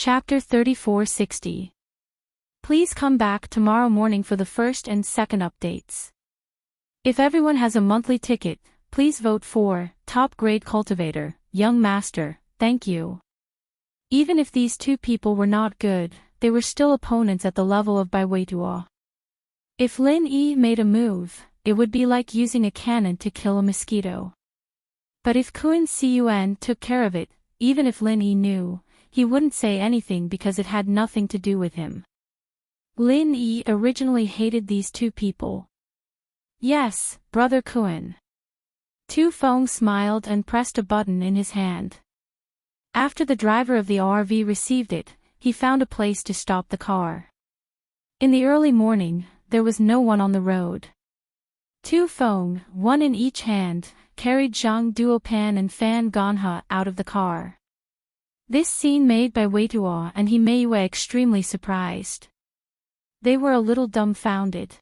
Chapter 3460. Please come back tomorrow morning for the first and second updates. If everyone has a monthly ticket, please vote for Top Grade Cultivator, Young Master, thank you. Even if these two people were not good, they were still opponents at the level of Baiweitua. If Lin Yi made a move, it would be like using a cannon to kill a mosquito. But if Kun Cun took care of it, even if Lin Yi knew, he wouldn't say anything because it had nothing to do with him. Lin Yi originally hated these two people. Yes, Brother Kun. Tu Feng smiled and pressed a button in his hand. After the driver of the RV received it, he found a place to stop the car. In the early morning, there was no one on the road. Tu Feng, one in each hand, carried Zhang Duopan and Fan Ganha out of the car. This scene made Baiweitua and Himeiwa extremely surprised. They were a little dumbfounded.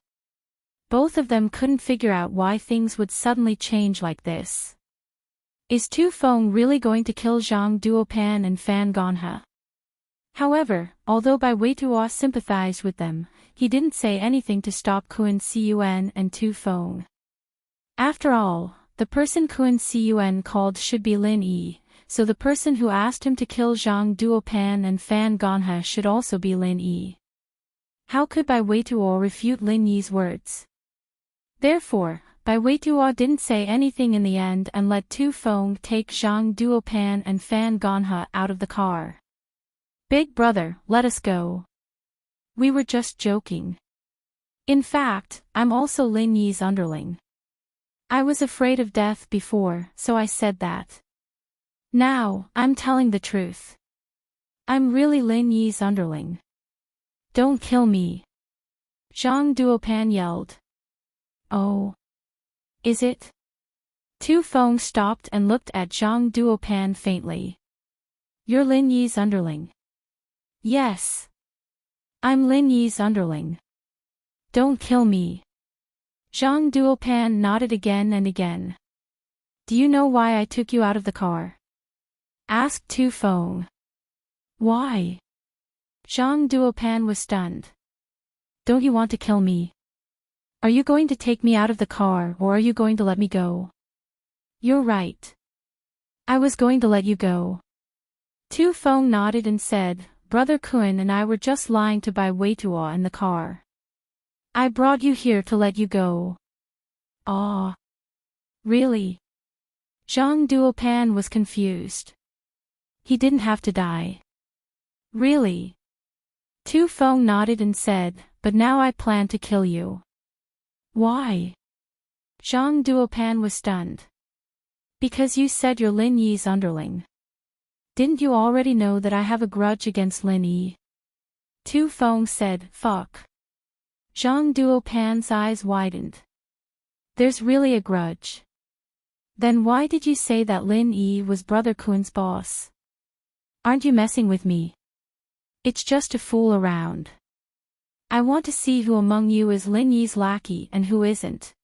Both of them couldn't figure out why things would suddenly change like this. Is Tu Feng really going to kill Zhang Duopan and Fan Ganha? However, although Baiweitua sympathized with them, he didn't say anything to stop Kun Cun and Tu Feng. After all, the person Kun Cun called should be Lin Yi, so the person who asked him to kill Zhang Duopan and Fan Ganha should also be Lin Yi. How could Baiweitua refute Lin Yi's words? Therefore, Baiweitua didn't say anything in the end and let Tu Feng take Zhang Duopan and Fan Ganha out of the car. Big brother, let us go. We were just joking. In fact, I'm also Lin Yi's underling. I was afraid of death before, so I said that. Now, I'm telling the truth. I'm really Lin Yi's underling. Don't kill me. Zhang Duopan yelled. Oh. Is it? Tu Feng stopped and looked at Zhang Duopan faintly. You're Lin Yi's underling. Yes. I'm Lin Yi's underling. Don't kill me. Zhang Duopan nodded again and again. Do you know why I took you out of the car? Asked Tu Feng. Why? Zhang Duopan was stunned. Don't you want to kill me? Are you going to take me out of the car or are you going to let me go? You're right. I was going to let you go. Tu Feng nodded and said, Brother Kun and I were just lying to Baiweitua in the car. I brought you here to let you go. Ah. Really? Zhang Duopan was confused. He didn't have to die. Really? Tu Feng nodded and said, but now I plan to kill you. Why? Zhang Duopan was stunned. Because you said you're Lin Yi's underling. Didn't you already know that I have a grudge against Lin Yi? Tu Feng said, fuck. Zhang Duopan's eyes widened. There's really a grudge. Then why did you say that Lin Yi was Brother Kun's boss? Aren't you messing with me? It's just to fool around. I want to see who among you is Lin Yi's lackey and who isn't.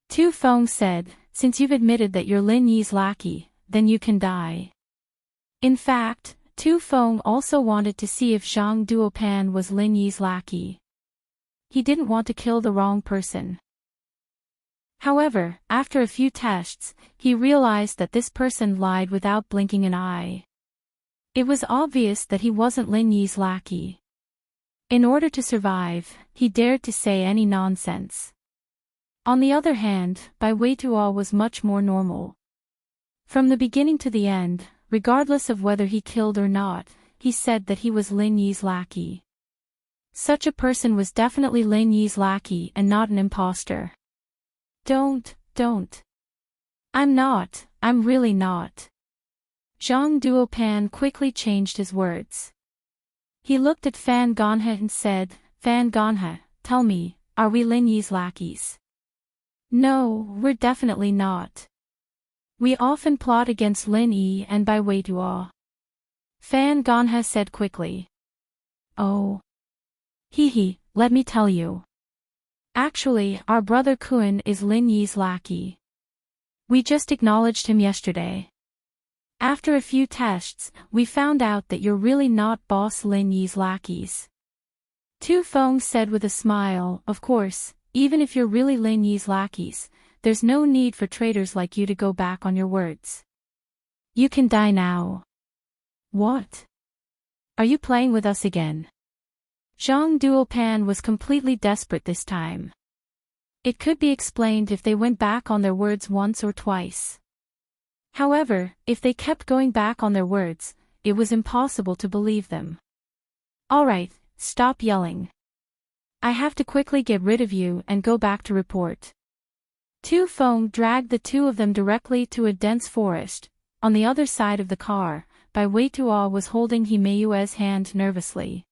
Tu Feng said, since you've admitted that you're Lin Yi's lackey, then you can die. In fact, Tu Feng also wanted to see if Zhang Duopan was Lin Yi's lackey. He didn't want to kill the wrong person. However, after a few tests, he realized that this person lied without blinking an eye. It was obvious that he wasn't Lin Yi's lackey. In order to survive, he dared to say any nonsense. On the other hand, Baiweitua was much more normal. From the beginning to the end, regardless of whether he killed or not, he said that he was Lin Yi's lackey. Such a person was definitely Lin Yi's lackey and not an imposter. Don't. I'm really not. Zhang Duopan quickly changed his words. He looked at Fan Ganha and said, Fan Ganha, tell me, are we Lin Yi's lackeys? No, we're definitely not. We often plot against Lin Yi and Baiweitua. Fan Ganha said quickly. Oh. Hee, let me tell you. Actually, our brother Kun is Lin Yi's lackey. We just acknowledged him yesterday. After a few tests, we found out that you're really not Boss Lin Yi's lackeys. Tu Feng said with a smile, of course, even if you're really Lin Yi's lackeys, there's no need for traitors like you to go back on your words. You can die now. What? Are you playing with us again? Zhang Duopan was completely desperate this time. It could be explained if they went back on their words once or twice. However, if they kept going back on their words, it was impossible to believe them. Alright, stop yelling. I have to quickly get rid of you and go back to report. Tu Feng dragged the two of them directly to a dense forest. On the other side of the car, Bai Weitua was holding Himeyue's hand nervously.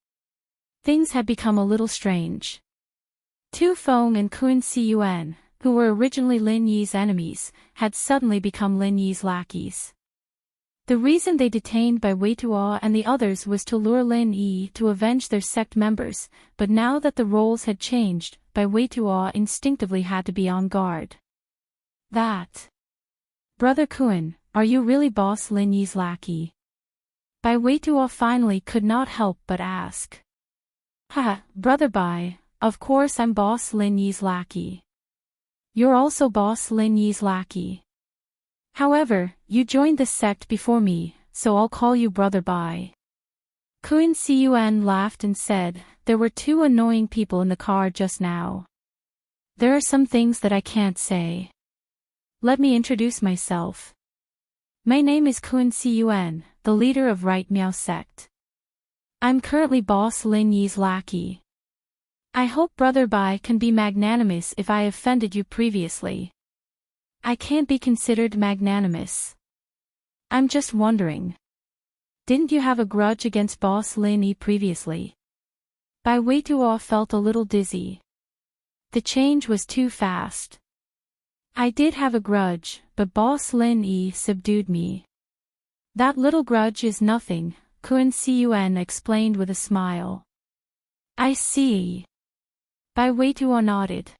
Things had become a little strange. Tu Feng and Kun Siyuan, who were originally Lin Yi's enemies, had suddenly become Lin Yi's lackeys. The reason they detained Bai Weitua and the others was to lure Lin Yi to avenge their sect members, but now that the roles had changed, Bai Weitua instinctively had to be on guard. That. Brother Kun, are you really Boss Lin Yi's lackey? Bai Weitua finally could not help but ask. Haha, Brother Bai, of course I'm Boss Lin Yi's lackey. You're also Boss Lin Yi's lackey. However, you joined the sect before me, so I'll call you Brother Bai. Kun Siyuan laughed and said, there were two annoying people in the car just now. There are some things that I can't say. Let me introduce myself. My name is Kun Siyuan, the leader of Right Miao sect. I'm currently Boss Lin Yi's lackey. I hope Brother Bai can be magnanimous if I offended you previously. I can't be considered magnanimous. I'm just wondering. Didn't you have a grudge against Boss Lin Yi previously? Bai Weitua felt a little dizzy. The change was too fast. I did have a grudge, but Boss Lin Yi subdued me. That little grudge is nothing, Kun Siyuan explained with a smile. I see. Bai Weitua nodded.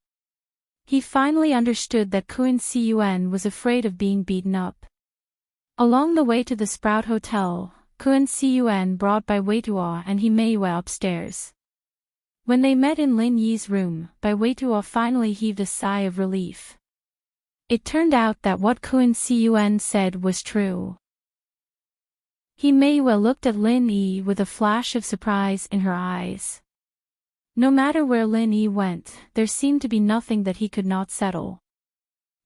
He finally understood that Kun Siyuan was afraid of being beaten up. Along the way to the Sprout Hotel, Kun Siyuan brought Bai Weitua and Himeyue upstairs. When they met in Lin Yi's room, Bai Weitua finally heaved a sigh of relief. It turned out that what Kun Siyuan said was true. Himeyue looked at Lin Yi with a flash of surprise in her eyes. No matter where Lin Yi went, there seemed to be nothing that he could not settle.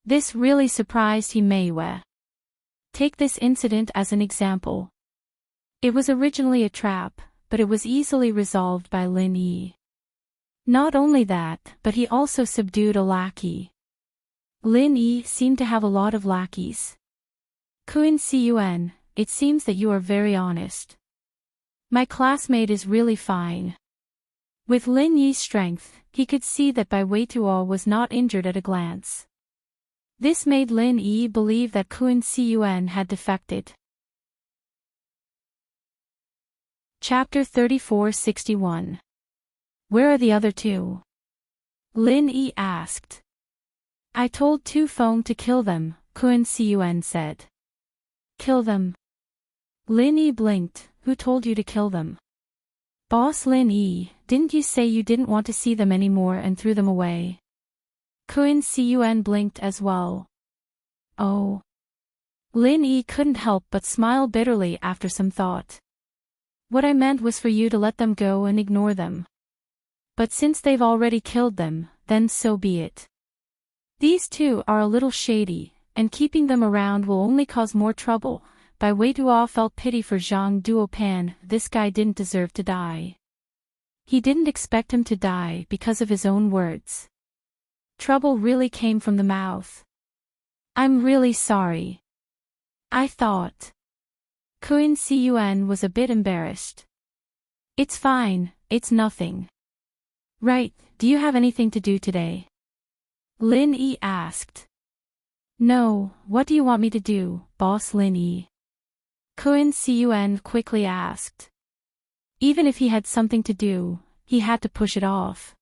This really surprised Himeyue. Take this incident as an example. It was originally a trap, but it was easily resolved by Lin Yi. Not only that, but he also subdued a lackey. Lin Yi seemed to have a lot of lackeys. Kun Siyuan, it seems that you are very honest. My classmate is really fine. With Lin Yi's strength, he could see that Bai Weitua was not injured at a glance. This made Lin Yi believe that Kun Siyuan had defected. Chapter 3461. Where are the other two? Lin Yi asked. I told Tu Feng to kill them, Kun Siyuan said. Kill them? Lin Yi blinked. Who told you to kill them? Boss Lin Yi, didn't you say you didn't want to see them anymore and threw them away? Kun Siyuan blinked as well. Oh. Lin Yi couldn't help but smile bitterly after some thought. What I meant was for you to let them go and ignore them. But since they've already killed them, then so be it. These two are a little shady, and keeping them around will only cause more trouble. Bai Weitua felt pity for Zhang Duopan. This guy didn't deserve to die. He didn't expect him to die because of his own words. Trouble really came from the mouth. I'm really sorry. I thought. Kun Siyuan was a bit embarrassed. It's fine, it's nothing. Right, do you have anything to do today? Lin Yi asked. No, what do you want me to do, Boss Lin Yi? Kun Siyuan quickly asked. Even if he had something to do, he had to push it off.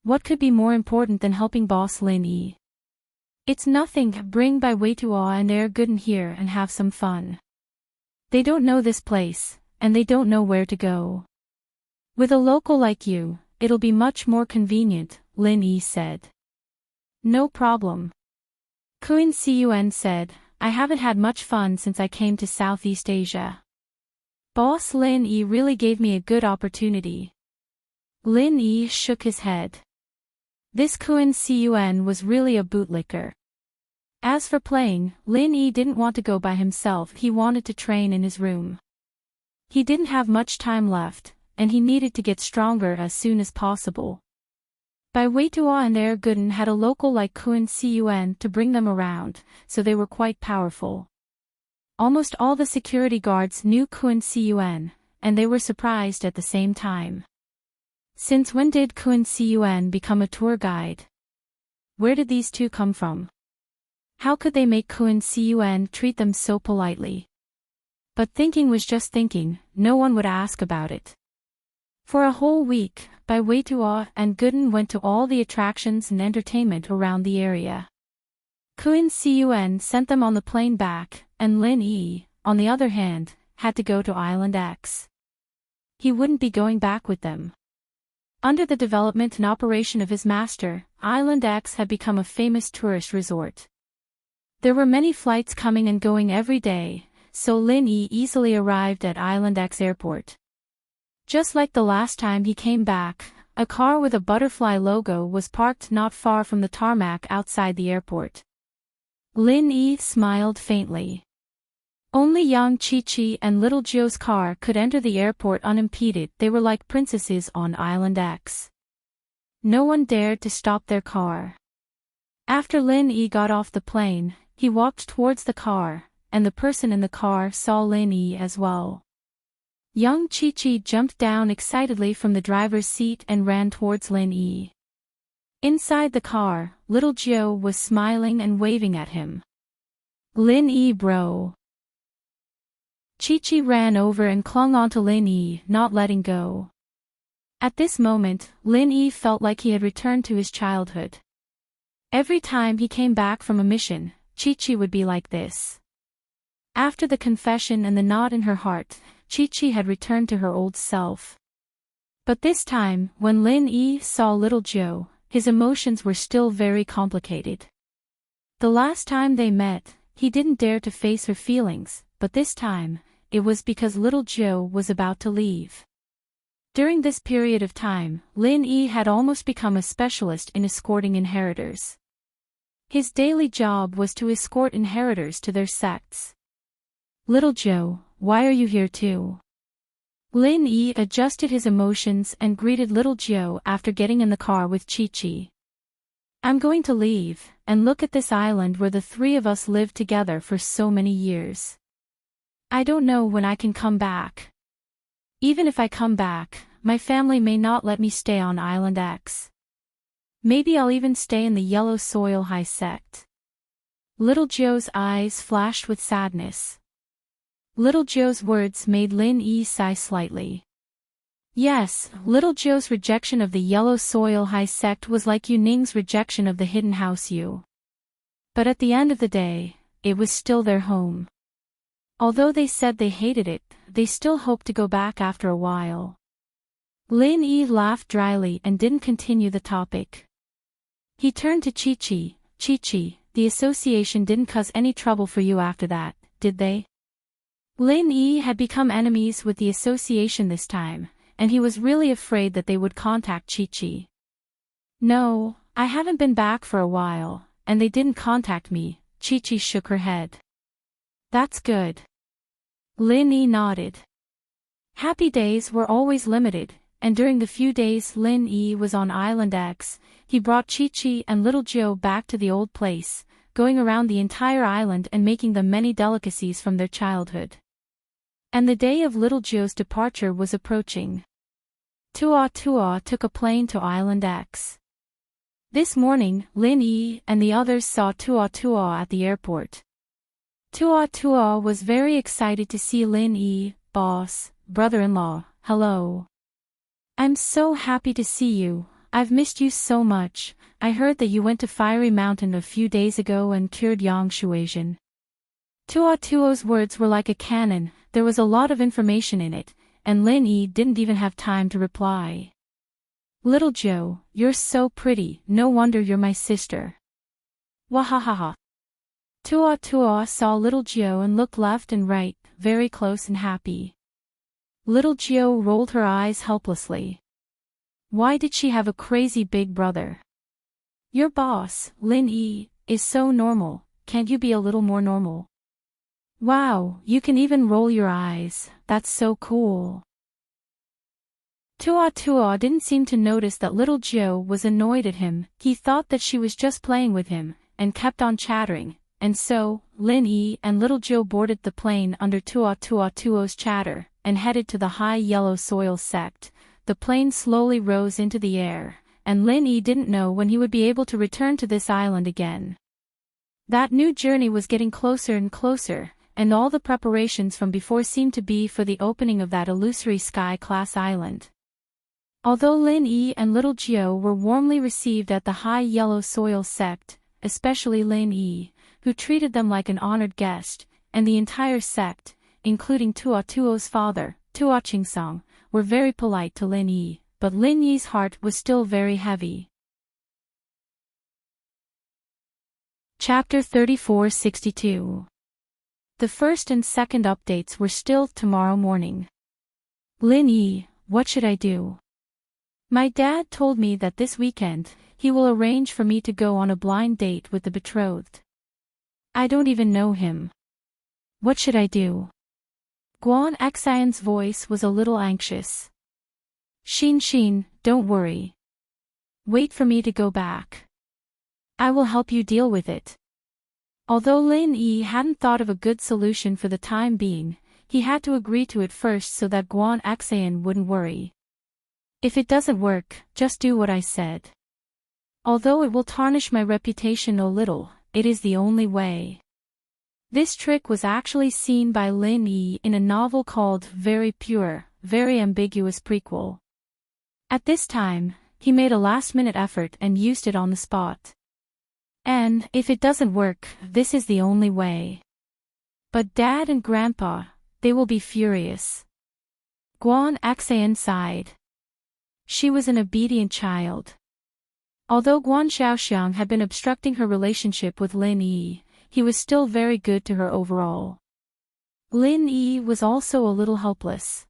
What could be more important than helping Boss Lin Yi? It's nothing, bring Bai Weitua and they're good in here and have some fun. They don't know this place, and they don't know where to go. With a local like you, it'll be much more convenient, Lin Yi said. No problem. Kun Cun said, I haven't had much fun since I came to Southeast Asia. Boss Lin Yi really gave me a good opportunity. Lin Yi shook his head. This Kun Cun was really a bootlicker. As for playing, Lin Yi didn't want to go by himself, he wanted to train in his room. He didn't have much time left, and he needed to get stronger as soon as possible. Bai Weitua and Air Gooden had a local like Kun Cun to bring them around, so they were quite powerful. Almost all the security guards knew Kun Cun, and they were surprised at the same time. Since when did Kun Cun become a tour guide? Where did these two come from? How could they make Kun Cun treat them so politely? But thinking was just thinking, no one would ask about it. For a whole week, Bai Weitua and Gooden went to all the attractions and entertainment around the area. Kun Cun sent them on the plane back, and Lin Yi, on the other hand, had to go to Island X. He wouldn't be going back with them. Under the development and operation of his master, Island X had become a famous tourist resort. There were many flights coming and going every day, so Lin Yi easily arrived at Island X airport. Just like the last time he came back, a car with a butterfly logo was parked not far from the tarmac outside the airport. Lin Yi smiled faintly. Only young Chi-Chi and little Joe's car could enter the airport unimpeded. They were like princesses on Island X. No one dared to stop their car. After Lin Yi got off the plane, he walked towards the car, and the person in the car saw Lin Yi as well. Young Chi-Chi jumped down excitedly from the driver's seat and ran towards Lin Yi. Inside the car, little Joe was smiling and waving at him. Lin Yi bro. Chi-Chi ran over and clung onto Lin Yi, not letting go. At this moment, Lin Yi felt like he had returned to his childhood. Every time he came back from a mission, Chi-Chi would be like this. After the confession and the knot in her heart, Chi-Chi had returned to her old self. But this time, when Lin Yi saw little Joe, his emotions were still very complicated. The last time they met, he didn't dare to face her feelings, but this time, it was because little Joe was about to leave. During this period of time, Lin Yi had almost become a specialist in escorting inheritors. His daily job was to escort inheritors to their sects. Little Joe, why are you here too? Lin Yi adjusted his emotions and greeted little Joe after getting in the car with Chi-Chi. I'm going to leave, and look at this island where the three of us lived together for so many years. I don't know when I can come back. Even if I come back, my family may not let me stay on Island X. Maybe I'll even stay in the Yellow Soil High sect. Little Joe's eyes flashed with sadness. Little Joe's words made Lin Yi sigh slightly. Yes, little Joe's rejection of the Yellow Soil High sect was like Yu Ning's rejection of the Hidden House Yu. But at the end of the day, it was still their home. Although they said they hated it, they still hoped to go back after a while. Lin Yi laughed dryly and didn't continue the topic. He turned to Chi-Chi. Chi-Chi, the association didn't cause any trouble for you after that, did they? Lin Yi had become enemies with the association this time, and he was really afraid that they would contact Chi-Chi. No, I haven't been back for a while, and they didn't contact me. Chi-Chi shook her head. That's good. Lin Yi nodded. Happy days were always limited, and during the few days Lin Yi was on Island X, he brought Chi-Chi and little Joe back to the old place, going around the entire island and making them many delicacies from their childhood. And the day of little Joe's departure was approaching. Tua took a plane to Island X. This morning, Lin Yi and the others saw Tua at the airport. Tua was very excited to see Lin Yi. Boss, brother-in-law, hello. I'm so happy to see you. I've missed you so much. I heard that you went to Fiery Mountain a few days ago and cured Yang Shuaisian. Tuo's words were like a cannon, there was a lot of information in it, and Lin Yi didn't even have time to reply. Little Joe, you're so pretty, no wonder you're my sister. Wahahaha. Tuo saw little Joe and looked left and right, very close and happy. Little Joe rolled her eyes helplessly. Why did she have a crazy big brother? Your boss, Lin Yi, is so normal, can't you be a little more normal? Wow, you can even roll your eyes, that's so cool. Tuo didn't seem to notice that little Joe was annoyed at him, he thought that she was just playing with him, and kept on chattering, and so, Lin Yi and little Joe boarded the plane under Tuo's chatter, and headed to the high yellow soil sect. The plane slowly rose into the air, and Lin Yi didn't know when he would be able to return to this island again. That new journey was getting closer and closer, and all the preparations from before seemed to be for the opening of that illusory sky-class island. Although Lin Yi and little Joe were warmly received at the high yellow soil sect, especially Lin Yi, who treated them like an honored guest, and the entire sect, including Tuo's father, Tuo Chingsong, were very polite to Lin Yi, but Lin Yi's heart was still very heavy. Chapter 3462. The first and second updates were still tomorrow morning. Lin Yi, what should I do? My dad told me that this weekend, he will arrange for me to go on a blind date with the betrothed. I don't even know him. What should I do? Guan Xian's voice was a little anxious. Xin, don't worry. Wait for me to go back. I will help you deal with it. Although Lin Yi hadn't thought of a good solution for the time being, he had to agree to it first so that Guan Xian wouldn't worry. If it doesn't work, just do what I said. Although it will tarnish my reputation a little, it is the only way. This trick was actually seen by Lin Yi in a novel called Very Pure, Very Ambiguous Prequel. At this time, he made a last-minute effort and used it on the spot. And, if it doesn't work, this is the only way. But Dad and Grandpa, they will be furious. Guan Xian sighed. She was an obedient child. Although Guan Xiaoxiang had been obstructing her relationship with Lin Yi, he was still very good to her overall. Lin Yi was also a little helpless.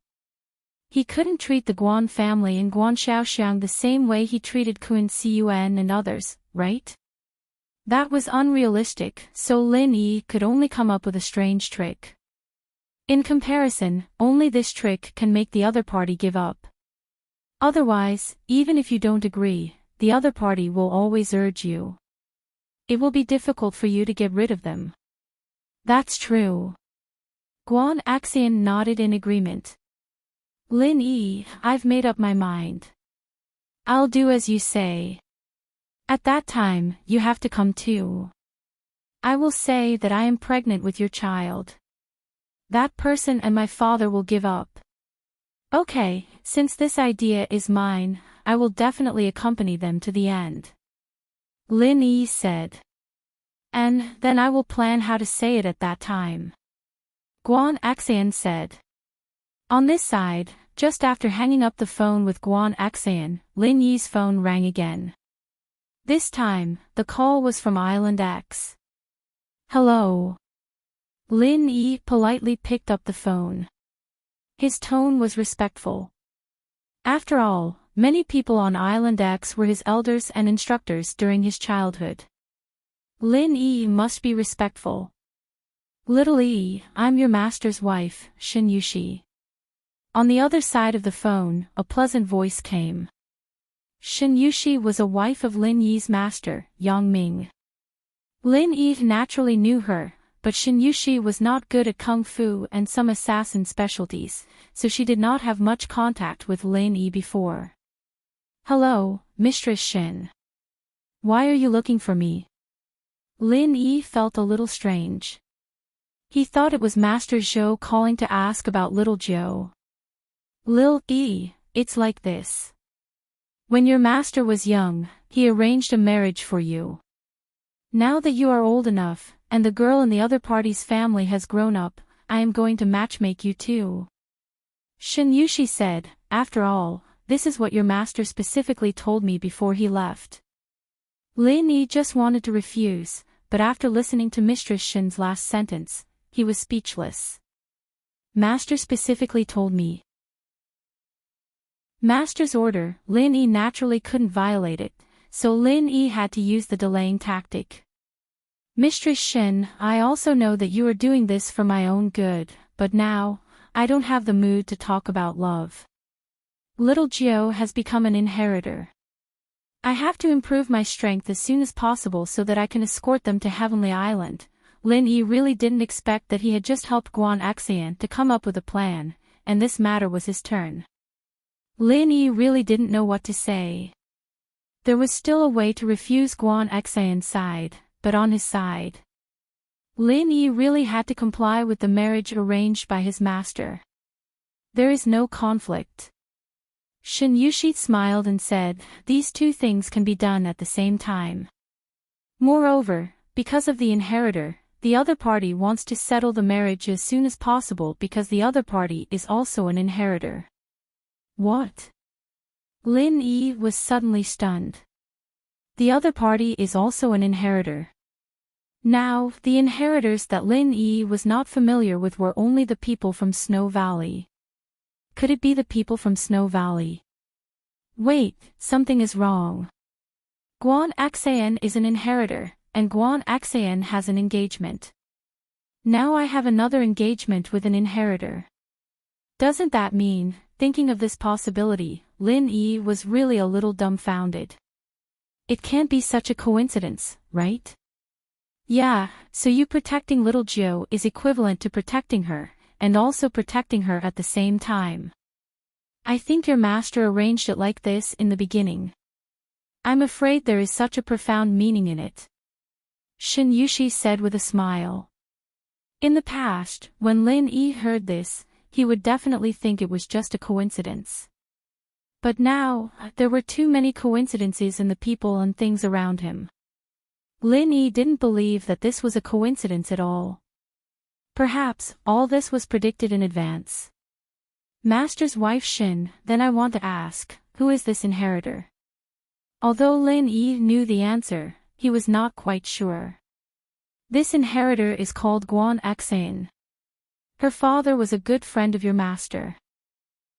He couldn't treat the Guan family and Guan Xiaoxiang the same way he treated Kun Cun and others, right? That was unrealistic, so Lin Yi could only come up with a strange trick. In comparison, only this trick can make the other party give up. Otherwise, even if you don't agree, the other party will always urge you. It will be difficult for you to get rid of them. That's true. Guan Xian nodded in agreement. Lin Yi, I've made up my mind. I'll do as you say. At that time, you have to come too. I will say that I am pregnant with your child. That person and my father will give up. Okay, since this idea is mine, I will definitely accompany them to the end. Lin Yi said. And then I will plan how to say it at that time. Guan Xian said. On this side, just after hanging up the phone with Guan Xian, Lin Yi's phone rang again. This time, the call was from Island X. Hello. Lin Yi politely picked up the phone. His tone was respectful. After all, many people on Island X were his elders and instructors during his childhood. Lin Yi must be respectful. Little Yi, I'm your master's wife, Xin Yushi. On the other side of the phone, a pleasant voice came. Xin Yushi was a wife of Lin Yi's master, Yang Ming. Lin Yi naturally knew her, but Xin Yushi was not good at kung fu and some assassin specialties, so she did not have much contact with Lin Yi before. Hello, Mistress Xin. Why are you looking for me? Lin Yi felt a little strange. He thought it was Master Zhou calling to ask about little Zhou. Lil Yi, it's like this. When your master was young, he arranged a marriage for you. Now that you are old enough, and the girl in the other party's family has grown up. I am going to matchmake you two. Shinyushi said, after all, this is what your master specifically told me before he left. Lin Yi just wanted to refuse, but after listening to Mistress Shin's last sentence, he was speechless. Master specifically told me. Master's order, Lin Yi naturally couldn't violate it, so Lin Yi had to use the delaying tactic. Mistress Shin, I also know that you are doing this for my own good, but now, I don't have the mood to talk about love. Little Gio has become an inheritor. I have to improve my strength as soon as possible so that I can escort them to Heavenly Island. Lin Yi really didn't expect that he had just helped Guan Xian to come up with a plan, and this matter was his turn. Lin Yi really didn't know what to say. There was still a way to refuse Guan Xian's side, but on his side, Lin Yi really had to comply with the marriage arranged by his master. There is no conflict. Shinyushi smiled and said, these two things can be done at the same time. Moreover, because of the inheritor, the other party wants to settle the marriage as soon as possible because the other party is also an inheritor. What? Lin Yi was suddenly stunned. The other party is also an inheritor. Now, the inheritors that Lin Yi was not familiar with were only the people from Snow Valley. Could it be the people from Snow Valley? Wait, something is wrong. Guan Xian is an inheritor, and Guan Xian has an engagement. Now I have another engagement with an inheritor. Doesn't that mean, thinking of this possibility, Lin Yi was really a little dumbfounded. It can't be such a coincidence, right? Yeah, so you protecting little Gio is equivalent to protecting her, and also protecting her at the same time. I think your master arranged it like this in the beginning. I'm afraid there is such a profound meaning in it. Shinyushi said with a smile. In the past, when Lin Yi heard this, he would definitely think it was just a coincidence. But now, there were too many coincidences in the people and things around him. Lin Yi didn't believe that this was a coincidence at all. Perhaps, all this was predicted in advance. Master's wife Shin, then I want to ask, who is this inheritor? Although Lin Yi knew the answer, he was not quite sure. This inheritor is called Guan Xian. Her father was a good friend of your master.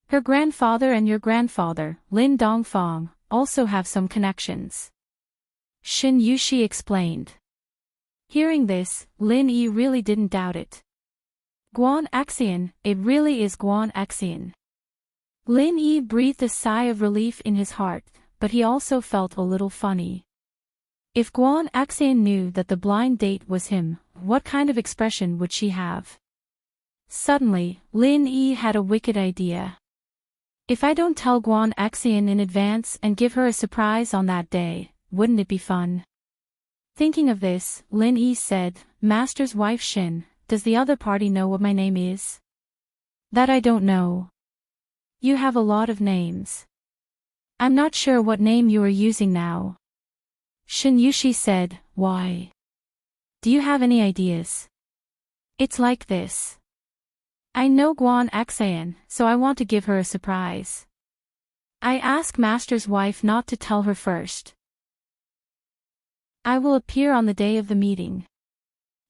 Her grandfather and your grandfather, Lin Dongfang, also have some connections. Shinyushi explained. Hearing this, Lin Yi really didn't doubt it. Guan Xian, it really is Guan Xian. Lin Yi breathed a sigh of relief in his heart, but he also felt a little funny. If Guan Xian knew that the blind date was him, what kind of expression would she have? Suddenly, Lin Yi had a wicked idea. If I don't tell Guan Xian in advance and give her a surprise on that day, wouldn't it be fun? Thinking of this, Lin Yi said, Master's wife Shin, does the other party know what my name is? That I don't know. You have a lot of names. I'm not sure what name you are using now. Shinyushi said, why? Do you have any ideas? It's like this. I know Guan Xian, so I want to give her a surprise. I ask Master's wife not to tell her first. I will appear on the day of the meeting.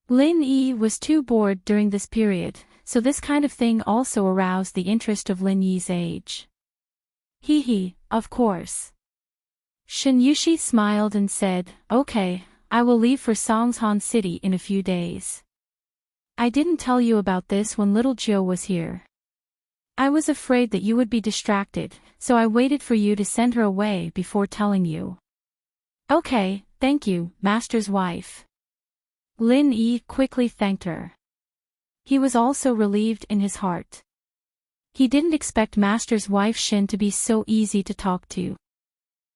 Lin Yi was too bored during this period, so this kind of thing also aroused the interest of Lin Yi's age. Hee, of course. Shinyushi smiled and said, okay, I will leave for Songhan City in a few days. I didn't tell you about this when little Gio was here. I was afraid that you would be distracted, so I waited for you to send her away before telling you. Okay, thank you, Master's wife. Lin Yi quickly thanked her. He was also relieved in his heart. He didn't expect Master's wife Shin to be so easy to talk to.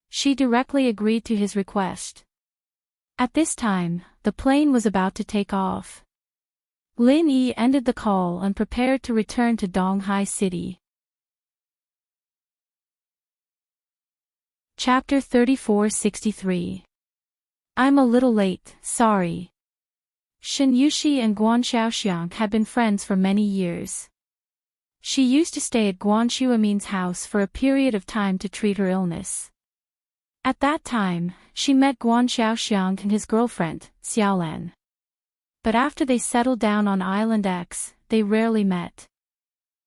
She directly agreed to his request. At this time, the plane was about to take off. Lin Yi ended the call and prepared to return to Donghai City. Chapter 3463. I'm a little late, sorry. Shen Yuxi and Guan Xiaoxiang had been friends for many years. She used to stay at Guan Xuemin's house for a period of time to treat her illness. At that time, she met Guan Xiaoxiang and his girlfriend, Xiaolan. But after they settled down on Island X, they rarely met.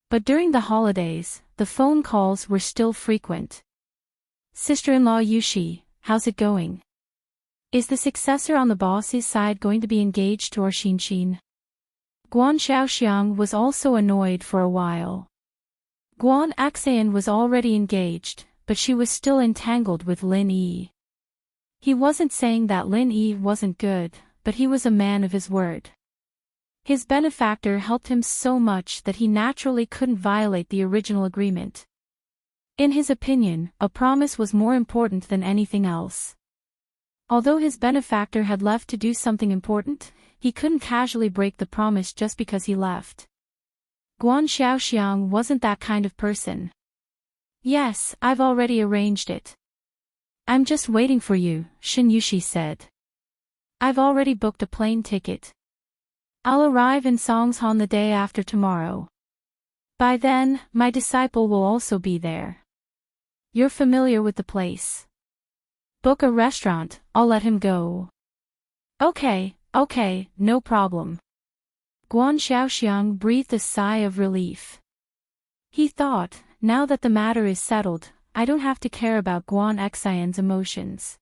But during the holidays, the phone calls were still frequent. Sister-in-law Yuxi, how's it going? Is the successor on the boss's side going to be engaged to our Xinxin? Guan Xiaoxiang was also annoyed for a while. Guan Axan was already engaged, but she was still entangled with Lin Yi. He wasn't saying that Lin Yi wasn't good, but he was a man of his word. His benefactor helped him so much that he naturally couldn't violate the original agreement. In his opinion, a promise was more important than anything else. Although his benefactor had left to do something important, he couldn't casually break the promise just because he left. Guan Xiaoxiang wasn't that kind of person. Yes, I've already arranged it. I'm just waiting for you, Shen Yuxi said. I've already booked a plane ticket. I'll arrive in Songshan the day after tomorrow. By then, my disciple will also be there. You're familiar with the place. Book a restaurant, I'll let him go. Okay, no problem. Guan Xiaoxiang breathed a sigh of relief. He thought, now that the matter is settled, I don't have to care about Guan Xian's emotions.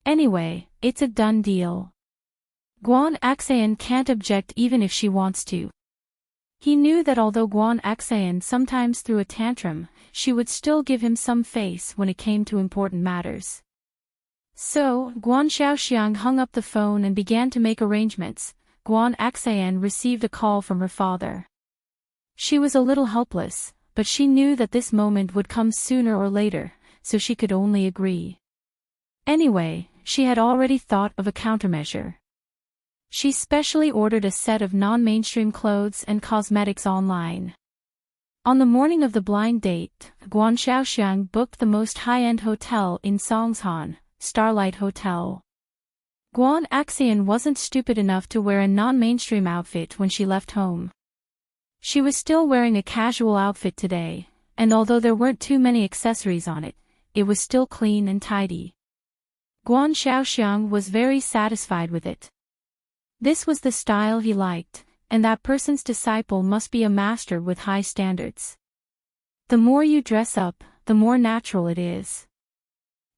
Anyway, it's a done deal. Guan Xian can't object even if she wants to. He knew that although Guan Xian sometimes threw a tantrum, she would still give him some face when it came to important matters. So, Guan Xiaoxiang hung up the phone and began to make arrangements. Guan Xian received a call from her father. She was a little helpless, but she knew that this moment would come sooner or later, so she could only agree. Anyway, she had already thought of a countermeasure. She specially ordered a set of non-mainstream clothes and cosmetics online. On the morning of the blind date, Guan Xiaoxiang booked the most high-end hotel in Songshan, Starlight Hotel. Guan Xian wasn't stupid enough to wear a non-mainstream outfit when she left home. She was still wearing a casual outfit today, and although there weren't too many accessories on it, it was still clean and tidy. Guan Xiaoxiang was very satisfied with it. This was the style he liked, and that person's disciple must be a master with high standards. The more you dress up, the more natural it is.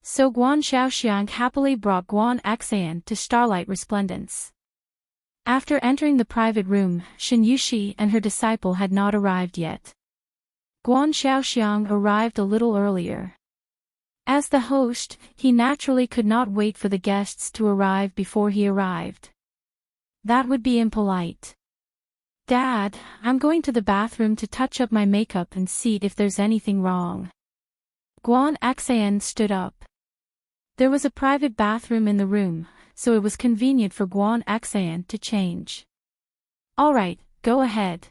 So Guan Xiaoxiang happily brought Guan Xian to Starlight Resplendence. After entering the private room, Shen Yuxi and her disciple had not arrived yet. Guan Xiaoxiang arrived a little earlier. As the host, he naturally could not wait for the guests to arrive before he arrived. That would be impolite. Dad, I'm going to the bathroom to touch up my makeup and see if there's anything wrong. Guan Xian stood up. There was a private bathroom in the room, so it was convenient for Guan Xian to change. All right, go ahead.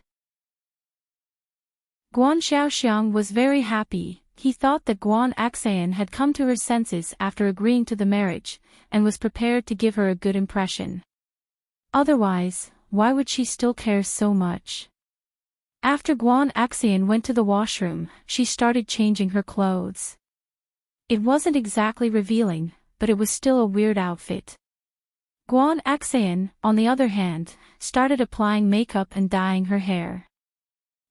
Guan Xiaoxiang was very happy. He thought that Guan Xian had come to her senses after agreeing to the marriage, and was prepared to give her a good impression. Otherwise, why would she still care so much? After Guan Xian went to the washroom, she started changing her clothes. It wasn't exactly revealing, but it was still a weird outfit. Guan Xian, on the other hand, started applying makeup and dyeing her hair.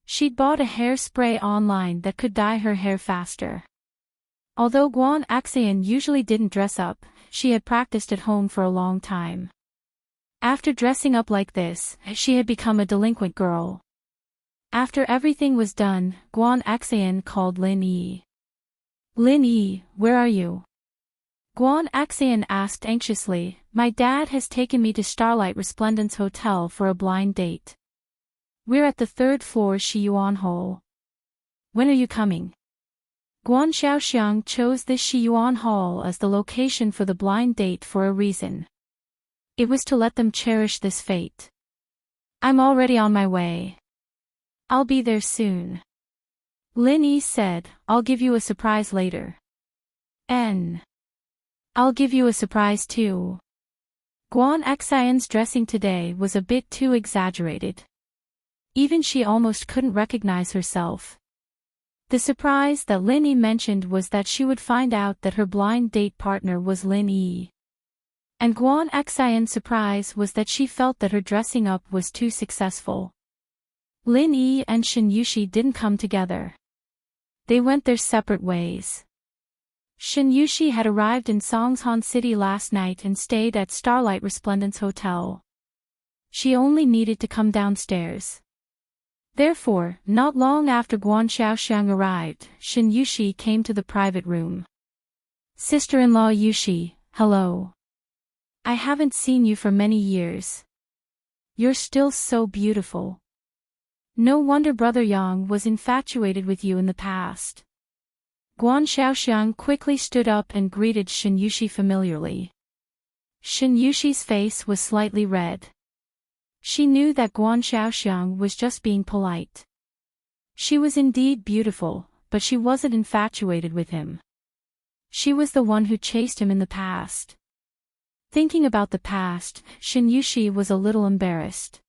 She'd bought a hairspray online that could dye her hair faster. Although Guan Xian usually didn't dress up, she had practiced at home for a long time. After dressing up like this, she had become a delinquent girl. After everything was done, Guan Xian called Lin Yi. Lin Yi, where are you? Guan Xian asked anxiously. My dad has taken me to Starlight Resplendence Hotel for a blind date. We're at the 3rd floor Shiyuan Hall. When are you coming? Guan Xiaoxiang chose this Shiyuan Hall as the location for the blind date for a reason. It was to let them cherish this fate. I'm already on my way. I'll be there soon. Lin Yi said, I'll give you a surprise later. I'll give you a surprise too. Guan Xian's dressing today was a bit too exaggerated. Even she almost couldn't recognize herself. The surprise that Lin Yi mentioned was that she would find out that her blind date partner was Lin Yi. And Guan Xian's surprise was that she felt that her dressing up was too successful. Lin Yi and Shen Yushi didn't come together. They went their separate ways. Shen Yushi had arrived in Songshan City last night and stayed at Starlight Resplendence Hotel. She only needed to come downstairs. Therefore, not long after Guan Xiaoxiang arrived, Shen Yushi came to the private room. Sister-in-law Yushi, hello. I haven't seen you for many years. You're still so beautiful. No wonder Brother Yang was infatuated with you in the past. Guan Xiaoxiang quickly stood up and greeted Shen Yushi familiarly. Shen Yushi's face was slightly red. She knew that Guan Xiaoxiang was just being polite. She was indeed beautiful, but she wasn't infatuated with him. She was the one who chased him in the past. Thinking about the past, Shen Yushi was a little embarrassed.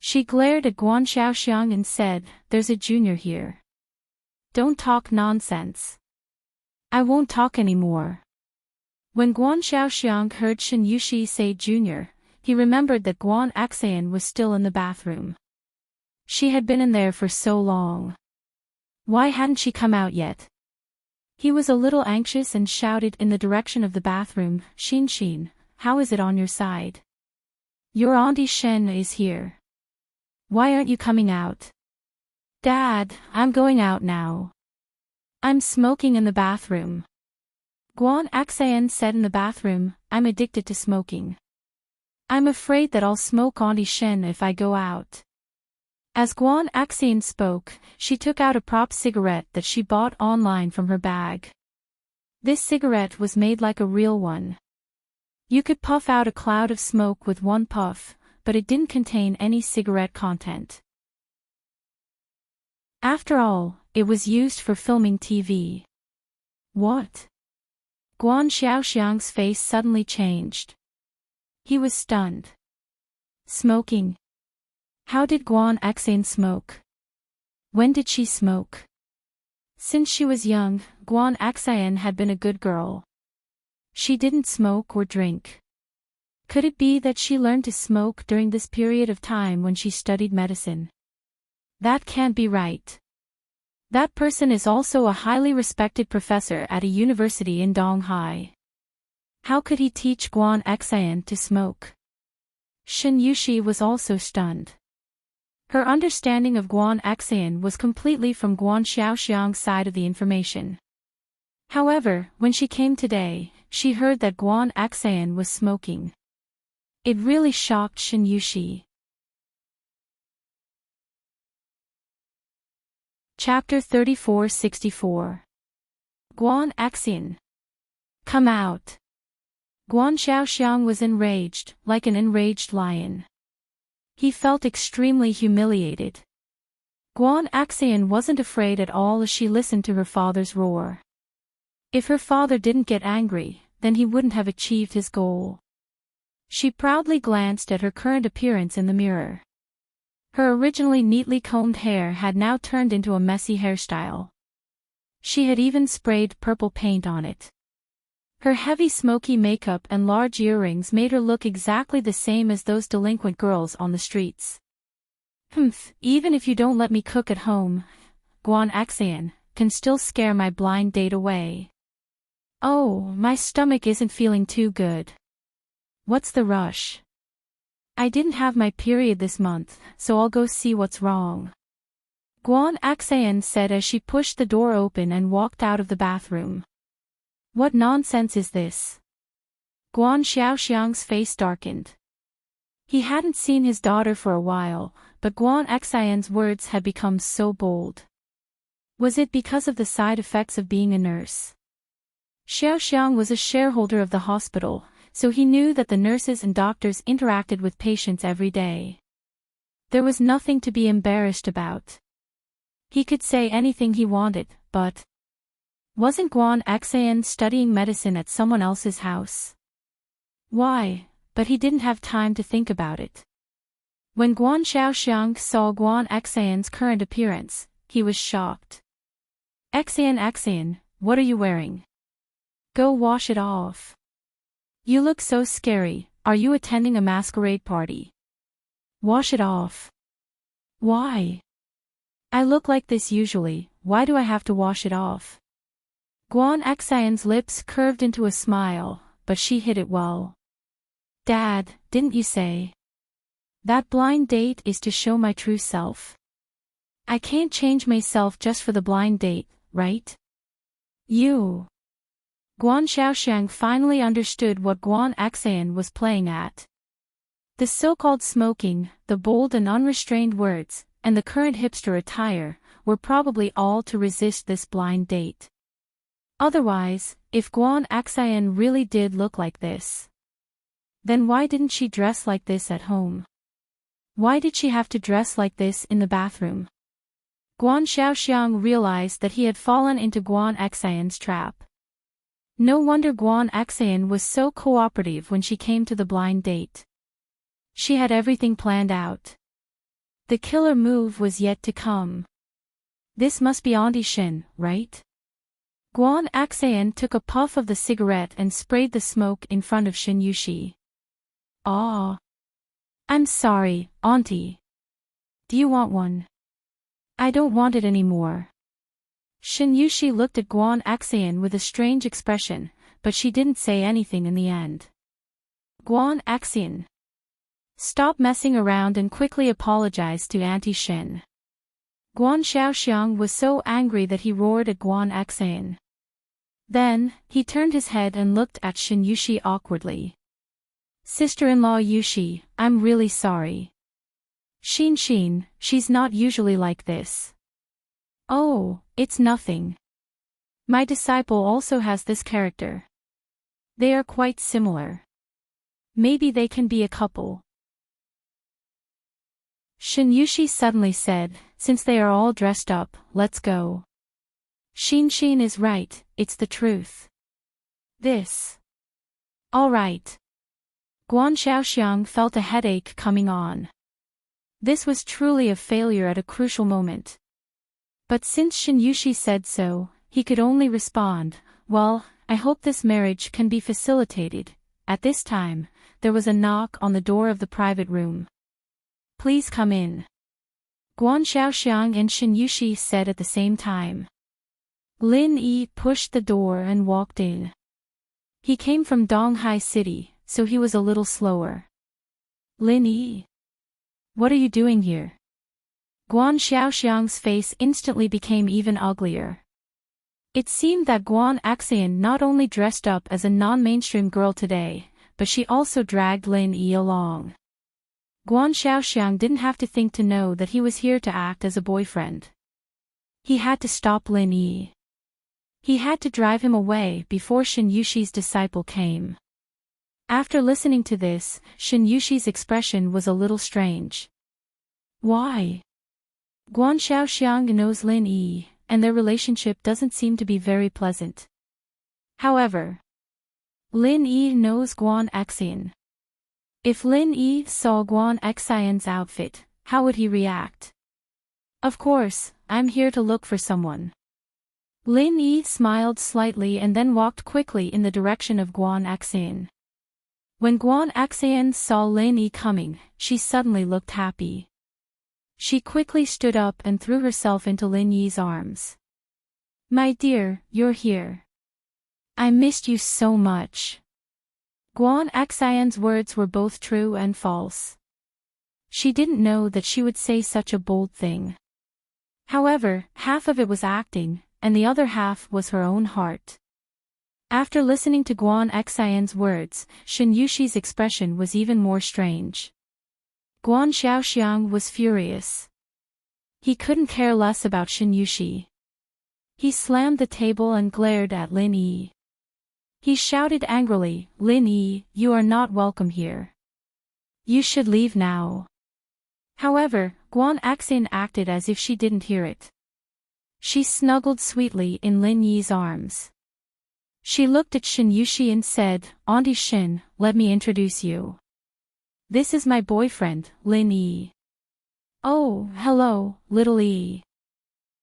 She glared at Guan Xiaoxiang and said, "There's a junior here. Don't talk nonsense." "I won't talk anymore." When Guan Xiaoxiang heard Shen Yushi say junior, he remembered that Guan Xian was still in the bathroom. She had been in there for so long. Why hadn't she come out yet? He was a little anxious and shouted in the direction of the bathroom, "Xin, how is it on your side? Your auntie Shen is here. Why aren't you coming out?" "Dad, I'm going out now. I'm smoking in the bathroom." Guan Xian said in the bathroom, "I'm addicted to smoking. I'm afraid that I'll smoke Auntie Shen if I go out." As Guan Xian spoke, she took out a prop cigarette that she bought online from her bag. This cigarette was made like a real one. You could puff out a cloud of smoke with one puff, but it didn't contain any cigarette content. After all, it was used for filming TV. What? Guan Xiaoxiang's face suddenly changed. He was stunned. Smoking? How did Guan Xian smoke? When did she smoke? Since she was young, Guan Xian had been a good girl. She didn't smoke or drink. Could it be that she learned to smoke during this period of time when she studied medicine? That can't be right. That person is also a highly respected professor at a university in Donghai. How could he teach Guan Xian to smoke? Shen Yushi was also stunned. Her understanding of Guan Xian was completely from Guan Xiaoxiang's side of the information. However, when she came today, she heard that Guan Xian was smoking. It really shocked Shen Yushi. Chapter 3464. Guan Xian. Come out. Guan Xiaoxiang was enraged, like an enraged lion. He felt extremely humiliated. Guan Xian wasn't afraid at all as she listened to her father's roar. If her father didn't get angry, then he wouldn't have achieved his goal. She proudly glanced at her current appearance in the mirror. Her originally neatly combed hair had now turned into a messy hairstyle. She had even sprayed purple paint on it. Her heavy smoky makeup and large earrings made her look exactly the same as those delinquent girls on the streets. Even if you don't let me cook at home, Guan Xian can still scare my blind date away. Oh, my stomach isn't feeling too good. What's the rush? I didn't have my period this month, so I'll go see what's wrong. Guan Xian said as she pushed the door open and walked out of the bathroom. What nonsense is this? Guan Xiaoxiang's face darkened. He hadn't seen his daughter for a while, but Guan Xian's words had become so bold. Was it because of the side effects of being a nurse? Xiaoxiang was a shareholder of the hospital, so he knew that the nurses and doctors interacted with patients every day. There was nothing to be embarrassed about. He could say anything he wanted, but wasn't Guan Xian studying medicine at someone else's house? Why, but he didn't have time to think about it. When Guan Xiaoxiang saw Guan Xian's current appearance, he was shocked. Xian, what are you wearing? Go wash it off. You look so scary, are you attending a masquerade party? Wash it off. Why? I look like this usually, why do I have to wash it off? Guan Xian's lips curved into a smile, but she hid it well. Dad, didn't you say? That blind date is to show my true self. I can't change myself just for the blind date, right? You. Guan Xiaoxiang finally understood what Guan Xian was playing at. The so-called smoking, the bold and unrestrained words, and the current hipster attire, were probably all to resist this blind date. Otherwise, if Guan Xian really did look like this, then why didn't she dress like this at home? Why did she have to dress like this in the bathroom? Guan Xiaoxiang realized that he had fallen into Guan Xian's trap. No wonder Guan Xian was so cooperative when she came to the blind date. She had everything planned out. The killer move was yet to come. This must be Auntie Shin, right? Guan Xian took a puff of the cigarette and sprayed the smoke in front of Shin Yushi. Aw. I'm sorry, Auntie. Do you want one? I don't want it anymore. Shin Yushi looked at Guan Xian with a strange expression, but she didn't say anything in the end. Guan Xian. Stop messing around and quickly apologize to Auntie Shin. Guan Xiaoxiang was so angry that he roared at Guan Xian. Then, he turned his head and looked at Shin Yushi awkwardly. Sister-in-law Yushi, I'm really sorry. Shin, she's not usually like this. Oh, it's nothing. My disciple also has this character. They are quite similar. Maybe they can be a couple. Shin Yushi suddenly said, since they are all dressed up, let's go. Shin is right, it's the truth. This. All right. Guan Xiaoxiang felt a headache coming on. This was truly a failure at a crucial moment. But since Shin Yushi said so, he could only respond, well, I hope this marriage can be facilitated. At this time, there was a knock on the door of the private room. Please come in. Guan Xiaoxiang and Shin Yushi said at the same time. Lin Yi pushed the door and walked in. He came from Donghai City, so he was a little slower. Lin Yi. What are you doing here? Guan Xiaoxiang's face instantly became even uglier. It seemed that Guan Xian not only dressed up as a non-mainstream girl today, but she also dragged Lin Yi along. Guan Xiaoxiang didn't have to think to know that he was here to act as a boyfriend. He had to stop Lin Yi. He had to drive him away before Shin Yushi's disciple came. After listening to this, Shin Yushi's expression was a little strange. Why? Guan Xiaoxiang knows Lin Yi, and their relationship doesn't seem to be very pleasant. However, Lin Yi knows Guan Xian. If Lin Yi saw Guan Xian's outfit, how would he react? Of course, I'm here to look for someone. Lin Yi smiled slightly and then walked quickly in the direction of Guan Xian. When Guan Xian saw Lin Yi coming, she suddenly looked happy. She quickly stood up and threw herself into Lin Yi's arms. My dear, you're here. I missed you so much. Guan Xian's words were both true and false. She didn't know that she would say such a bold thing. However, half of it was acting, and the other half was her own heart. After listening to Guan Xian's words, Shin Yushi's expression was even more strange. Guan Xiaoxiang was furious. He couldn't care less about Shin Yushi. He slammed the table and glared at Lin Yi. He shouted angrily, Lin Yi, you are not welcome here. You should leave now. However, Guan Xian acted as if she didn't hear it. She snuggled sweetly in Lin Yi's arms. She looked at Shin Yushi and said, Auntie Shin, let me introduce you. This is my boyfriend, Lin Yi. Oh, hello, little E.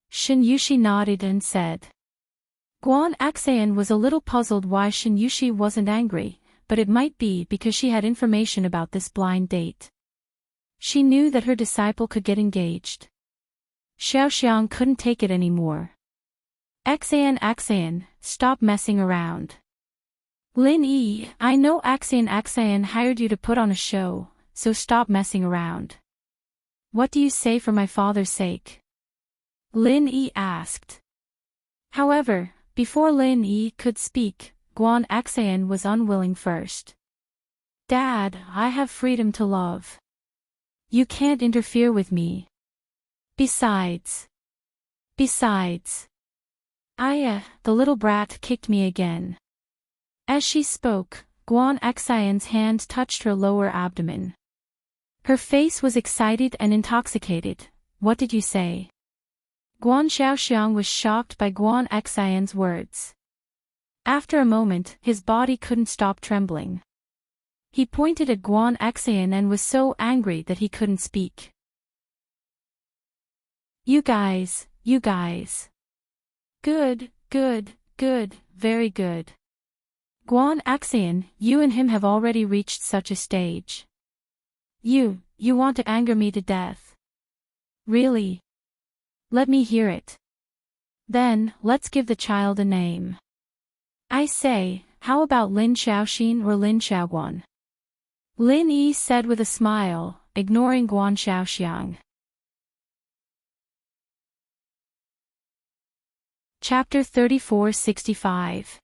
Shin Yushi nodded and said. Guan Axayan was a little puzzled why Shin Yushi wasn't angry, but it might be because she had information about this blind date. She knew that her disciple could get engaged. Xiao Xiang couldn't take it anymore. Axayan, stop messing around. Lin Yi, I know Axayan hired you to put on a show, so stop messing around. What do you say for my father's sake? Lin Yi asked. However, before Lin Yi could speak, Guan Axayan was unwilling first. Dad, I have freedom to love. You can't interfere with me. Besides, the little brat kicked me again. As she spoke, Guan Axayan's hand touched her lower abdomen. Her face was excited and intoxicated. What did you say? Guan Xiaoxiang was shocked by Guan Axayan's words. After a moment, his body couldn't stop trembling. He pointed at Guan Axayan and was so angry that he couldn't speak. You guys. Good, very good. Guan Axayan, you and him have already reached such a stage. You want to anger me to death. Really? Let me hear it. Then, let's give the child a name. I say, how about Lin Xiaoxin or Lin Xiaoguan? Lin Yi said with a smile, ignoring Guan Xiaoxiang. Chapter 3465.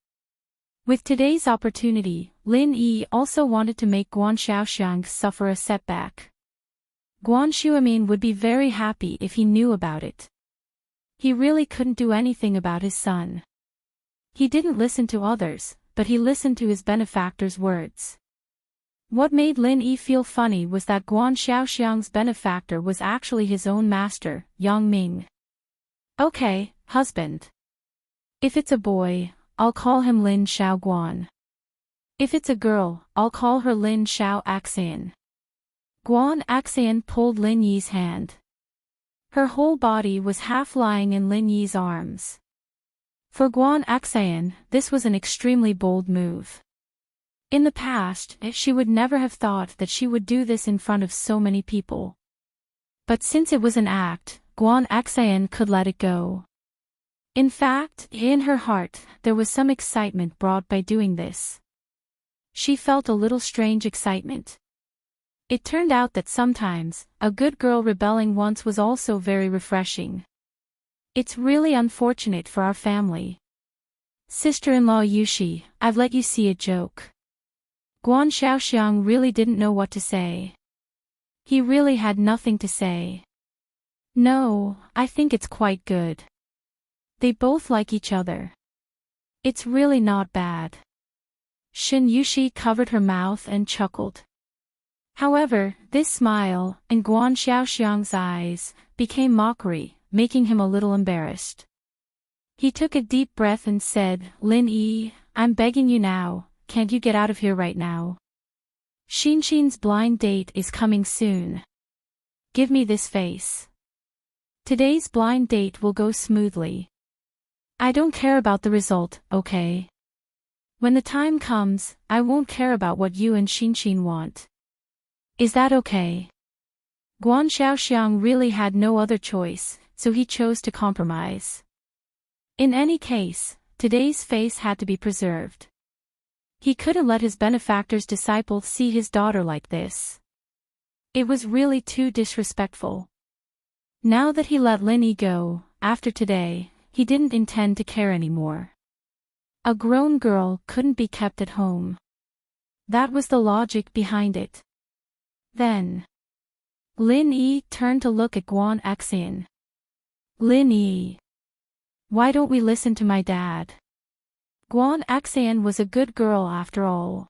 With today's opportunity, Lin Yi also wanted to make Guan Xiaoxiang suffer a setback. Guan Xuemin would be very happy if he knew about it. He really couldn't do anything about his son. He didn't listen to others, but he listened to his benefactor's words. What made Lin Yi feel funny was that Guan Xiaoxiang's benefactor was actually his own master, Yang Ming. Okay, husband. If it's a boy, I'll call him Lin Xiaoguan. If it's a girl, I'll call her Lin Xiao Axayan. Guan Axayan pulled Lin Yi's hand. Her whole body was half lying in Lin Yi's arms. For Guan Axayan, this was an extremely bold move. In the past, she would never have thought that she would do this in front of so many people. But since it was an act, Guan Axayan could let it go. In fact, in her heart, there was some excitement brought by doing this. She felt a little strange excitement. It turned out that sometimes, a good girl rebelling once was also very refreshing. It's really unfortunate for our family. Sister-in-law Yushi, I've let you see a joke. Guan Xiaoxiang really didn't know what to say. He really had nothing to say. No, I think it's quite good. They both like each other. It's really not bad. Shin Yushi covered her mouth and chuckled. However, this smile, in Guan Xiaoxiang's eyes, became mockery, making him a little embarrassed. He took a deep breath and said, Lin Yi, I'm begging you now, can't you get out of here right now? Xinxin's blind date is coming soon. Give me this face. Today's blind date will go smoothly. I don't care about the result, okay? When the time comes, I won't care about what you and Xinxin want. Is that okay? Guan Xiaoxiang really had no other choice, so he chose to compromise. In any case, today's face had to be preserved. He couldn't let his benefactor's disciple see his daughter like this. It was really too disrespectful. Now that he let Lin Yi go, after today, he didn't intend to care anymore. A grown girl couldn't be kept at home. That was the logic behind it. Then, Lin Yi turned to look at Guan Axayan. Lin Yi. Why don't we listen to my dad? Guan Axayan was a good girl after all.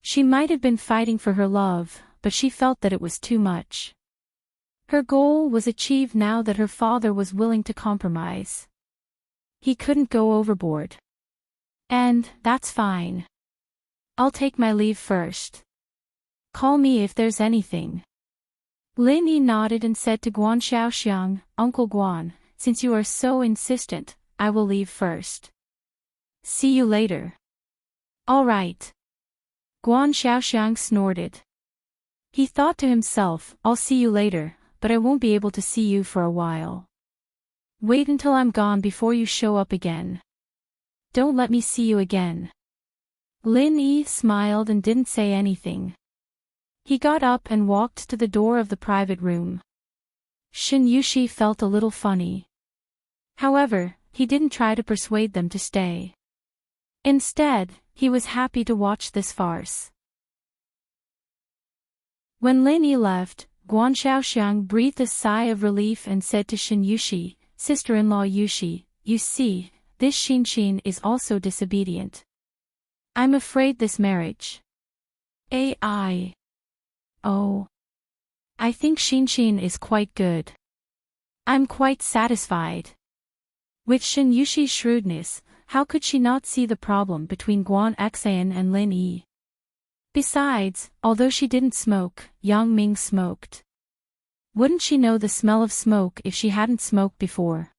She might have been fighting for her love, but she felt that it was too much. Her goal was achieved now that her father was willing to compromise. He couldn't go overboard. And, that's fine. I'll take my leave first. Call me if there's anything. Lin Yi nodded and said to Guan Xiaoxiang, Uncle Guan, since you are so insistent, I will leave first. See you later. All right. Guan Xiaoxiang snorted. He thought to himself, I'll see you later, but I won't be able to see you for a while. Wait until I'm gone before you show up again. Don't let me see you again. Lin Yi smiled and didn't say anything. He got up and walked to the door of the private room. Shin Yushi felt a little funny. However, he didn't try to persuade them to stay. Instead, he was happy to watch this farce. When Lin Yi left, Guan Xiaoxiang breathed a sigh of relief and said to Shin Yushi, Sister-in-law Yushi, you see, this Xin is also disobedient. I'm afraid this marriage. AI. Oh. I think Xin is quite good. I'm quite satisfied. With Shin Yushi's shrewdness, how could she not see the problem between Guan Xan and Lin Yi? Besides, although she didn't smoke, Yang Ming smoked. Wouldn't she know the smell of smoke if she hadn't smoked before?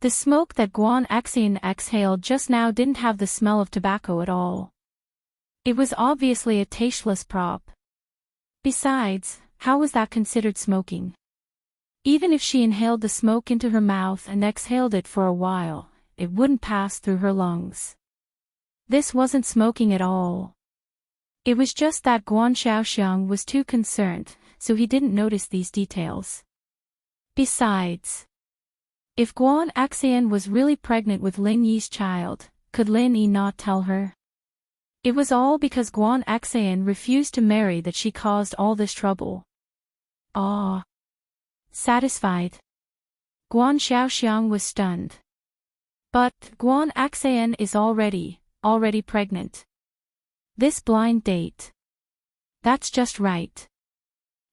The smoke that Guan Xan exhaled just now didn't have the smell of tobacco at all. It was obviously a tasteless prop. Besides, how was that considered smoking? Even if she inhaled the smoke into her mouth and exhaled it for a while, it wouldn't pass through her lungs. This wasn't smoking at all. It was just that Guan Xiaoxiang was too concerned, so he didn't notice these details. Besides, if Guan Xan was really pregnant with Lin Yi's child, could Lin Yi not tell her? It was all because Guan Xan refused to marry that she caused all this trouble. Ah. Satisfied. Guan Xiaoxiang was stunned. But Guan Xan is already pregnant. This blind date. That's just right.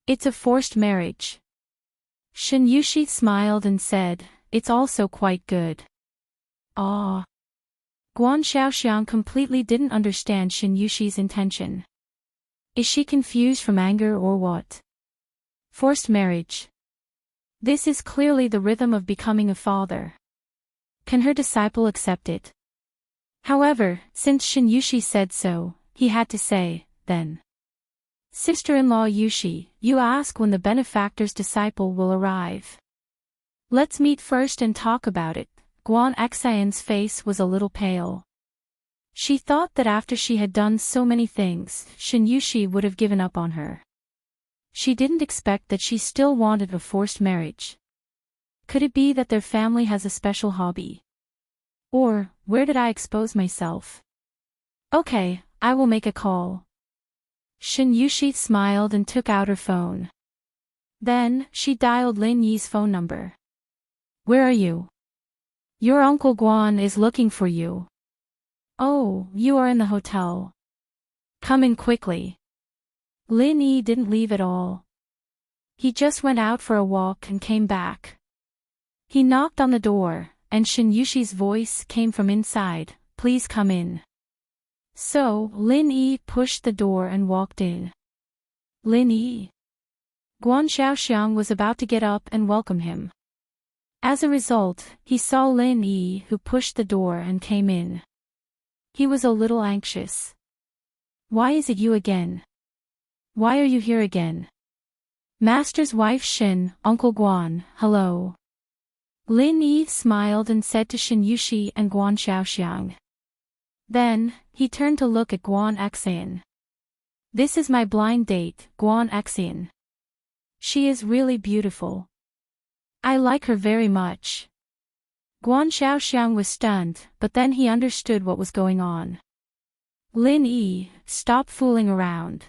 It's a forced marriage. Shin Yushi smiled and said, it's also quite good. Ah. Guan Xiaoxiang completely didn't understand Shin Yushi's intention. Is she confused from anger or what? Forced marriage. This is clearly the rhythm of becoming a father. Can her disciple accept it? However, since Shin Yushi said so, he had to say, then. Sister-in-law Yushi, you ask when the benefactor's disciple will arrive. Let's meet first and talk about it. Guan Xan's face was a little pale. She thought that after she had done so many things, Shin Yushi would have given up on her. She didn't expect that she still wanted a forced marriage. Could it be that their family has a special hobby? Or, where did I expose myself? Okay, I will make a call. Shin Yushi smiled and took out her phone. Then, she dialed Lin Yi's phone number. Where are you? Your Uncle Guan is looking for you. Oh, you are in the hotel. Come in quickly. Lin Yi didn't leave at all. He just went out for a walk and came back. He knocked on the door, and Shin Yushi's voice came from inside, please come in. So, Lin Yi pushed the door and walked in. Lin Yi. Guan Xiaoxiang was about to get up and welcome him. As a result, he saw Lin Yi who pushed the door and came in. He was a little anxious. Why is it you again? Why are you here again? Master's wife Shin, Uncle Guan, hello. Lin Yi smiled and said to Shin Yushi and Guan Xiaoxiang. Then, he turned to look at Guan Xan. This is my blind date, Guan Xan. She is really beautiful. I like her very much. Guan Xiaoxiang was stunned, but then he understood what was going on. Lin Yi, stop fooling around.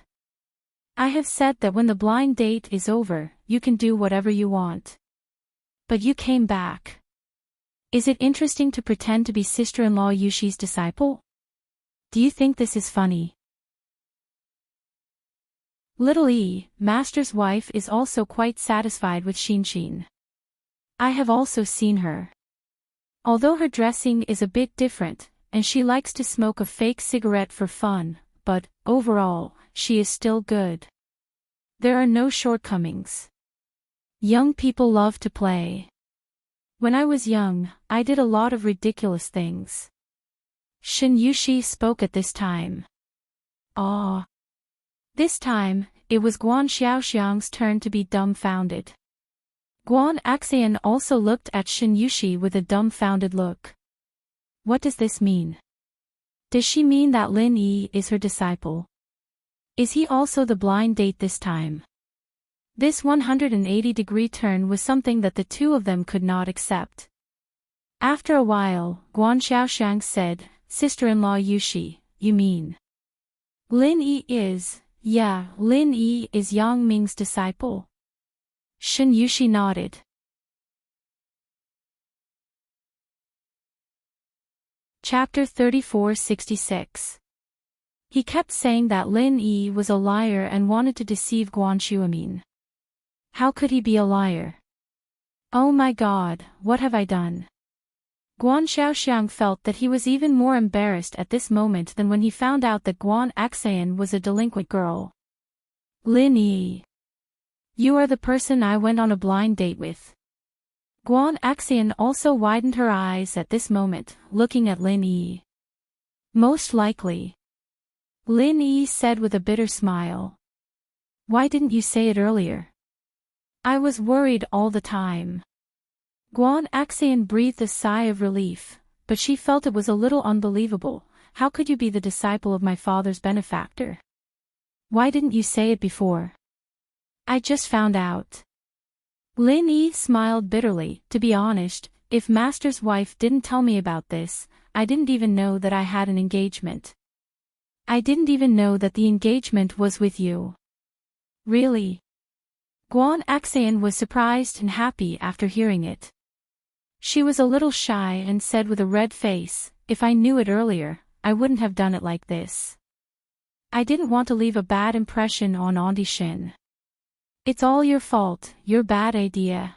I have said that when the blind date is over, you can do whatever you want. But you came back. Is it interesting to pretend to be sister-in-law Yushi's disciple? Do you think this is funny? Little Yi, Master's wife, is also quite satisfied with Xin. I have also seen her. Although her dressing is a bit different, and she likes to smoke a fake cigarette for fun, but, overall, she is still good. There are no shortcomings. Young people love to play. When I was young, I did a lot of ridiculous things. Shin Yushi spoke at this time. Ah. This time, it was Guan Xiaoxiang's turn to be dumbfounded. Guan Axian also looked at Shin Yushi with a dumbfounded look. What does this mean? Does she mean that Lin Yi is her disciple? Is he also the blind date this time? This 180-degree turn was something that the two of them could not accept. After a while, Guan Xiaoxiang said, "Sister-in-law Yushi, you mean? Lin Yi is, yeah, Lin Yi is Yang Ming's disciple?" Shin Yushi nodded. Chapter 3466. He kept saying that Lin Yi was a liar and wanted to deceive Guan Xuemin. How could he be a liar? Oh my God, what have I done? Guan Xiaoxiang felt that he was even more embarrassed at this moment than when he found out that Guan Axian was a delinquent girl. Lin Yi. You are the person I went on a blind date with. Guan Axian also widened her eyes at this moment, looking at Lin Yi. Most likely. Lin Yi said with a bitter smile. Why didn't you say it earlier? I was worried all the time. Guan Axian breathed a sigh of relief, but she felt it was a little unbelievable. How could you be the disciple of my father's benefactor? Why didn't you say it before? I just found out. Lin Yi smiled bitterly. To be honest, if Master's wife didn't tell me about this, I didn't even know that I had an engagement. I didn't even know that the engagement was with you. Really? Guan Axian was surprised and happy after hearing it. She was a little shy and said with a red face, if I knew it earlier, I wouldn't have done it like this. I didn't want to leave a bad impression on Auntie Shin. It's all your fault, your bad idea.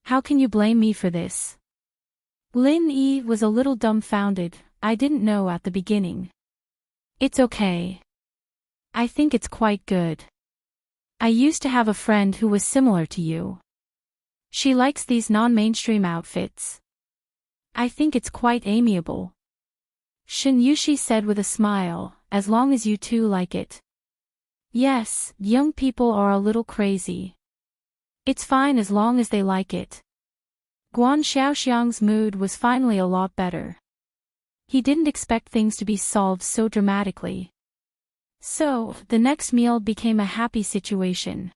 How can you blame me for this? Lin Yi was a little dumbfounded. I didn't know at the beginning. It's okay. I think it's quite good. I used to have a friend who was similar to you. She likes these non-mainstream outfits. I think it's quite amiable. Shin Yushi said with a smile, as long as you two like it. Yes, young people are a little crazy. It's fine as long as they like it. Guan Xiaoxiang's mood was finally a lot better. He didn't expect things to be solved so dramatically. So, the next meal became a happy situation.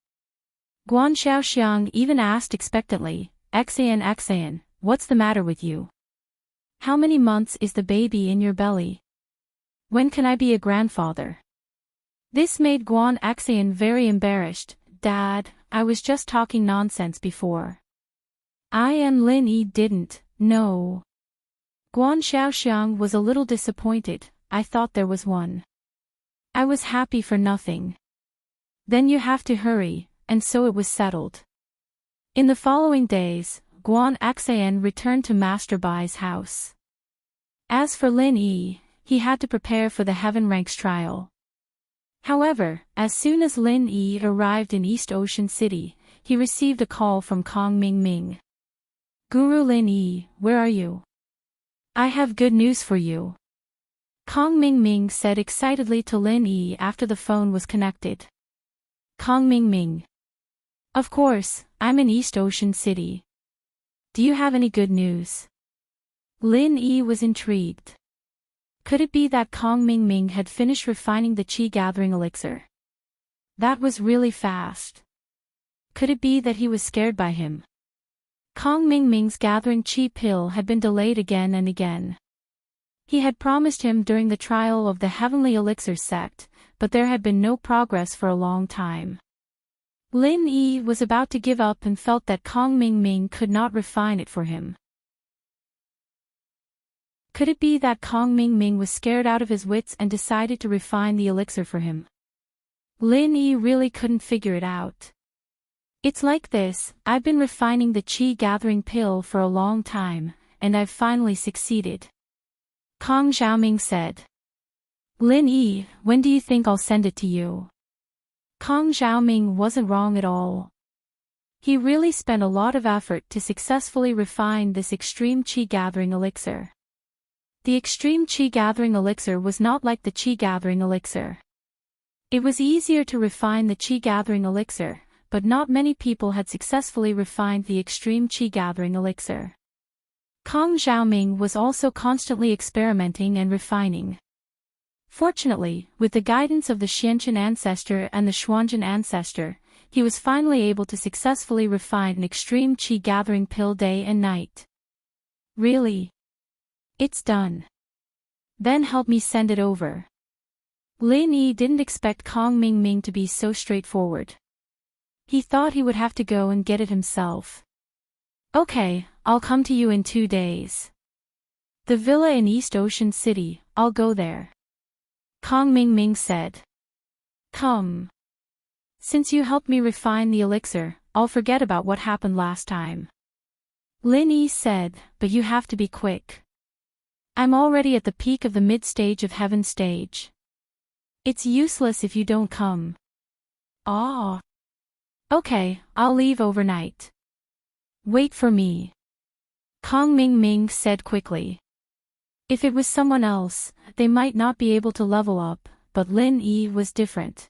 Guan Xiaoxiang even asked expectantly, Axian, what's the matter with you? How many months is the baby in your belly? When can I be a grandfather? This made Guan Axian very embarrassed. Dad, I was just talking nonsense before. I and Lin Yi didn't, no. Guan Xiaoxiang was a little disappointed. I thought there was one. I was happy for nothing. Then you have to hurry, and so it was settled. In the following days, Guan Axian returned to Master Bai's house. As for Lin Yi, he had to prepare for the Heaven Ranks trial. However, as soon as Lin Yi arrived in East Ocean City, he received a call from Kong Mingming. Guru Lin Yi, where are you? I have good news for you. Kong Mingming said excitedly to Lin Yi after the phone was connected. Kong Mingming. Of course, I'm in East Ocean City. Do you have any good news? Lin Yi was intrigued. Could it be that Kong Mingming had finished refining the Qi gathering elixir? That was really fast. Could it be that he was scared by him? Kong Mingming's gathering Qi pill had been delayed again and again. He had promised him during the trial of the Heavenly Elixir sect, but there had been no progress for a long time. Lin Yi was about to give up and felt that Kong Mingming could not refine it for him. Could it be that Kong Mingming was scared out of his wits and decided to refine the elixir for him? Lin Yi really couldn't figure it out. It's like this, I've been refining the Qi gathering pill for a long time, and I've finally succeeded. Kong Xiaoming said. Lin Yi, when do you think I'll send it to you? Kong Xiaoming wasn't wrong at all. He really spent a lot of effort to successfully refine this extreme qi gathering elixir. The extreme qi gathering elixir was not like the qi gathering elixir. It was easier to refine the qi gathering elixir, but not many people had successfully refined the extreme qi gathering elixir. Kong Xiaoming was also constantly experimenting and refining. Fortunately, with the guidance of the Xianchen ancestor and the Xuanzhen ancestor, he was finally able to successfully refine an extreme qi gathering pill day and night. Really? It's done. Then help me send it over. Lin Yi didn't expect Kong Mingming to be so straightforward. He thought he would have to go and get it himself. Okay, I'll come to you in 2 days. The villa in East Ocean City, I'll go there. Kong Mingming said. Come. Since you helped me refine the elixir, I'll forget about what happened last time. Lin Yi said, but you have to be quick. I'm already at the peak of the mid-stage of heaven stage. It's useless if you don't come. Ah. Okay, I'll leave overnight. Wait for me. Kong Mingming said quickly. If it was someone else, they might not be able to level up, but Lin Yi was different.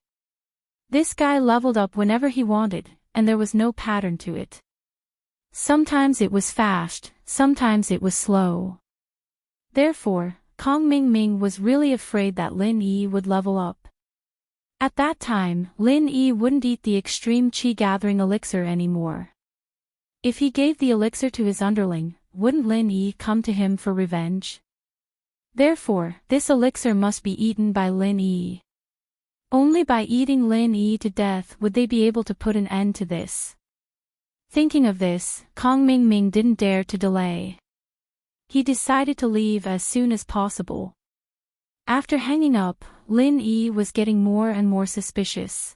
This guy leveled up whenever he wanted, and there was no pattern to it. Sometimes it was fast, sometimes it was slow. Therefore, Kong Mingming was really afraid that Lin Yi would level up. At that time, Lin Yi wouldn't eat the extreme qi gathering elixir anymore. If he gave the elixir to his underling, wouldn't Lin Yi come to him for revenge? Therefore, this elixir must be eaten by Lin Yi. Only by eating Lin Yi to death would they be able to put an end to this. Thinking of this, Kong Mingming didn't dare to delay. He decided to leave as soon as possible. After hanging up, Lin Yi was getting more and more suspicious.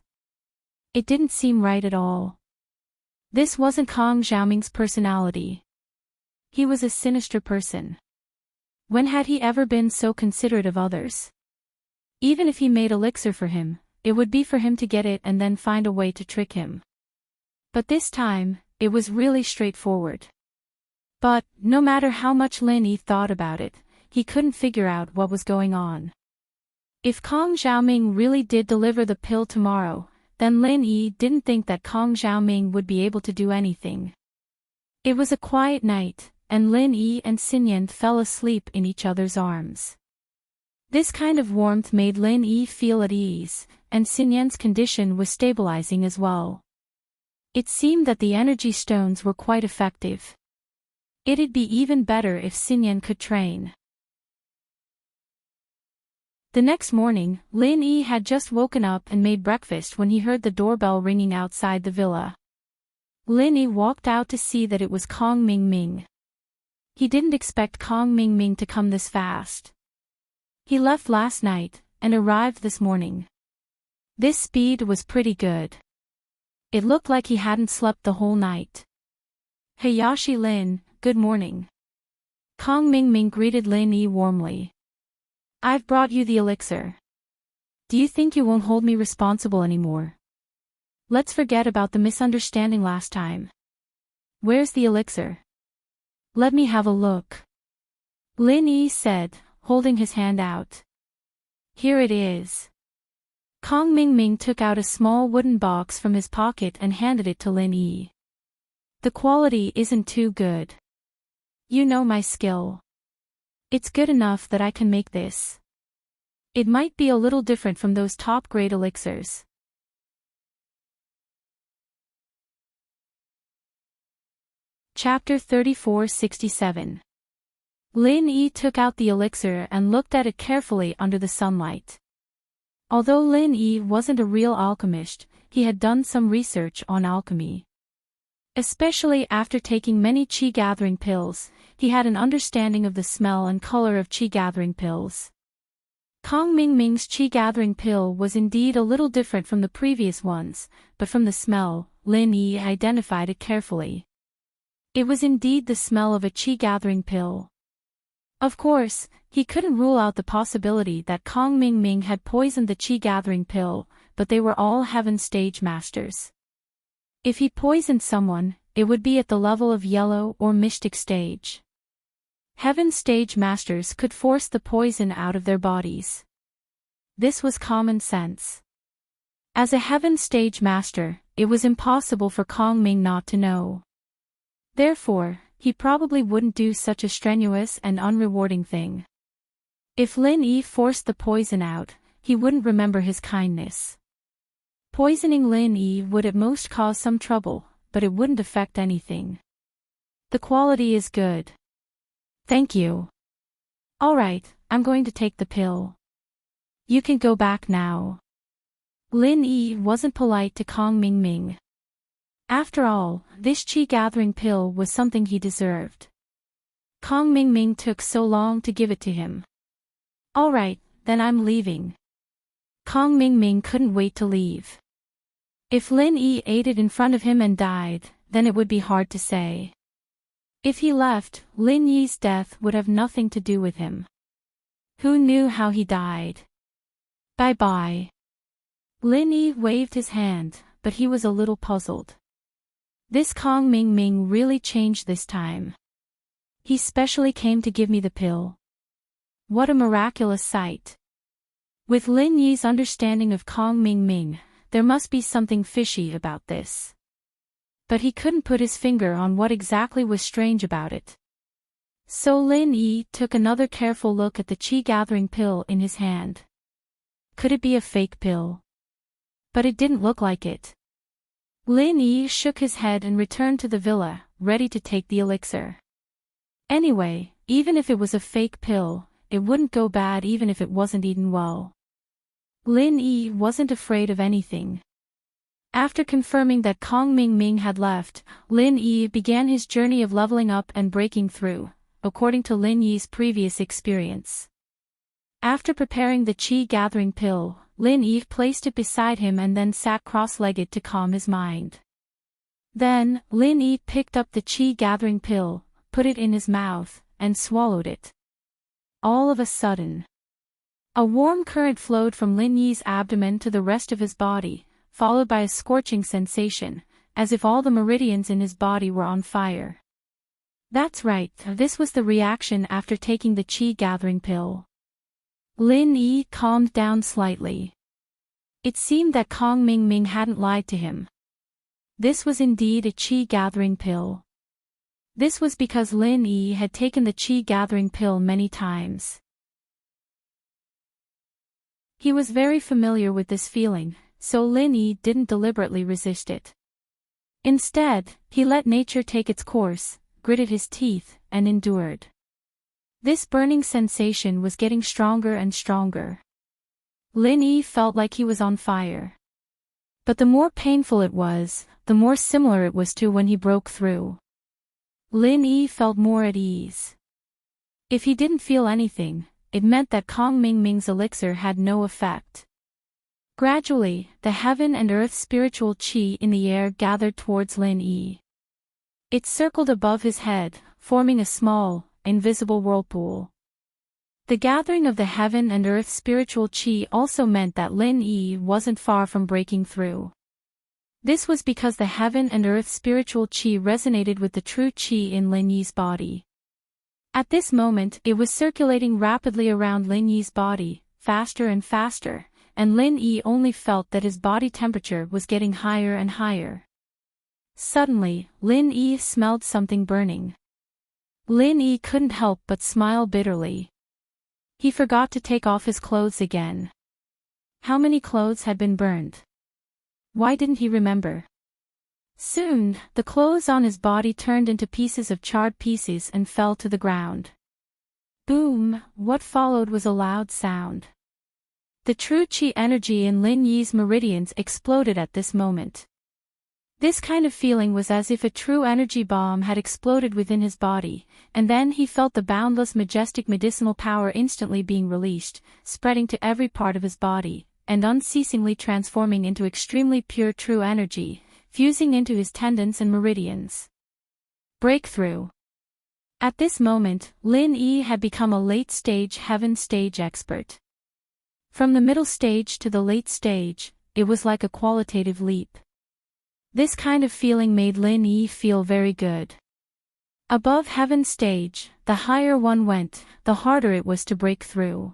It didn't seem right at all. This wasn't Kong Xiaoming's personality. He was a sinister person. When had he ever been so considerate of others? Even if he made elixir for him, it would be for him to get it and then find a way to trick him. But this time, it was really straightforward. But, no matter how much Lin Yi thought about it, he couldn't figure out what was going on. If Kong Xiaoming really did deliver the pill tomorrow, then Lin Yi didn't think that Kong Xiaoming would be able to do anything. It was a quiet night, and Lin Yi and Xinyan fell asleep in each other's arms. This kind of warmth made Lin Yi feel at ease, and Xinyan's condition was stabilizing as well. It seemed that the energy stones were quite effective. It'd be even better if Xinyan could train. The next morning, Lin Yi had just woken up and made breakfast when he heard the doorbell ringing outside the villa. Lin Yi walked out to see that it was Kong Mingming. He didn't expect Kong Mingming to come this fast. He left last night, and arrived this morning. This speed was pretty good. It looked like he hadn't slept the whole night. Hayashi Lin, good morning. Kong Mingming greeted Lin Yi warmly. I've brought you the elixir. Do you think you won't hold me responsible anymore? Let's forget about the misunderstanding last time. Where's the elixir? Let me have a look. Lin Yi said, holding his hand out. Here it is. Kong Mingming took out a small wooden box from his pocket and handed it to Lin Yi. The quality isn't too good. You know my skill. It's good enough that I can make this. It might be a little different from those top-grade elixirs. Chapter 3467. Lin Yi took out the elixir and looked at it carefully under the sunlight. Although Lin Yi wasn't a real alchemist, he had done some research on alchemy. Especially after taking many qi-gathering pills, he had an understanding of the smell and color of qi-gathering pills. Kong Mingming's qi-gathering pill was indeed a little different from the previous ones, but from the smell, Lin Yi identified it carefully. It was indeed the smell of a qi-gathering pill. Of course, he couldn't rule out the possibility that Kong Ming Ming had poisoned the chi gathering pill, but they were all heaven stage masters. If he poisoned someone, it would be at the level of yellow or mystic stage. Heaven stage masters could force the poison out of their bodies. This was common sense. As a heaven stage master, it was impossible for Kong Ming not to know. Therefore, he probably wouldn't do such a strenuous and unrewarding thing. If Lin Yi forced the poison out, he wouldn't remember his kindness. Poisoning Lin Yi would at most cause some trouble, but it wouldn't affect anything. The quality is good. Thank you. Alright, I'm going to take the pill. You can go back now. Lin Yi wasn't polite to Kong Ming Ming. After all, this chi gathering pill was something he deserved. Kong Ming Ming took so long to give it to him. Alright, then I'm leaving. Kong Ming Ming couldn't wait to leave. If Lin Yi ate it in front of him and died, then it would be hard to say. If he left, Lin Yi's death would have nothing to do with him. Who knew how he died? Bye-bye. Lin Yi waved his hand, but he was a little puzzled. This Kong Ming Ming really changed this time. He specially came to give me the pill. What a miraculous sight. With Lin Yi's understanding of Kong Ming Ming, there must be something fishy about this. But he couldn't put his finger on what exactly was strange about it. So Lin Yi took another careful look at the chi gathering pill in his hand. Could it be a fake pill? But it didn't look like it. Lin Yi shook his head and returned to the villa, ready to take the elixir. Anyway, even if it was a fake pill, it wouldn't go bad even if it wasn't eaten well. Lin Yi wasn't afraid of anything. After confirming that Kong Ming Ming had left, Lin Yi began his journey of leveling up and breaking through, according to Lin Yi's previous experience. After preparing the chi gathering pill, Lin Yi placed it beside him and then sat cross-legged to calm his mind. Then, Lin Yi picked up the chi gathering pill, put it in his mouth, and swallowed it. All of a sudden, a warm current flowed from Lin Yi's abdomen to the rest of his body, followed by a scorching sensation, as if all the meridians in his body were on fire. That's right, this was the reaction after taking the chi gathering pill. Lin Yi calmed down slightly. It seemed that Kong Ming Ming hadn't lied to him. This was indeed a chi gathering pill. This was because Lin Yi had taken the chi gathering pill many times. He was very familiar with this feeling, so Lin Yi didn't deliberately resist it. Instead, he let nature take its course, gritted his teeth, and endured. This burning sensation was getting stronger and stronger. Lin Yi felt like he was on fire. But the more painful it was, the more similar it was to when he broke through. Lin Yi felt more at ease. If he didn't feel anything, it meant that Kong Ming Ming's elixir had no effect. Gradually, the heaven and earth spiritual chi in the air gathered towards Lin Yi. It circled above his head, forming a small, invisible whirlpool. The gathering of the heaven and earth spiritual chi also meant that Lin Yi wasn't far from breaking through. This was because the heaven and earth spiritual chi resonated with the true chi in Lin Yi's body. At this moment, it was circulating rapidly around Lin Yi's body, faster and faster, and Lin Yi only felt that his body temperature was getting higher and higher. Suddenly, Lin Yi smelled something burning. Lin Yi couldn't help but smile bitterly. He forgot to take off his clothes again. How many clothes had been burned? Why didn't he remember? Soon, the clothes on his body turned into pieces of charred pieces and fell to the ground. Boom! What followed was a loud sound. The true chi energy in Lin Yi's meridians exploded at this moment. This kind of feeling was as if a true energy bomb had exploded within his body, and then he felt the boundless majestic medicinal power instantly being released, spreading to every part of his body, and unceasingly transforming into extremely pure true energy, fusing into his tendons and meridians. Breakthrough. At this moment, Lin Yi had become a late-stage heaven stage expert. From the middle stage to the late stage, it was like a qualitative leap. This kind of feeling made Lin Yi feel very good. Above heaven stage, the higher one went, the harder it was to break through.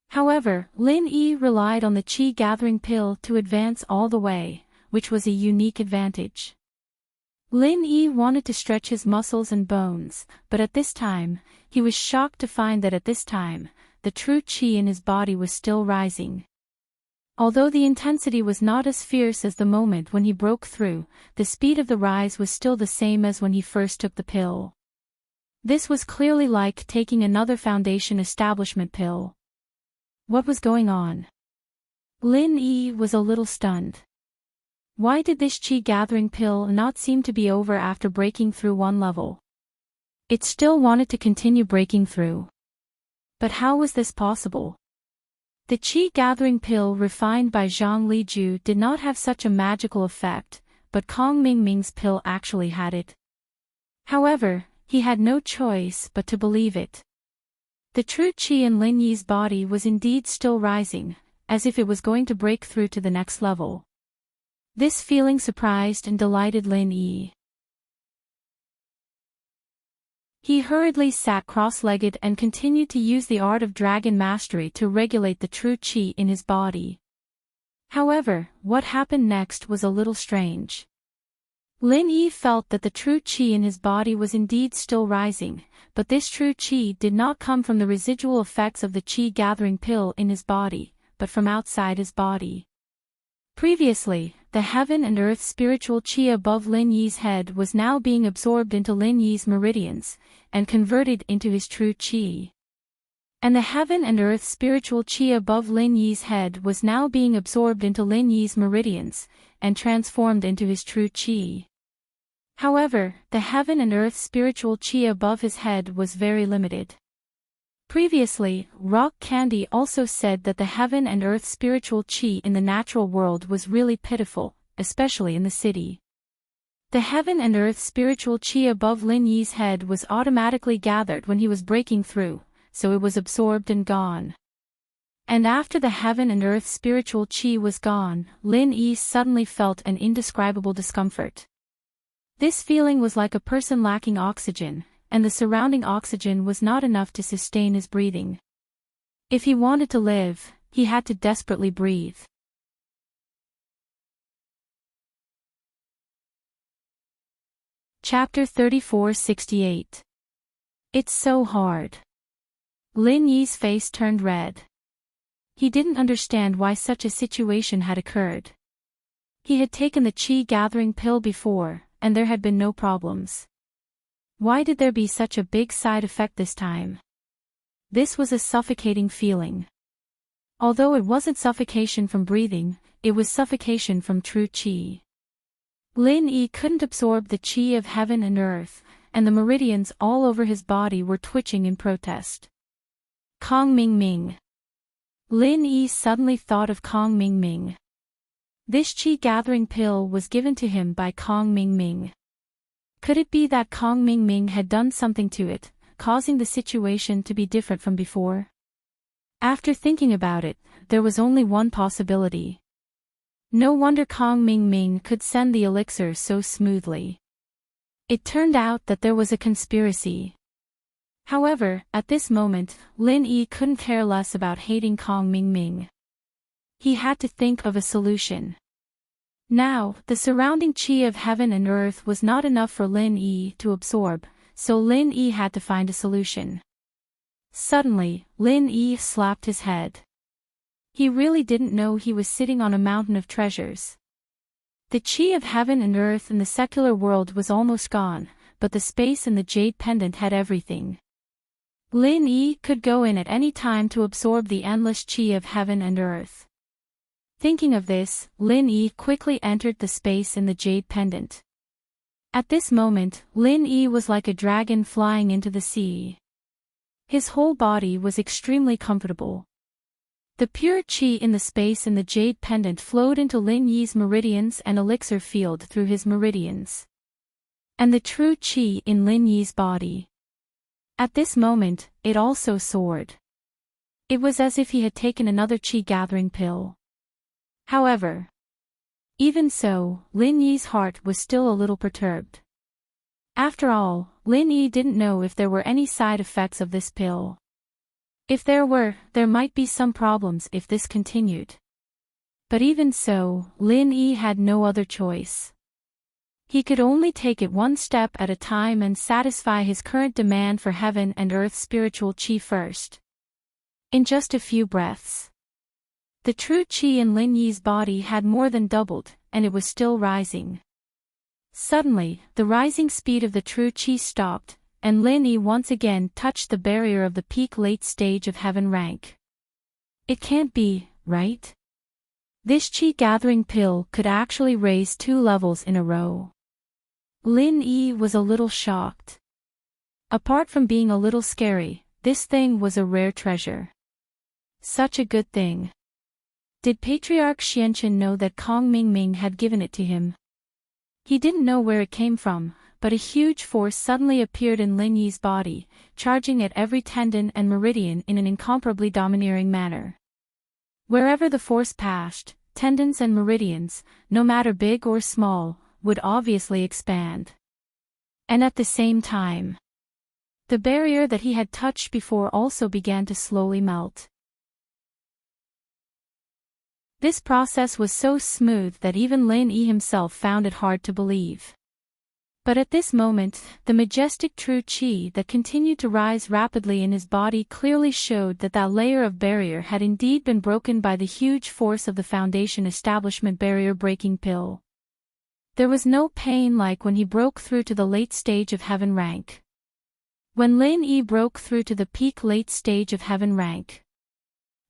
However, Lin Yi relied on the qi gathering pill to advance all the way, which was a unique advantage. Lin Yi wanted to stretch his muscles and bones, but at this time, he was shocked to find that at this time, the true qi in his body was still rising. Although the intensity was not as fierce as the moment when he broke through, the speed of the rise was still the same as when he first took the pill. This was clearly like taking another foundation establishment pill. What was going on? Lin Yi was a little stunned. Why did this qi gathering pill not seem to be over after breaking through one level? It still wanted to continue breaking through. But how was this possible? The qi gathering pill refined by Zhang Liju did not have such a magical effect, but Kong Mingming's pill actually had it. However, he had no choice but to believe it. The true qi in Lin Yi's body was indeed still rising, as if it was going to break through to the next level. This feeling surprised and delighted Lin Yi. He hurriedly sat cross-legged and continued to use the art of dragon mastery to regulate the true qi in his body. However, what happened next was a little strange. Lin Yi felt that the true qi in his body was indeed still rising, but this true qi did not come from the residual effects of the qi gathering pill in his body, but from outside his body. Previously, the heaven and earth spiritual qi above Lin Yi's head was now being absorbed into Lin Yi's meridians, and converted into his true qi. And the heaven and earth spiritual qi above Lin Yi's head was now being absorbed into Lin Yi's meridians, and transformed into his true qi. However, the heaven and earth spiritual qi above his head was very limited. Previously, Rock Candy also said that the heaven and earth spiritual qi in the natural world was really pitiful, especially in the city. The heaven and earth spiritual qi above Lin Yi's head was automatically gathered when he was breaking through, so it was absorbed and gone. And after the heaven and earth spiritual qi was gone, Lin Yi suddenly felt an indescribable discomfort. This feeling was like a person lacking oxygen, and the surrounding oxygen was not enough to sustain his breathing. If he wanted to live, he had to desperately breathe. Chapter 3468. It's so hard. Lin Yi's face turned red. He didn't understand why such a situation had occurred. He had taken the qi gathering pill before, and there had been no problems. Why did there be such a big side effect this time? This was a suffocating feeling. Although it wasn't suffocation from breathing, it was suffocation from true qi. Lin Yi couldn't absorb the qi of heaven and earth, and the meridians all over his body were twitching in protest. Kong Mingming. Lin Yi suddenly thought of Kong Mingming. This qi gathering pill was given to him by Kong Mingming. Could it be that Kong Mingming had done something to it, causing the situation to be different from before? After thinking about it, there was only one possibility. No wonder Kong Mingming could send the elixir so smoothly. It turned out that there was a conspiracy. However, at this moment, Lin Yi couldn't care less about hating Kong Mingming. He had to think of a solution. Now, the surrounding qi of heaven and earth was not enough for Lin Yi to absorb, so Lin Yi had to find a solution. Suddenly, Lin Yi slapped his head. He really didn't know he was sitting on a mountain of treasures. The qi of heaven and earth in the secular world was almost gone, but the space and the jade pendant had everything. Lin Yi could go in at any time to absorb the endless qi of heaven and earth. Thinking of this, Lin Yi quickly entered the space in the jade pendant. At this moment, Lin Yi was like a dragon flying into the sea. His whole body was extremely comfortable. The pure qi in the space in the jade pendant flowed into Lin Yi's meridians and elixir field through his meridians. And the true qi in Lin Yi's body. At this moment, it also soared. It was as if he had taken another chi-gathering pill. However, even so, Lin Yi's heart was still a little perturbed. After all, Lin Yi didn't know if there were any side effects of this pill. If there were, there might be some problems if this continued. But even so, Lin Yi had no other choice. He could only take it one step at a time and satisfy his current demand for heaven and earth spiritual chi first. In just a few breaths, the true chi in Lin Yi's body had more than doubled, and it was still rising. Suddenly, the rising speed of the true chi stopped, and Lin Yi once again touched the barrier of the peak late stage of heaven rank. It can't be, right? This chi-gathering pill could actually raise 2 levels in a row. Lin Yi was a little shocked. Apart from being a little scary, this thing was a rare treasure. Such a good thing. Did Patriarch Xianqin know that Kong Mingming had given it to him? He didn't know where it came from, but a huge force suddenly appeared in Lin Yi's body, charging at every tendon and meridian in an incomparably domineering manner. Wherever the force passed, tendons and meridians, no matter big or small, would obviously expand. And at the same time, the barrier that he had touched before also began to slowly melt. This process was so smooth that even Lin Yi himself found it hard to believe. But at this moment, the majestic true chi that continued to rise rapidly in his body clearly showed that that layer of barrier had indeed been broken by the huge force of the Foundation Establishment barrier-breaking pill. There was no pain like when he broke through to the late stage of heaven rank. When Lin Yi broke through to the peak late stage of heaven rank,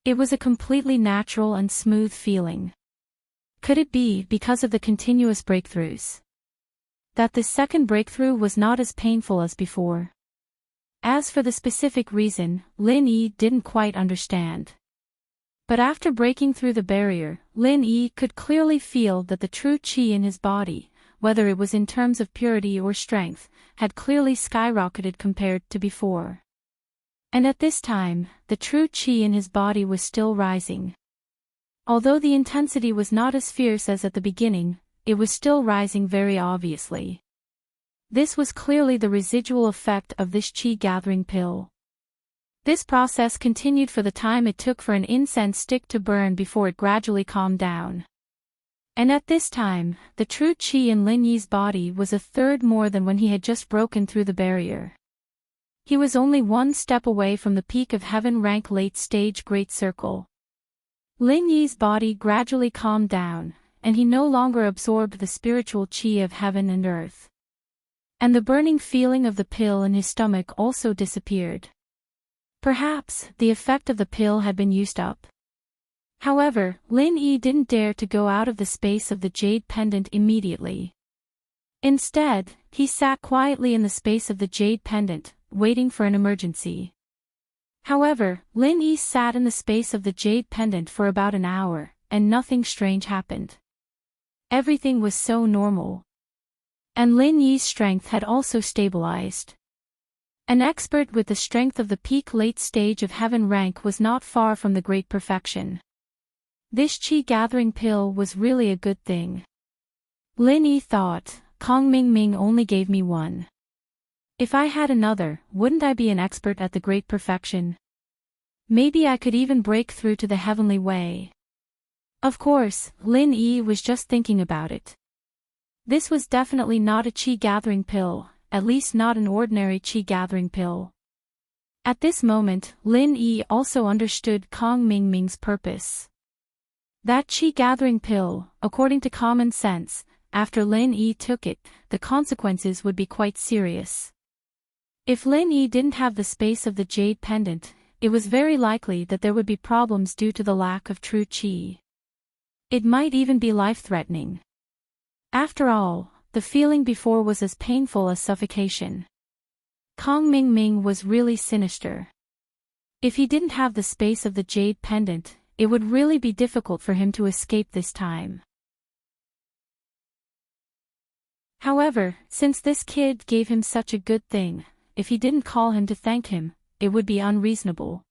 it was a completely natural and smooth feeling. Could it be because of the continuous breakthroughs that the second breakthrough was not as painful as before? As for the specific reason, Lin Yi didn't quite understand. But after breaking through the barrier, Lin Yi could clearly feel that the true chi in his body, whether it was in terms of purity or strength, had clearly skyrocketed compared to before. And at this time, the true chi in his body was still rising. Although the intensity was not as fierce as at the beginning, it was still rising very obviously. This was clearly the residual effect of this chi-gathering pill. This process continued for the time it took for an incense stick to burn before it gradually calmed down. And at this time, the true chi in Lin Yi's body was a third more than when he had just broken through the barrier. He was only one step away from the peak of heaven rank late stage great circle. Lin Yi's body gradually calmed down, and he no longer absorbed the spiritual chi of heaven and earth. And the burning feeling of the pill in his stomach also disappeared. Perhaps, the effect of the pill had been used up. However, Lin Yi didn't dare to go out of the space of the jade pendant immediately. Instead, he sat quietly in the space of the jade pendant, waiting for an emergency. However, Lin Yi sat in the space of the jade pendant for about an hour, and nothing strange happened. Everything was so normal. And Lin Yi's strength had also stabilized. An expert with the strength of the peak late stage of heaven rank was not far from the great perfection. This chi-gathering pill was really a good thing. Lin Yi thought, Kong Mingming only gave me one. If I had another, wouldn't I be an expert at the great perfection? Maybe I could even break through to the heavenly way. Of course, Lin Yi was just thinking about it. This was definitely not a chi-gathering pill, at least not an ordinary chi-gathering pill. At this moment, Lin Yi also understood Kong Mingming's purpose. That chi-gathering pill, according to common sense, after Lin Yi took it, the consequences would be quite serious. If Lin Yi didn't have the space of the jade pendant, it was very likely that there would be problems due to the lack of true chi. It might even be life-threatening. After all, the feeling before was as painful as suffocation. Kong Mingming was really sinister. If he didn't have the space of the jade pendant, it would really be difficult for him to escape this time. However, since this kid gave him such a good thing, if he didn't call him to thank him, it would be unreasonable.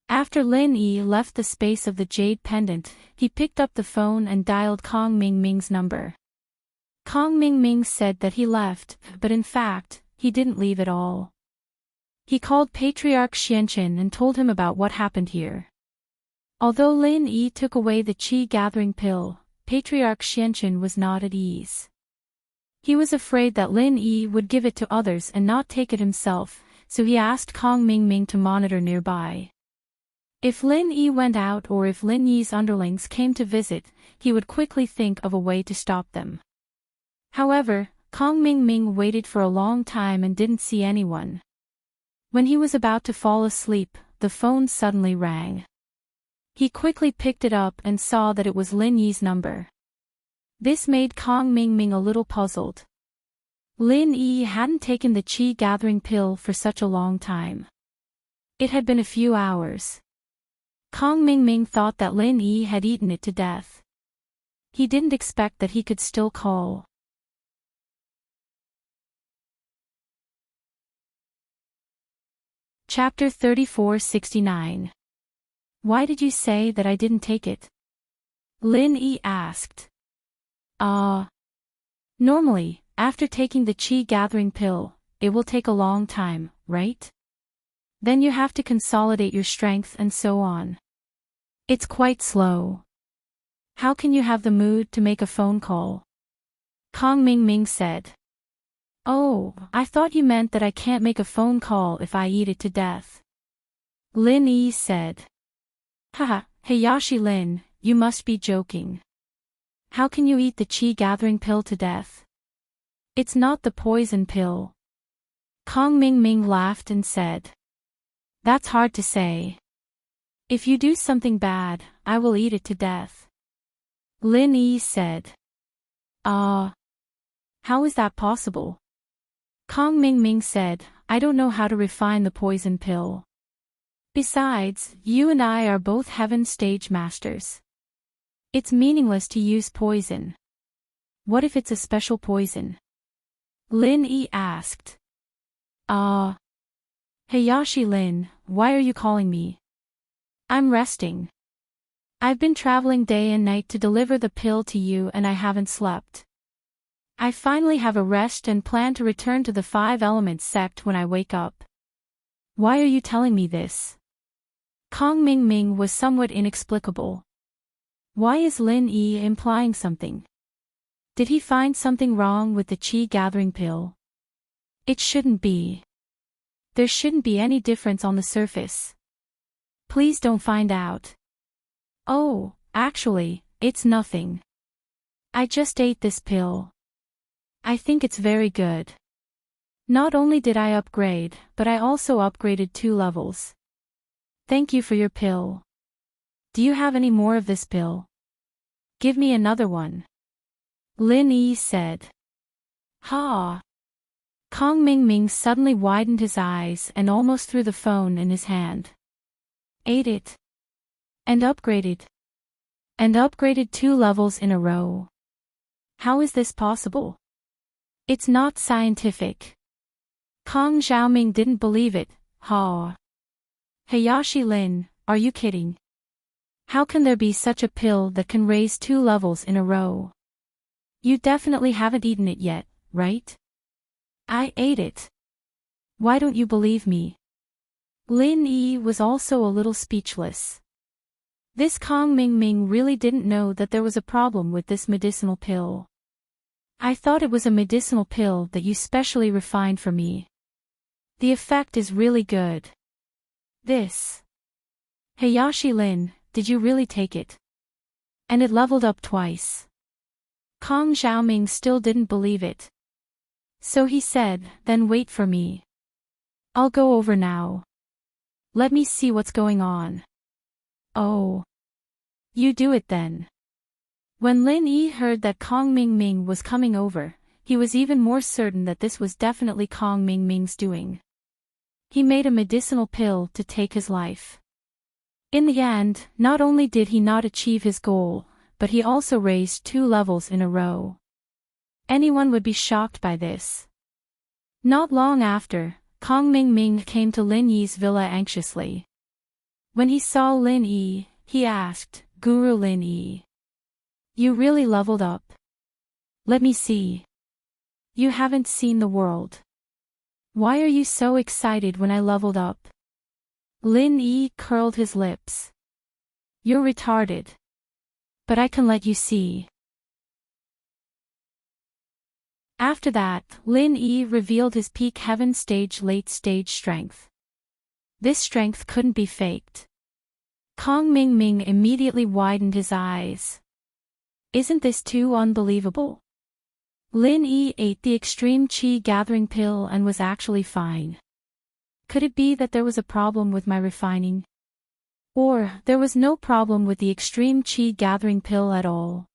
After Lin Yi left the space of the jade pendant, he picked up the phone and dialed Kong Mingming's number. Kong Mingming said that he left, but in fact, he didn't leave at all. He called Patriarch Xianqin and told him about what happened here. Although Lin Yi took away the qi-gathering pill, Patriarch Xianqin was not at ease. He was afraid that Lin Yi would give it to others and not take it himself, so he asked Kong Mingming to monitor nearby. If Lin Yi went out or if Lin Yi's underlings came to visit, he would quickly think of a way to stop them. However, Kong Mingming waited for a long time and didn't see anyone. When he was about to fall asleep, the phone suddenly rang. He quickly picked it up and saw that it was Lin Yi's number. This made Kong Mingming a little puzzled. Lin Yi hadn't taken the qi-gathering pill for such a long time. It had been a few hours. Kong Mingming thought that Lin Yi had eaten it to death. He didn't expect that he could still call. Chapter 3469. Why did you say that I didn't take it? Lin Yi asked. Normally, after taking the qi-gathering pill, it will take a long time, right? Then you have to consolidate your strength and so on. It's quite slow. How can you have the mood to make a phone call? Kong Mingming said. Oh, I thought you meant that I can't make a phone call if I eat it to death. Lin Yi said. Haha, Hayashi Lin, you must be joking. How can you eat the qi-gathering pill to death? It's not the poison pill. Kong Mingming laughed and said. That's hard to say. If you do something bad, I will eat it to death. Lin Yi said. How is that possible? Kong Mingming said, I don't know how to refine the poison pill. Besides, you and I are both heaven stage masters. It's meaningless to use poison. What if it's a special poison? Lin Yi asked. Hayashi Lin, why are you calling me? I'm resting. I've been traveling day and night to deliver the pill to you and I haven't slept. I finally have a rest and plan to return to the 5 Elements sect when I wake up. Why are you telling me this? Kong Mingming was somewhat inexplicable. Why is Lin Yi implying something? Did he find something wrong with the qi-gathering pill? It shouldn't be. There shouldn't be any difference on the surface. Please don't find out. Oh, actually, it's nothing. I just ate this pill. I think it's very good. Not only did I upgrade, but I also upgraded 2 levels. Thank you for your pill. Do you have any more of this pill? Give me another one. Lin Yi said. Ha! Kong Mingming suddenly widened his eyes and almost threw the phone in his hand. Ate it. And upgraded. And upgraded 2 levels in a row. How is this possible? It's not scientific. Kong Xiaoming didn't believe it. Ha! Hayashi Lin, are you kidding? How can there be such a pill that can raise 2 levels in a row? You definitely haven't eaten it yet, right? I ate it. Why don't you believe me? Lin Yi was also a little speechless. This Kong Mingming really didn't know that there was a problem with this medicinal pill. I thought it was a medicinal pill that you specially refined for me. The effect is really good. This. Hayashi Lin, did you really take it? And it leveled up twice. Kong Xiaoming still didn't believe it. So he said, then wait for me. I'll go over now. Let me see what's going on. Oh. You do it then. When Lin Yi heard that Kong Mingming was coming over, he was even more certain that this was definitely Kong Mingming's doing. He made a medicinal pill to take his life. In the end, not only did he not achieve his goal, but he also raised 2 levels in a row. Anyone would be shocked by this. Not long after, Kong Ming Ming came to Lin Yi's villa anxiously. When he saw Lin Yi, he asked, "Guru Lin Yi, you really leveled up? Let me see. You haven't seen the world. Why are you so excited when I leveled up?" Lin Yi curled his lips. "You're retarded. But I can let you see." After that, Lin Yi revealed his peak heaven stage late stage strength. This strength couldn't be faked. Kong Ming Ming immediately widened his eyes. Isn't this too unbelievable? Lin Yi ate the extreme chi gathering pill and was actually fine. Could it be that there was a problem with my refining? Or, there was no problem with the extreme chi gathering pill at all?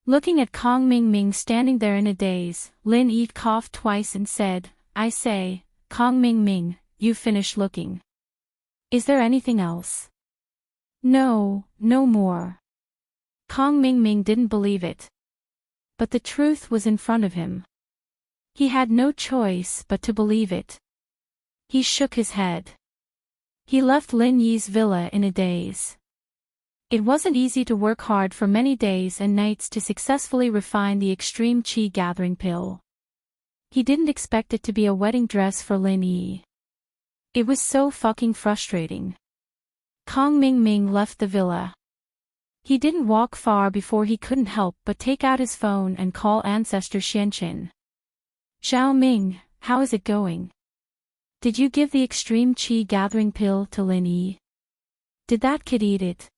Looking at Kong Ming Ming standing there in a daze, Lin Yi coughed twice and said, "I say, Kong Ming Ming, you finished looking. Is there anything else?" "No, no more." Kong Ming Ming didn't believe it. But the truth was in front of him. He had no choice but to believe it. He shook his head. He left Lin Yi's villa in a daze. It wasn't easy to work hard for many days and nights to successfully refine the extreme chi gathering pill. He didn't expect it to be a wedding dress for Lin Yi. It was so fucking frustrating. Kong Ming Ming left the villa. He didn't walk far before he couldn't help but take out his phone and call ancestor Xianqin. "Xiao Ming, how is it going? Did you give the extreme chi gathering pill to Lin Yi? Did that kid eat it?"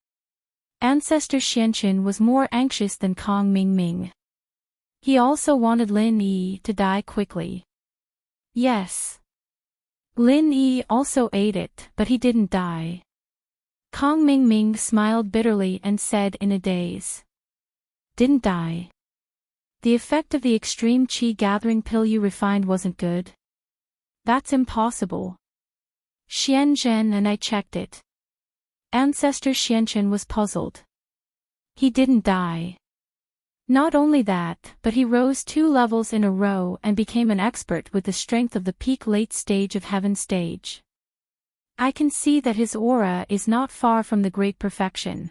Ancestor Xianqin was more anxious than Kong Ming Ming. He also wanted Lin Yi to die quickly. Yes. Lin Yi also ate it, but he didn't die. Kong Ming Ming smiled bitterly and said in a daze. "Didn't die? The effect of the extreme chi gathering pill you refined wasn't good? That's impossible. Xianzhen and I checked it." Ancestor Xianqin was puzzled. He didn't die. Not only that, but he rose 2 levels in a row and became an expert with the strength of the peak late stage of heaven stage. I can see that his aura is not far from the great perfection.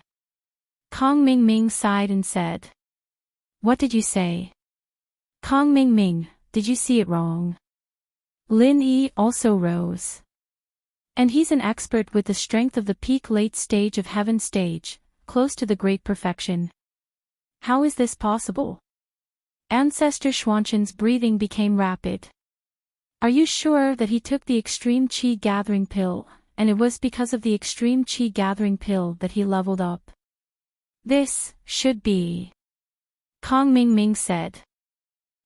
Kong Ming Ming sighed and said. "What did you say? Kong Ming Ming, did you see it wrong?" Lin Yi also rose. And he's an expert with the strength of the peak late stage of heaven stage, close to the great perfection. How is this possible? Ancestor Xuanqin's breathing became rapid. Are you sure that he took the extreme chi gathering pill, and it was because of the extreme chi gathering pill that he leveled up? This should be. Kong Ming Ming said.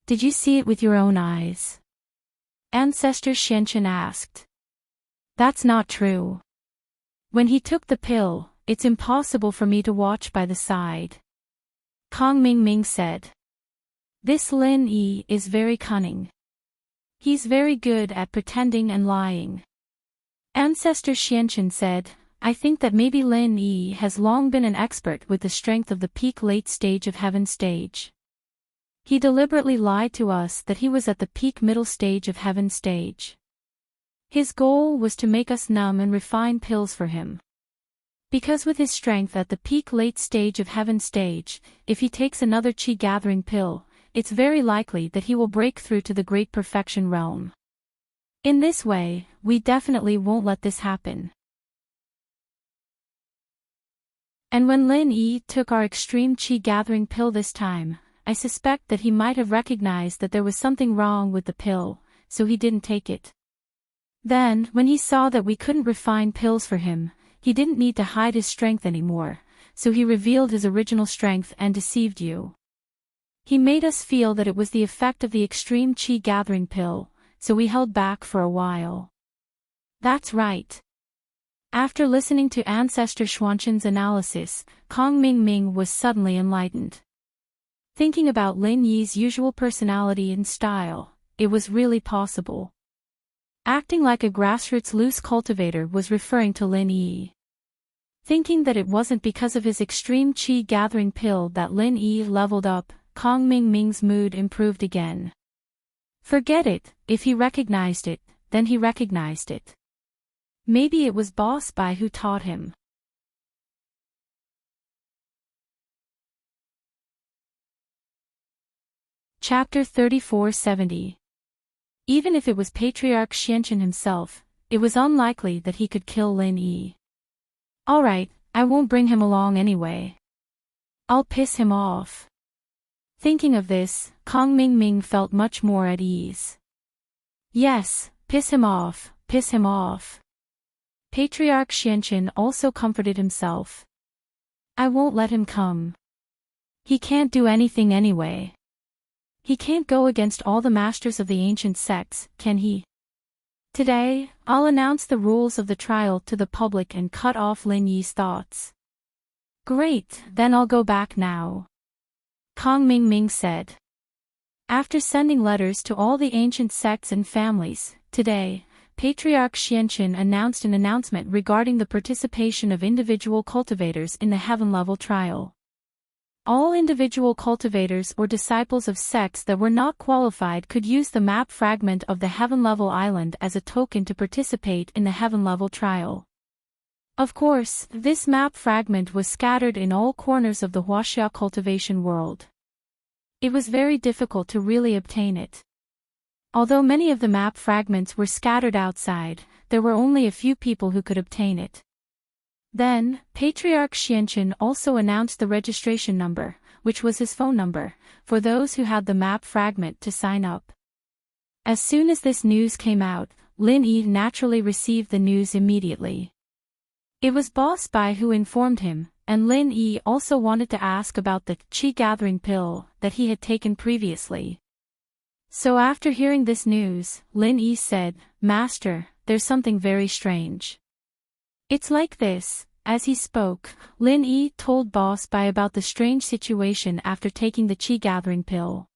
Did you see it with your own eyes? Ancestor Xianqin asked. That's not true. When he took the pill, it's impossible for me to watch by the side. Kong Ming Ming said. This Lin Yi is very cunning. He's very good at pretending and lying. Ancestor Xianqin said, I think that maybe Lin Yi has long been an expert with the strength of the peak late stage of heaven stage. He deliberately lied to us that he was at the peak middle stage of heaven stage. His goal was to make us numb and refine pills for him. Because with his strength at the peak late stage of heaven stage, if he takes another chi gathering pill, it's very likely that he will break through to the great perfection realm. In this way, we definitely won't let this happen. And when Lin Yi took our extreme chi gathering pill this time, I suspect that he might have recognized that there was something wrong with the pill, so he didn't take it. Then, when he saw that we couldn't refine pills for him, he didn't need to hide his strength anymore, so he revealed his original strength and deceived you. He made us feel that it was the effect of the extreme chi gathering pill, so we held back for a while. That's right. After listening to Ancestor Xuanqin's analysis, Kong Ming Ming was suddenly enlightened. Thinking about Lin Yi's usual personality and style, it was really possible. Acting like a grassroots loose cultivator was referring to Lin Yi. Thinking that it wasn't because of his extreme chi gathering pill that Lin Yi leveled up, Kong Ming Ming's mood improved again. Forget it, if he recognized it, then he recognized it. Maybe it was Boss Bai who taught him. Chapter 3470. Even if it was Patriarch Xianchen himself, it was unlikely that he could kill Lin Yi. Alright, I won't bring him along anyway. I'll piss him off. Thinking of this, Kong Mingming felt much more at ease. Yes, piss him off, piss him off. Patriarch Xianchen also comforted himself. I won't let him come. He can't do anything anyway. He can't go against all the masters of the ancient sects, can he? Today, I'll announce the rules of the trial to the public and cut off Lin Yi's thoughts. Great, then I'll go back now. Kong Mingming said. After sending letters to all the ancient sects and families, today, Patriarch Xianchen announced an announcement regarding the participation of individual cultivators in the heaven-level trial. All individual cultivators or disciples of sects that were not qualified could use the map fragment of the heaven-level island as a token to participate in the heaven-level trial. Of course, this map fragment was scattered in all corners of the Huaxia cultivation world. It was very difficult to really obtain it. Although many of the map fragments were scattered outside, there were only a few people who could obtain it. Then, Patriarch Xianchen also announced the registration number, which was his phone number, for those who had the map fragment to sign up. As soon as this news came out, Lin Yi naturally received the news immediately. It was Boss Bai who informed him, and Lin Yi also wanted to ask about the qi gathering pill that he had taken previously. So after hearing this news, Lin Yi said, Master, there's something very strange. It's like this. As he spoke, Lin Yi told Boss Bai about the strange situation after taking the qi gathering pill.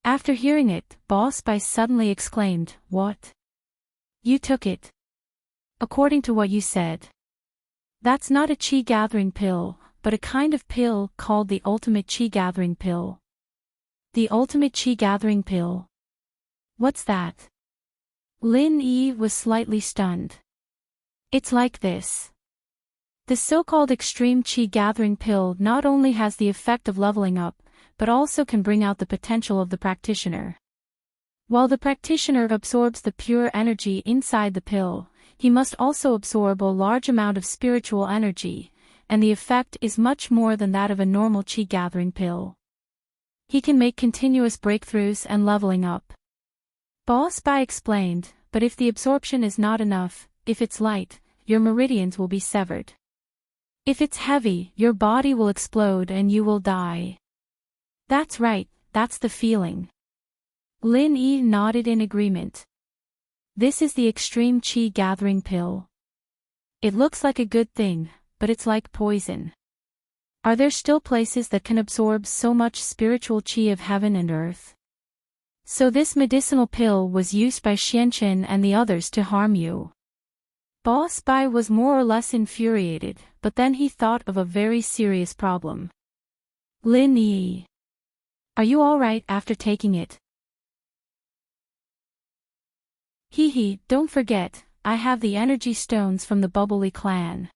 After hearing it, Boss Bai suddenly exclaimed, What? You took it? According to what you said. That's not a qi gathering pill, but a kind of pill called the ultimate qi gathering pill. The ultimate qi gathering pill? What's that? Lin Yi was slightly stunned. It's like this. The so-called extreme qi gathering pill not only has the effect of leveling up, but also can bring out the potential of the practitioner. While the practitioner absorbs the pure energy inside the pill, he must also absorb a large amount of spiritual energy, and the effect is much more than that of a normal qi gathering pill. He can make continuous breakthroughs and leveling up. Boss Bai explained, but if the absorption is not enough, if it's light, your meridians will be severed. If it's heavy, your body will explode and you will die. That's right, that's the feeling. Lin Yi nodded in agreement. This is the extreme qi gathering pill. It looks like a good thing, but it's like poison. Are there still places that can absorb so much spiritual qi of heaven and earth? So this medicinal pill was used by Xianchen and the others to harm you. Boss Bai was more or less infuriated, but then he thought of a very serious problem. Lin Yi. Are you alright after taking it? Hee, don't forget, I have the energy stones from the Bubbly clan.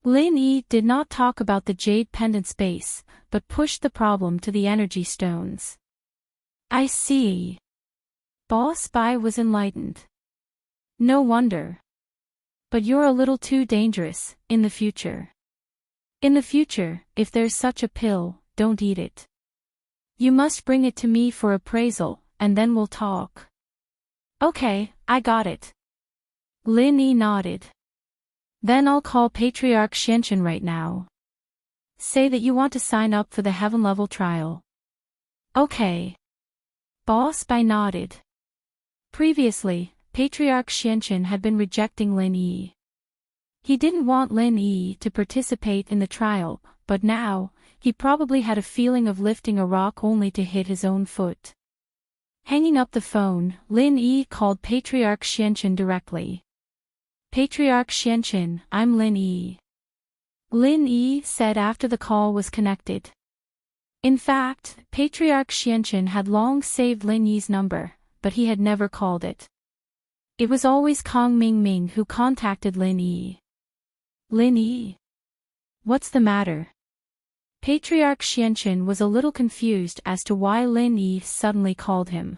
Lin Yi did not talk about the jade pendant space, but pushed the problem to the energy stones. I see. Boss Bai was enlightened. No wonder. But you're a little too dangerous, in the future. In the future, if there's such a pill, don't eat it. You must bring it to me for appraisal, and then we'll talk. Okay, I got it. Lin Yi nodded. Then I'll call Patriarch Xianchen right now. Say that you want to sign up for the heaven-level trial. Okay. Boss Bai nodded. Previously, Patriarch Xianchen had been rejecting Lin Yi. He didn't want Lin Yi to participate in the trial, but now, he probably had a feeling of lifting a rock only to hit his own foot. Hanging up the phone, Lin Yi called Patriarch Xianchen directly. Patriarch Xianchen, I'm Lin Yi. Lin Yi said after the call was connected. In fact, Patriarch Xianchen had long saved Lin Yi's number, but he had never called it. It was always Kong Ming who contacted Lin Yi. Lin Yi? What's the matter? Patriarch Xianqun was a little confused as to why Lin Yi suddenly called him.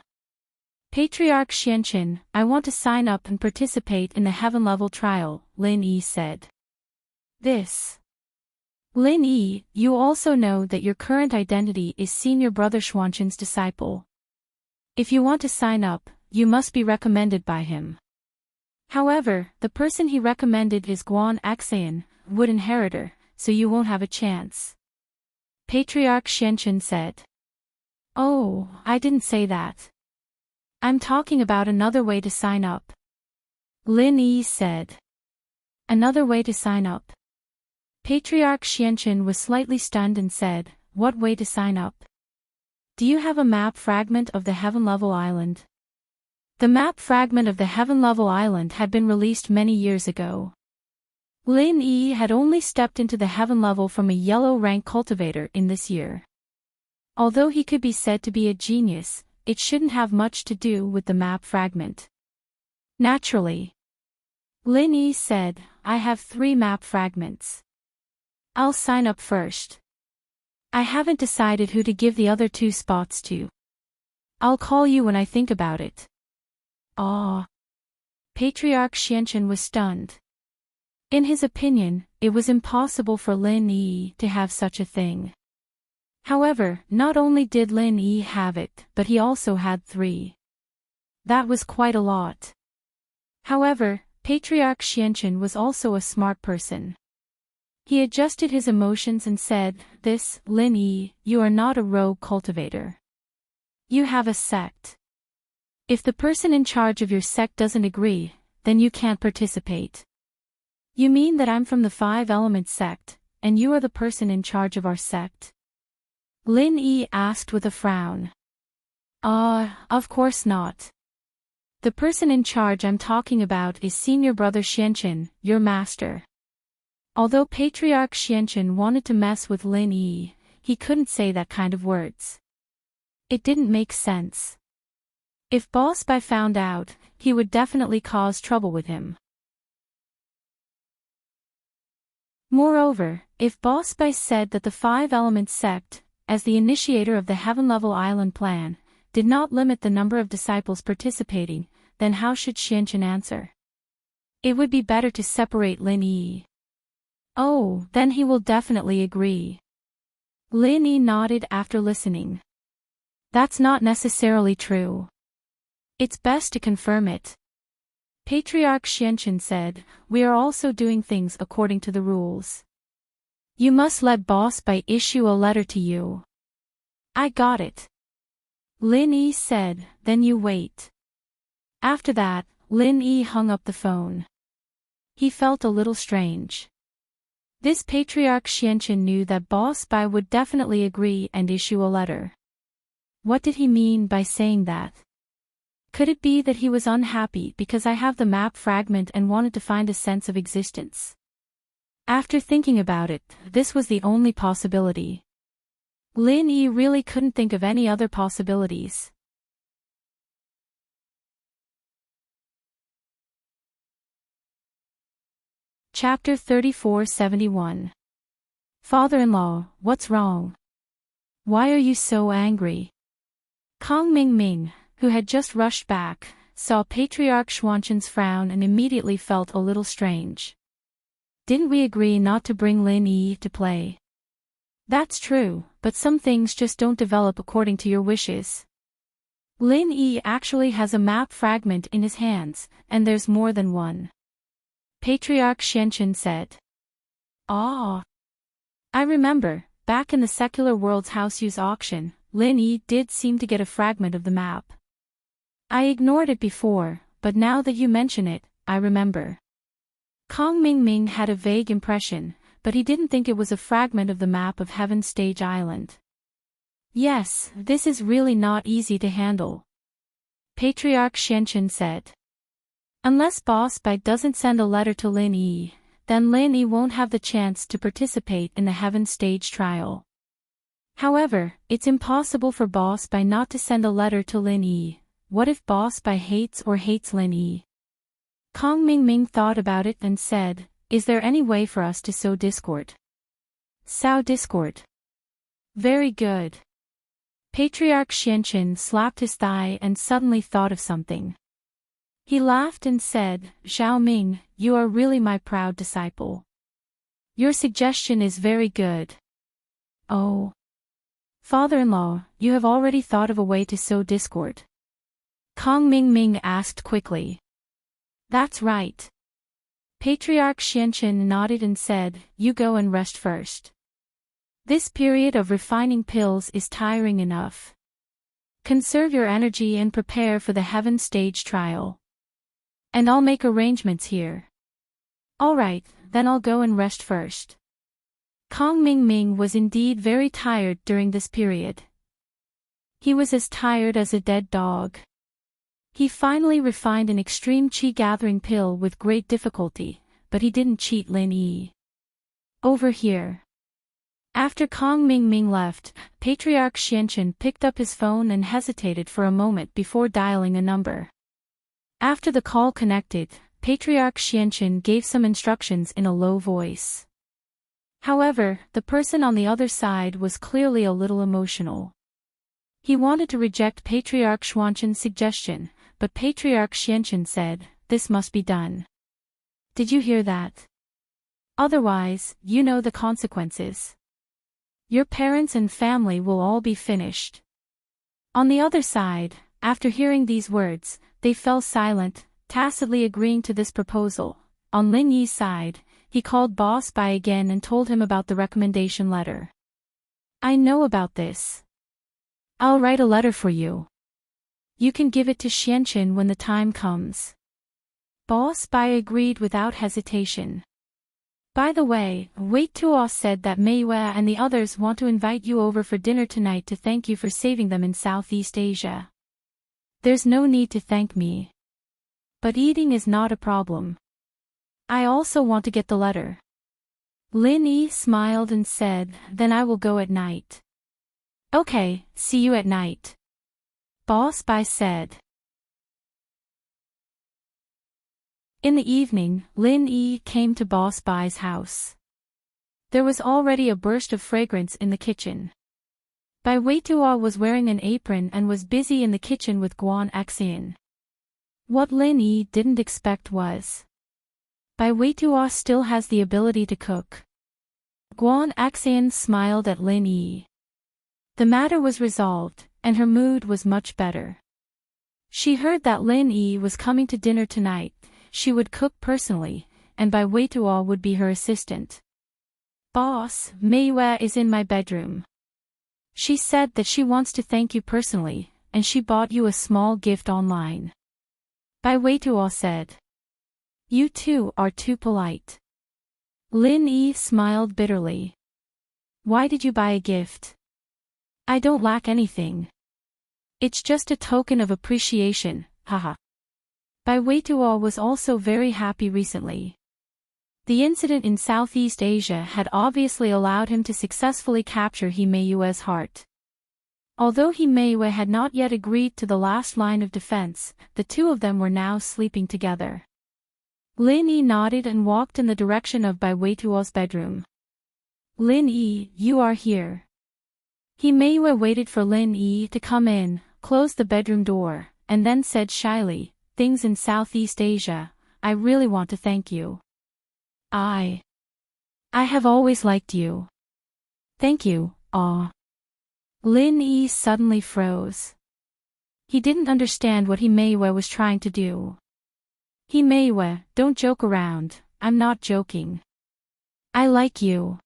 Patriarch Xianqun, I want to sign up and participate in the heaven-level trial, Lin Yi said. This. Lin Yi, you also know that your current identity is senior brother Xuanqun's disciple. If you want to sign up, you must be recommended by him. However, the person he recommended is Guan Xayan, Wood Inheritor, so you won't have a chance. Patriarch Xianqun said. Oh, I didn't say that. I'm talking about another way to sign up. Lin Yi said. Another way to sign up. Patriarch Xianqun was slightly stunned and said, what way to sign up? Do you have a map fragment of the heaven-level island? The map fragment of the heaven-level island had been released many years ago. Lin Yi had only stepped into the heaven level from a yellow rank cultivator in this year. Although he could be said to be a genius, it shouldn't have much to do with the map fragment. Naturally. Lin Yi said, I have 3 map fragments. I'll sign up first. I haven't decided who to give the other 2 spots to. I'll call you when I think about it. Ah. Patriarch Xianqun was stunned. In his opinion, it was impossible for Lin Yi to have such a thing. However, not only did Lin Yi have it, but he also had 3. That was quite a lot. However, Patriarch Xianqun was also a smart person. He adjusted his emotions and said, this, Lin Yi, you are not a rogue cultivator. You have a sect. If the person in charge of your sect doesn't agree, then you can't participate. You mean that I'm from the 5-element sect, and you are the person in charge of our sect? Lin Yi asked with a frown. Of course not. The person in charge I'm talking about is senior brother Xianqun, your master. Although Patriarch Xianqun wanted to mess with Lin Yi, he couldn't say that kind of words. It didn't make sense. If Boss Bai found out, he would definitely cause trouble with him. Moreover, if Boss Bai said that the 5-element sect, as the initiator of the heaven-level island plan, did not limit the number of disciples participating, then how should Xianqun answer? It would be better to separate Lin Yi. Oh, then he will definitely agree. Lin Yi nodded after listening. That's not necessarily true. It's best to confirm it. Patriarch Xianqun said, we are also doing things according to the rules. You must let Boss Bai issue a letter to you. I got it. Lin Yi said, then you wait. After that, Lin Yi hung up the phone. He felt a little strange. This Patriarch Xianqun knew that Boss Bai would definitely agree and issue a letter. What did he mean by saying that? Could it be that he was unhappy because I have the map fragment and wanted to find a sense of existence? After thinking about it, this was the only possibility. Lin Yi really couldn't think of any other possibilities. Chapter 3471. Father-in-law, what's wrong? Why are you so angry? Kong Ming, who had just rushed back, saw Patriarch Xuanqun's frown and immediately felt a little strange. Didn't we agree not to bring Lin Yi to play? That's true, but some things just don't develop according to your wishes. Lin Yi actually has a map fragment in his hands, and there's more than one. Patriarch Xianqun said. Ah. I remember, back in the secular world's house use auction, Lin Yi did seem to get a fragment of the map. I ignored it before, but now that you mention it, I remember. Kong Ming had a vague impression, but he didn't think it was a fragment of the map of Heaven Stage Island. Yes, this is really not easy to handle. Patriarch Xianqun said. Unless Boss Bai doesn't send a letter to Lin Yi, then Lin Yi won't have the chance to participate in the Heaven Stage trial. However, it's impossible for Boss Bai not to send a letter to Lin Yi. What if Boss Bai hates Lin Yi? Kong Ming thought about it and said, "Is there any way for us to sow discord?" Sow discord. Very good. Patriarch Xianqin slapped his thigh and suddenly thought of something. He laughed and said, "Xiao Ming, you are really my proud disciple. Your suggestion is very good." "Oh. Father-in-law, you have already thought of a way to sow discord?" Kong Ming asked quickly. "That's right." Patriarch Xianqin nodded and said, "You go and rest first. This period of refining pills is tiring enough. Conserve your energy and prepare for the heaven stage trial. And I'll make arrangements here." "All right, then I'll go and rest first." Kong Ming was indeed very tired during this period. He was as tired as a dead dog. He finally refined an extreme qi gathering pill with great difficulty, but he didn't cheat Lin Yi. Over here. After Kong Ming left, Patriarch Xianqin picked up his phone and hesitated for a moment before dialing a number. After the call connected, Patriarch Xianqin gave some instructions in a low voice. However, the person on the other side was clearly a little emotional. He wanted to reject Patriarch Xianqin's suggestion, but Patriarch Xianqin said, "This must be done. Did you hear that? Otherwise, you know the consequences. Your parents and family will all be finished." On the other side, after hearing these words, they fell silent, tacitly agreeing to this proposal. On Lin Yi's side, he called Boss Bai again and told him about the recommendation letter. "I know about this. I'll write a letter for you. You can give it to Xianqin when the time comes." Boss Bai agreed without hesitation. "By the way, Wei Tuo said that Mei Yue and the others want to invite you over for dinner tonight to thank you for saving them in Southeast Asia. There's no need to thank me. But eating is not a problem. I also want to get the letter." Lin Yi smiled and said, "Then I will go at night." "Okay, see you at night," Boss Bai said. In the evening, Lin Yi came to Boss Bai's house. There was already a burst of fragrance in the kitchen. Bai Weituo was wearing an apron and was busy in the kitchen with Guan Xian. What Lin Yi didn't expect was, Bai Weituo still has the ability to cook. Guan Xian smiled at Lin Yi. The matter was resolved, and her mood was much better. She heard that Lin Yi was coming to dinner tonight. She would cook personally, and Bai Weituo would be her assistant. "Boss, Mei Yue is in my bedroom. She said that she wants to thank you personally, and she bought you a small gift online," Bai Weituo said. "You two are too polite." Lin Yi smiled bitterly. "Why did you buy a gift? I don't lack anything. It's just a token of appreciation, haha." Bai Weituo was also very happy recently. The incident in Southeast Asia had obviously allowed him to successfully capture He Mei Yue's heart. Although He Mei Yue had not yet agreed to the last line of defense, the two of them were now sleeping together. Lin Yi nodded and walked in the direction of Bai Weituo's bedroom. "Lin Yi, you are here." He Mei Yue waited for Lin Yi to come in, closed the bedroom door, and then said shyly, "Things in Southeast Asia, I really want to thank you. I have always liked you." "Thank you, aw." Lin Yi suddenly froze. He didn't understand what He Mei Yue was trying to do. "He Mei Yue, don't joke around, I'm not joking. I like you.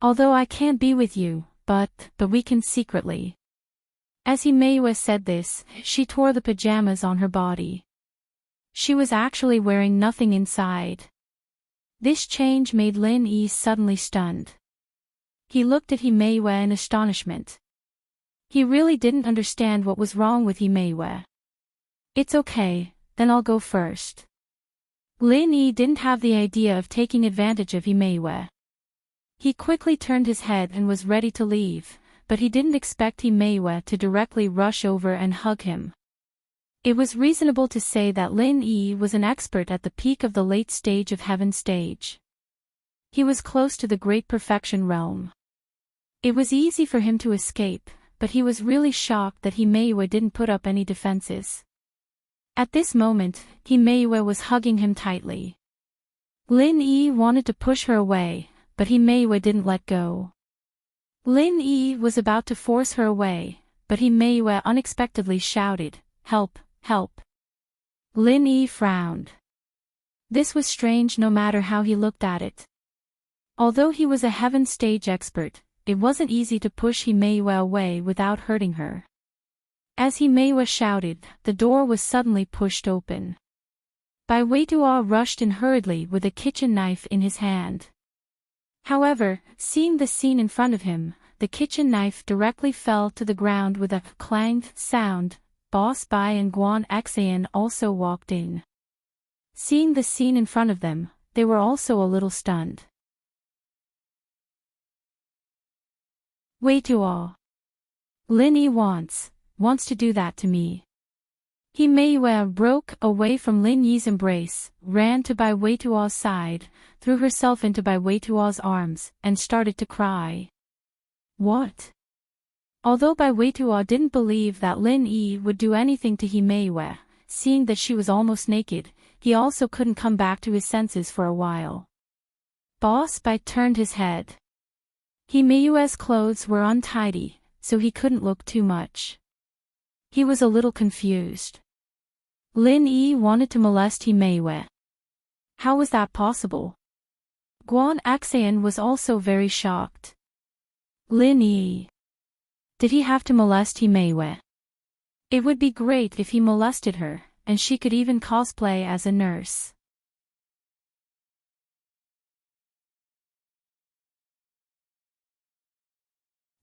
Although I can't be with you, but we can secretly." As He Mei Yue said this, she tore the pajamas on her body. She was actually wearing nothing inside. This change made Lin Yi suddenly stunned. He looked at He Mei Yue in astonishment. He really didn't understand what was wrong with He Mei Yue. "It's okay, then I'll go first." Lin Yi didn't have the idea of taking advantage of He Mei Yue. He quickly turned his head and was ready to leave, but he didn't expect He Mei Yue to directly rush over and hug him. It was reasonable to say that Lin Yi was an expert at the peak of the late stage of heaven stage. He was close to the great perfection realm. It was easy for him to escape, but he was really shocked that Himeiwa didn't put up any defenses. At this moment, Himeiwa was hugging him tightly. Lin Yi wanted to push her away, but Himeiwa didn't let go. Lin Yi was about to force her away, but Himeiwa unexpectedly shouted, "Help, help." Lin Yi frowned. This was strange no matter how he looked at it. Although he was a heaven stage expert, it wasn't easy to push Himeiwa away without hurting her. As Himeiwa shouted, the door was suddenly pushed open. Bai Weitua rushed in hurriedly with a kitchen knife in his hand. However, seeing the scene in front of him, the kitchen knife directly fell to the ground with a clanged sound. Boss Bai and Guan Xan also walked in. Seeing the scene in front of them, they were also a little stunned. Weitua. Lin Yi wants to do that to me. Himeiwa broke away from Lin Yi's embrace, ran to Bai Weitua's side, threw herself into Bai Weitua's arms, and started to cry. What? Although Bai Weitua didn't believe that Lin Yi would do anything to Himeiwa, seeing that she was almost naked, he also couldn't come back to his senses for a while. Boss Bai turned his head. Himeiwa's clothes were untidy, so he couldn't look too much. He was a little confused. Lin Yi wanted to molest Himeiwa. How was that possible? Guan Xan was also very shocked. Lin Yi. Did he have to molest Himeiwa? It would be great if he molested her, and she could even cosplay as a nurse.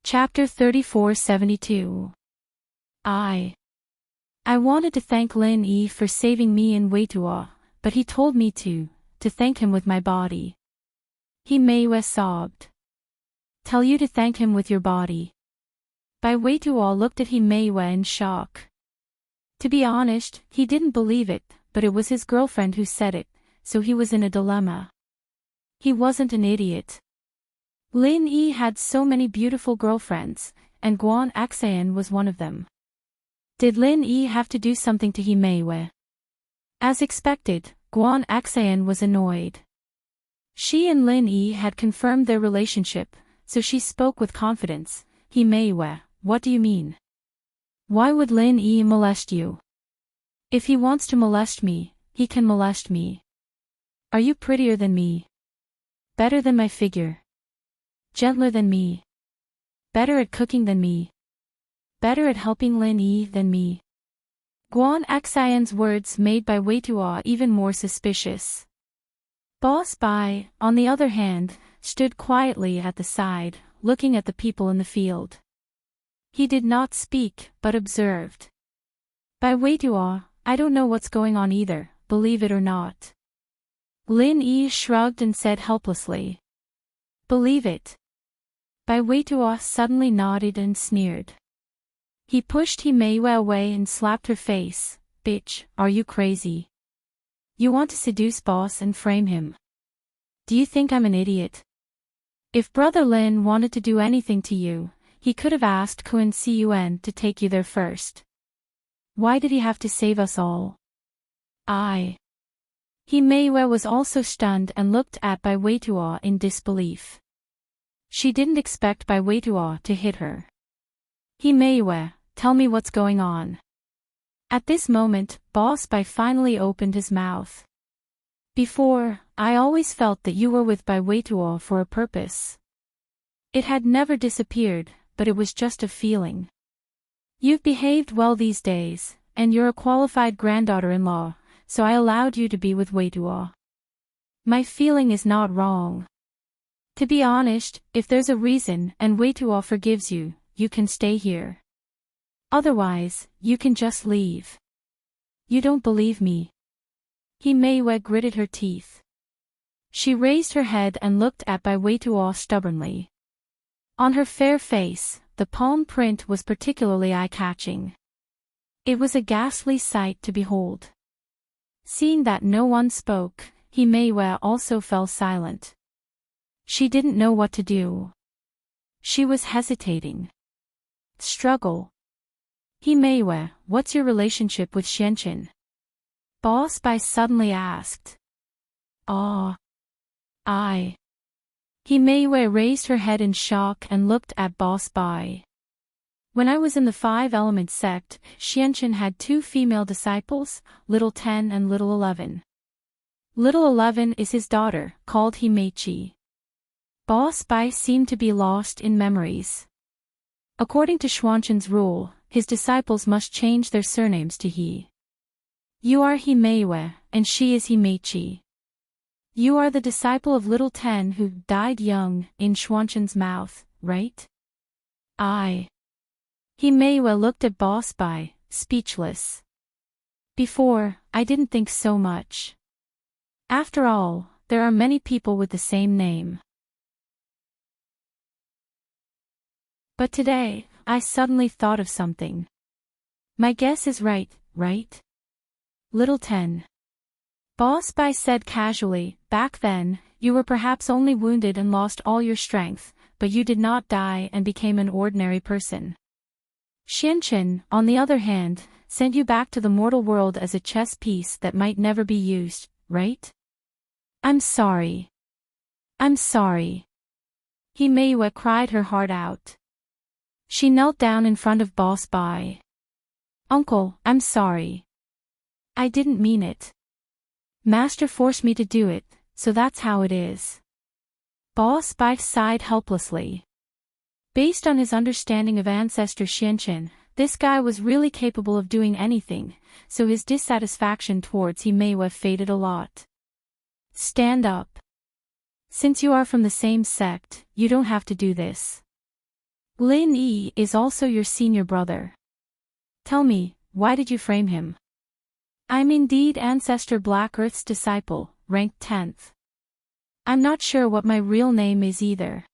Chapter 3472. I wanted to thank Lin Yi for saving me and Weitua, but he told me to thank him with my body. Himeiwa sobbed. Tell you to thank him with your body. Bai Weitua looked at Himeiwa in shock. To be honest, he didn't believe it, but it was his girlfriend who said it, so he was in a dilemma. He wasn't an idiot. Lin Yi had so many beautiful girlfriends, and Guan Xan was one of them. Did Lin Yi have to do something to Himeiwa? As expected, Guan Xan was annoyed. She and Lin Yi had confirmed their relationship, so she spoke with confidence. Himeiwa, what do you mean? Why would Lin Yi molest you? If he wants to molest me, he can molest me. Are you prettier than me? Better than my figure? Gentler than me? Better at cooking than me? Better at helping Lin Yi than me? Guan Xan's words made Bai Weitua even more suspicious. Boss Bai, on the other hand, stood quietly at the side, looking at the people in the field. He did not speak, but observed. Bai Weitua, I don't know what's going on either, believe it or not. Lin Yi shrugged and said helplessly. Believe it. Bai Weitua suddenly nodded and sneered. He pushed Himeiwa away and slapped her face. Bitch, are you crazy? You want to seduce boss and frame him? Do you think I'm an idiot? If Brother Lin wanted to do anything to you, he could have asked Kun Cun to take you there first. Why did he have to save us all? Himeiwa was also stunned and looked at Bai Weitua in disbelief. She didn't expect Bai Weitua to hit her. Himeiwa, tell me what's going on. At this moment, Boss Bai finally opened his mouth. Before, I always felt that you were with Bai Weitua for a purpose. It had never disappeared, but it was just a feeling. You've behaved well these days, and you're a qualified granddaughter-in-law, so I allowed you to be with Weitua. My feeling is not wrong. To be honest, if there's a reason and Weitua forgives you, you can stay here. Otherwise, you can just leave. You don't believe me. Himeiwa gritted her teeth. She raised her head and looked at Bai Weitua stubbornly. On her fair face, the palm print was particularly eye-catching. It was a ghastly sight to behold. Seeing that no one spoke, Himeiwa also fell silent. She didn't know what to do. She was hesitating. Struggle. Himeiwa, what's your relationship with Xianqin? Boss Bai suddenly asked. Ah. Himeiwa raised her head in shock and looked at Boss Bai. When I was in the Five Elements sect, Xianqin had two female disciples, Little 10 and Little 11. Little 11 is his daughter, called Himeichi. Boss Bai seemed to be lost in memories. According to Xuanqin's rule, his disciples must change their surnames to He. You are Himeiwa, and she is Himeichi. You are the disciple of Little 10 who died young, in Xuanqin's mouth, right? Himeiwa looked at Boss Bai, speechless. Before, I didn't think so much. After all, there are many people with the same name. But today, I suddenly thought of something. My guess is right? Little 10. Boss Bai said casually, back then, you were perhaps only wounded and lost all your strength, but you did not die and became an ordinary person. Xianqin, on the other hand, sent you back to the mortal world as a chess piece that might never be used, right? I'm sorry. Himeiwa cried her heart out. She knelt down in front of Boss Bai. Uncle, I'm sorry. I didn't mean it. Master forced me to do it, so that's how it is. Boss Bai sighed helplessly. Based on his understanding of ancestor Xianqin, this guy was really capable of doing anything, so his dissatisfaction towards Himeiwa faded a lot. Stand up. Since you are from the same sect, you don't have to do this. Lin Yi is also your senior brother. Tell me, why did you frame him? I'm indeed Ancestor Black Earth's disciple, ranked 10th. I'm not sure what my real name is either.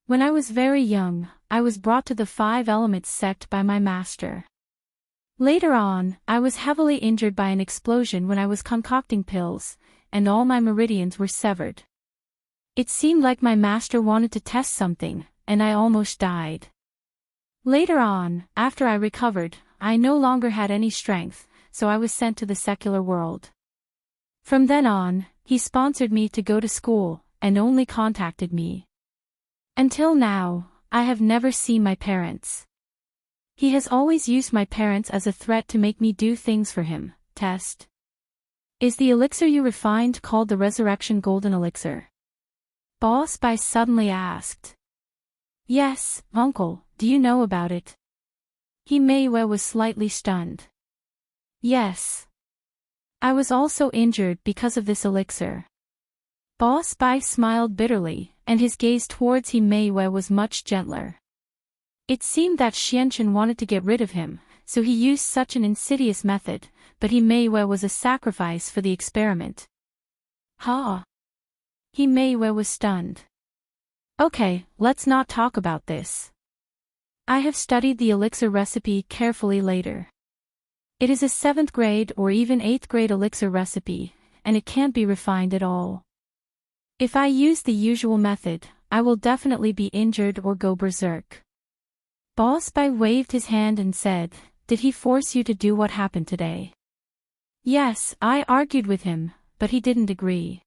When I was very young, I was brought to the Five Elements sect by my master. Later on, I was heavily injured by an explosion when I was concocting pills, and all my meridians were severed. It seemed like my master wanted to test something, and I almost died. Later on, after I recovered, I no longer had any strength, so I was sent to the secular world. From then on, he sponsored me to go to school, and only contacted me. Until now, I have never seen my parents. He has always used my parents as a threat to make me do things for him. Test. Is the elixir you refined called the Resurrection Golden Elixir? Boss Bai suddenly asked. Yes, uncle, do you know about it? Himeiwa was slightly stunned. Yes. I was also injured because of this elixir. Boss Bai smiled bitterly, and his gaze towards Himeiwa was much gentler. It seemed that Xianqin wanted to get rid of him, so he used such an insidious method, but Himeiwa was a sacrifice for the experiment. Ha! Himeiwa was stunned. Okay, let's not talk about this. I have studied the elixir recipe carefully later. It is a 7th grade or even 8th grade elixir recipe, and it can't be refined at all. If I use the usual method, I will definitely be injured or go berserk. Boss Bai waved his hand and said, did he force you to do what happened today? Yes, I argued with him, but he didn't agree.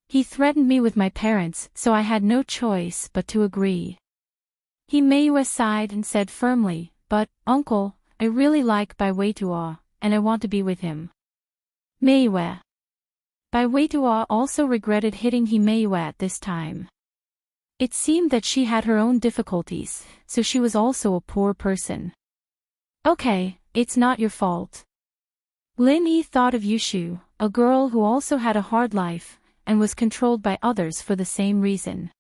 He threatened me with my parents, so I had no choice but to agree. Himeiwa sighed and said firmly, but, uncle, I really like Bai Weitua, and I want to be with him. Meiwa. Bai Weitua also regretted hitting Himeiwa at this time. It seemed that she had her own difficulties, so she was also a poor person. Okay, it's not your fault. Lin Yi thought of Yushu, a girl who also had a hard life, and was controlled by others for the same reason.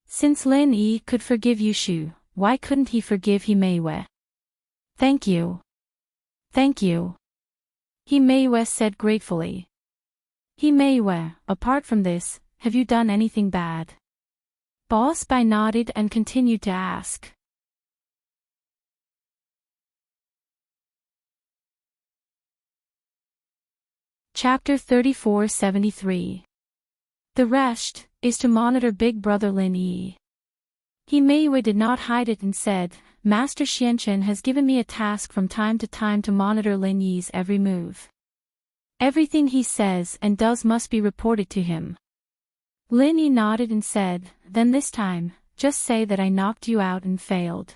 Since Lin Yi could forgive Yushu, why couldn't he forgive Himeiwa? Thank you. Thank you. Himeiwa said gratefully. Himeiwa, apart from this, have you done anything bad? Boss Bai nodded and continued to ask. Chapter 3473. The rest is to monitor Big Brother Lin Yi. Mei did not hide it and said, Master Xianchen has given me a task from time to monitor Lin Yi's every move. Everything he says and does must be reported to him. Lin Yi nodded and said, then this time, just say that I knocked you out and failed.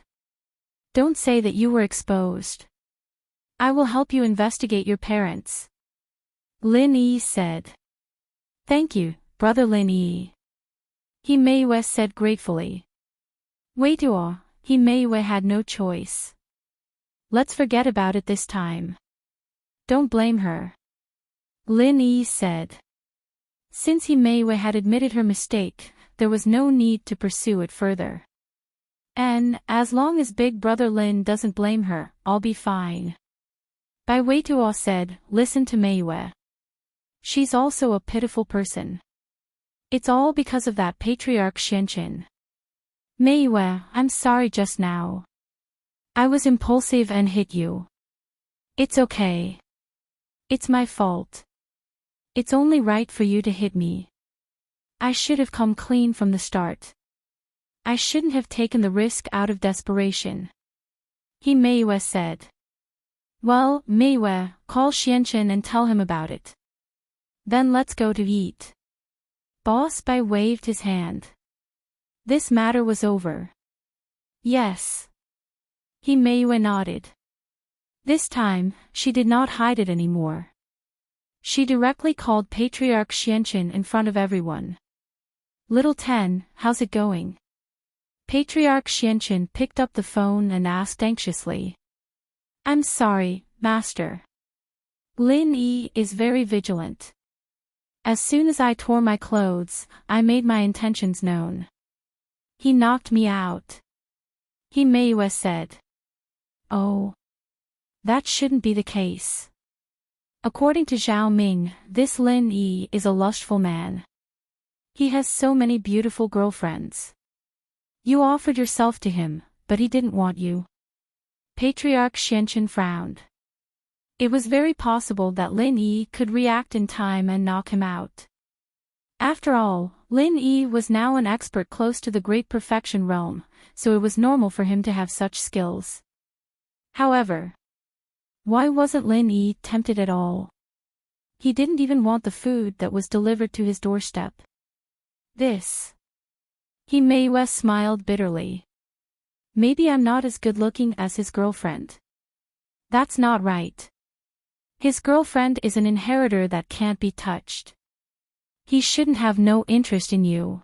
Don't say that you were exposed. I will help you investigate your parents. Lin Yi said. Thank you, Brother Lin Yi. Mei said gratefully. Mei had no choice. Let's forget about it this time. Don't blame her. Lin Yi said. Since Mei had admitted her mistake, there was no need to pursue it further. And, as long as Big Brother Lin doesn't blame her, I'll be fine. Bai Weituo said, listen to Mei. She's also a pitiful person. It's all because of that patriarch Xianchen. Mei, I'm sorry just now. I was impulsive and hit you. It's okay. It's my fault. It's only right for you to hit me. I should have come clean from the start. I shouldn't have taken the risk out of desperation. Mei said. Well, Mei, call Xianchen and tell him about it. Then let's go to eat. Boss Bai waved his hand. This matter was over. Yes. Mei nodded. This time, she did not hide it anymore. She directly called Patriarch Xianchen in front of everyone. Little Ten, how's it going? Patriarch Xianchen picked up the phone and asked anxiously. I'm sorry, Master. Lin Yi is very vigilant. As soon as I tore my clothes, I made my intentions known. He knocked me out. Mei said. Oh. That shouldn't be the case. According to Zhao Ming, this Lin Yi is a lustful man. He has so many beautiful girlfriends. You offered yourself to him, but he didn't want you. Patriarch Xianchen frowned. It was very possible that Lin Yi could react in time and knock him out. After all, Lin Yi was now an expert close to the great perfection realm, so it was normal for him to have such skills. However, why wasn't Lin Yi tempted at all? He didn't even want the food that was delivered to his doorstep. This. Mei smiled bitterly. Maybe I'm not as good-looking as his girlfriend. That's not right. His girlfriend is an inheritor that can't be touched. He shouldn't have no interest in you.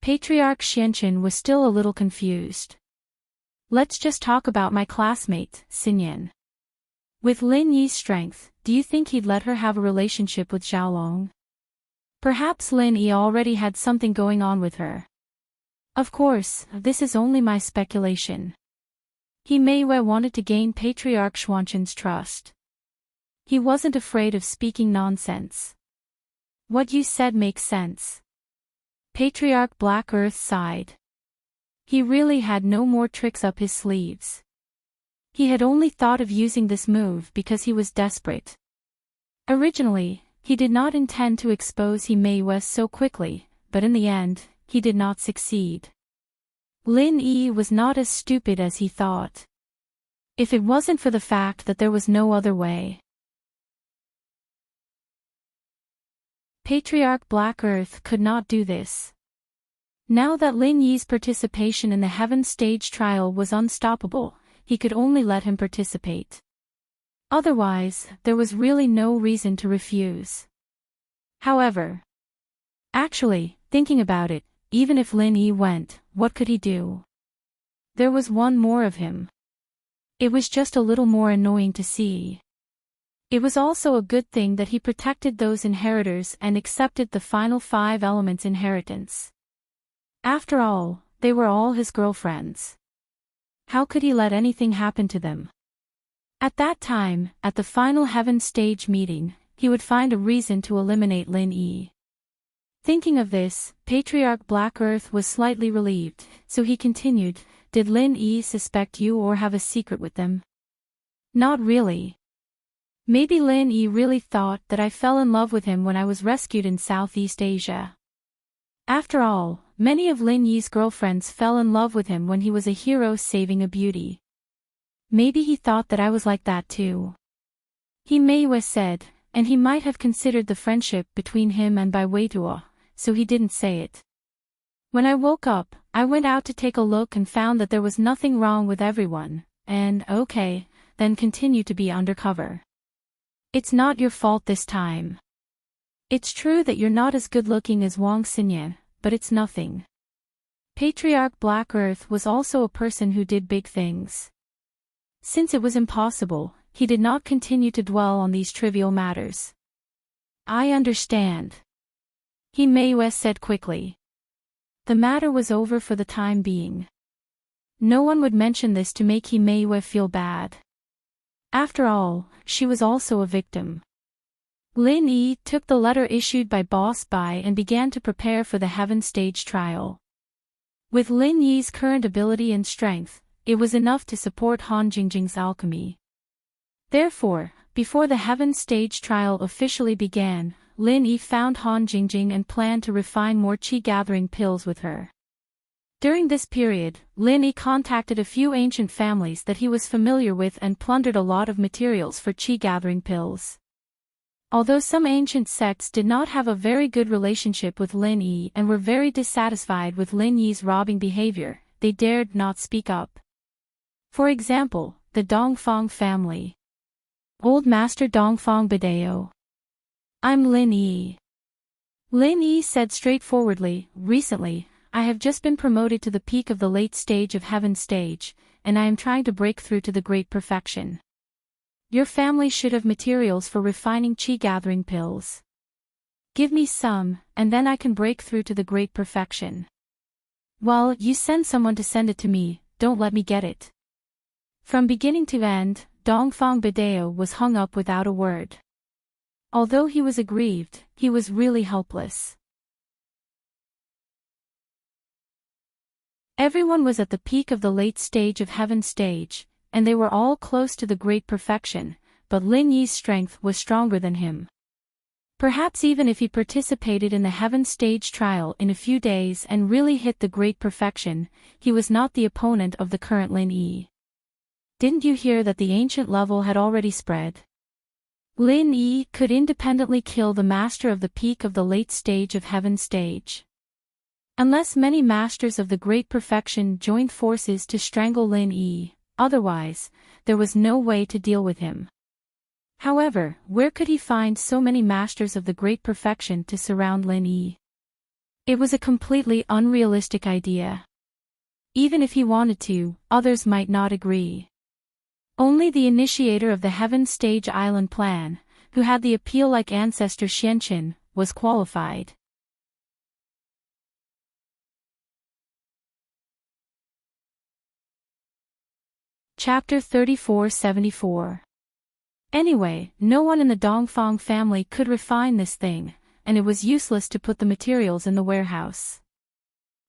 Patriarch Xianchen was still a little confused. Let's just talk about my classmate, Xinyan. With Lin Yi's strength, do you think he'd let her have a relationship with Xiaolong? Perhaps Lin Yi already had something going on with her. Of course, this is only my speculation. Mei wanted to gain Patriarch Xianchen's trust. He wasn't afraid of speaking nonsense. What you said makes sense. Patriarch Black Earth sighed. He really had no more tricks up his sleeves. He had only thought of using this move because he was desperate. Originally, he did not intend to expose Mei so quickly, but in the end, he did not succeed. Lin Yi was not as stupid as he thought. If it wasn't for the fact that there was no other way. Patriarch Black Earth could not do this. Now that Lin Yi's participation in the Heaven Stage trial was unstoppable, he could only let him participate. Otherwise, there was really no reason to refuse. However, actually, thinking about it, even if Lin Yi went, what could he do? There was one more of him. It was just a little more annoying to see. It was also a good thing that he protected those inheritors and accepted the final 5 elements inheritance. After all, they were all his girlfriends. How could he let anything happen to them? At that time, at the final Heaven Stage meeting, he would find a reason to eliminate Lin Yi. Thinking of this, Patriarch Black Earth was slightly relieved, so he continued, did Lin Yi suspect you or have a secret with them? Not really. Maybe Lin Yi really thought that I fell in love with him when I was rescued in Southeast Asia. After all, many of Lin Yi's girlfriends fell in love with him when he was a hero saving a beauty. Maybe he thought that I was like that too. He may have said, and he might have considered the friendship between him and Bai Weiduo, so he didn't say it. When I woke up, I went out to take a look and found that there was nothing wrong with everyone, and okay, then continued to be undercover. It's not your fault this time. It's true that you're not as good-looking as Wang Xinyan, but it's nothing. Patriarch Black Earth was also a person who did big things. Since it was impossible, he did not continue to dwell on these trivial matters. I understand. He Mei said quickly. The matter was over for the time being. No one would mention this to make He Mei feel bad. After all, she was also a victim. Lin Yi took the letter issued by Boss Bai and began to prepare for the Heaven Stage trial. With Lin Yi's current ability and strength, it was enough to support Han Jingjing's alchemy. Therefore, before the Heaven Stage trial officially began, Lin Yi found Han Jingjing and planned to refine more qi-gathering pills with her. During this period, Lin Yi contacted a few ancient families that he was familiar with and plundered a lot of materials for qi-gathering pills. Although some ancient sects did not have a very good relationship with Lin Yi and were very dissatisfied with Lin Yi's robbing behavior, they dared not speak up. For example, the Dongfang family. Old Master Dongfang Bideo. I'm Lin Yi. Lin Yi said straightforwardly, recently, I have just been promoted to the peak of the late stage of Heaven Stage, and I am trying to break through to the great perfection. Your family should have materials for refining qi-gathering pills. Give me some, and then I can break through to the great perfection. Well, you send someone to send it to me, don't let me get it. From beginning to end, Dongfang Bideo was hung up without a word. Although he was aggrieved, he was really helpless. Everyone was at the peak of the late stage of Heaven Stage, and they were all close to the great perfection, but Lin Yi's strength was stronger than him. Perhaps even if he participated in the Heaven Stage trial in a few days and really hit the great perfection, he was not the opponent of the current Lin Yi. Didn't you hear that the ancient level had already spread? Lin Yi could independently kill the master of the peak of the late stage of Heaven Stage. Unless many masters of the great perfection joined forces to strangle Lin Yi, otherwise, there was no way to deal with him. However, where could he find so many masters of the great perfection to surround Lin Yi? It was a completely unrealistic idea. Even if he wanted to, others might not agree. Only the initiator of the Heaven Stage Island plan, who had the appeal-like ancestor Xianqin, was qualified. Chapter 3474. Anyway, no one in the Dongfang family could refine this thing, and it was useless to put the materials in the warehouse.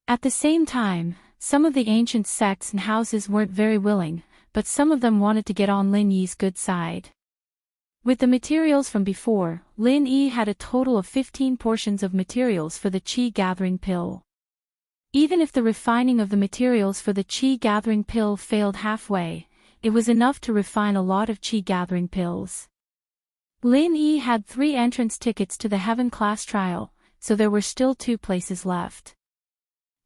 At the same time, some of the ancient sects and houses weren't very willing, but some of them wanted to get on Lin Yi's good side. With the materials from before, Lin Yi had a total of 15 portions of materials for the qi-gathering pill. Even if the refining of the materials for the qi-gathering pill failed halfway, it was enough to refine a lot of qi-gathering pills. Lin Yi had 3 entrance tickets to the Heaven class trial, so there were still 2 places left.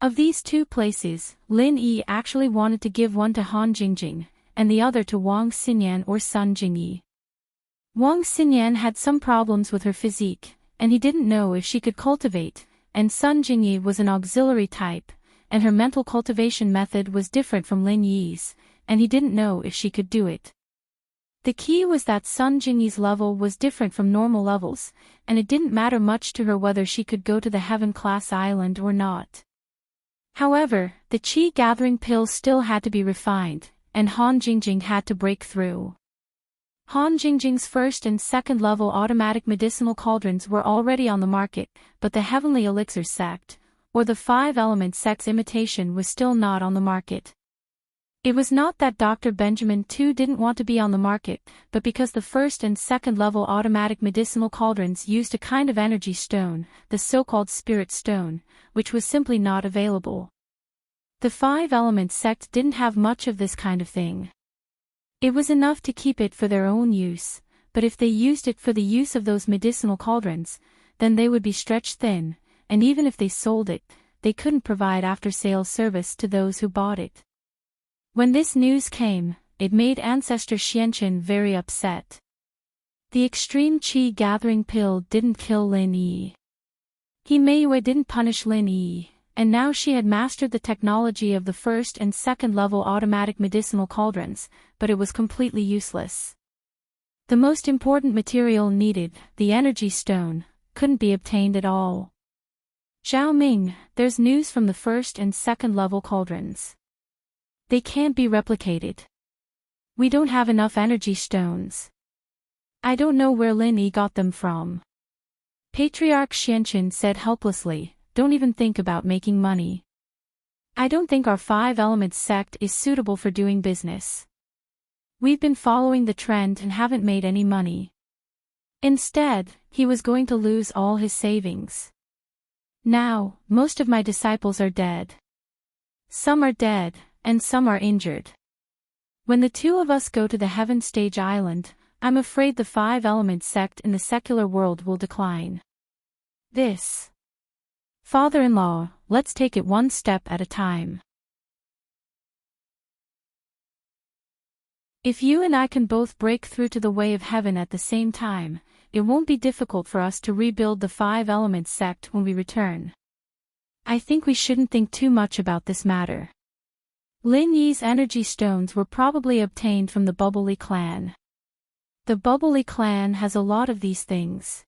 Of these 2 places, Lin Yi actually wanted to give one to Han Jingjing, and the other to Wang Xinyan or Sun Jingyi. Wang Xinyan had some problems with her physique, and he didn't know if she could cultivate, and Sun Jingyi was an auxiliary type, and her mental cultivation method was different from Lin Yi's, and he didn't know if she could do it. The key was that Sun Jingyi's level was different from normal levels, and it didn't matter much to her whether she could go to the Heaven class island or not. However, the qi-gathering pill still had to be refined, and Han Jingjing had to break through. Han Jingjing's first and second level automatic medicinal cauldrons were already on the market, but the Heavenly Elixir sect, or the 5-element sect's imitation was still not on the market. It was not that Dr. Benjamin too didn't want to be on the market, but because the first and second level automatic medicinal cauldrons used a kind of energy stone, the so-called spirit stone, which was simply not available. The Five Elements sect didn't have much of this kind of thing. It was enough to keep it for their own use, but if they used it for the use of those medicinal cauldrons, then they would be stretched thin, and even if they sold it, they couldn't provide after-sales service to those who bought it. When this news came, it made Ancestor Xianqin very upset. The extreme qi gathering pill didn't kill Lin Yi. He Meiyue didn't punish Lin Yi, and now she had mastered the technology of the first and second level automatic medicinal cauldrons, but it was completely useless. The most important material needed, the energy stone, couldn't be obtained at all. Zhao Ming, there's news from the first and second level cauldrons. They can't be replicated. We don't have enough energy stones. I don't know where Lin Yi got them from. Patriarch Xianqin said helplessly, don't even think about making money. I don't think our Five Elements sect is suitable for doing business. We've been following the trend and haven't made any money. Instead, he was going to lose all his savings. Now, most of my disciples are dead. Some are dead, and some are injured. When the two of us go to the Heaven Stage Island, I'm afraid the Five Elements sect in the secular world will decline. This. Father-in-law, let's take it one step at a time. If you and I can both break through to the way of heaven at the same time, it won't be difficult for us to rebuild the Five Elements sect when we return. I think we shouldn't think too much about this matter. Lin Yi's energy stones were probably obtained from the Bubbly clan. The Bubbly clan has a lot of these things.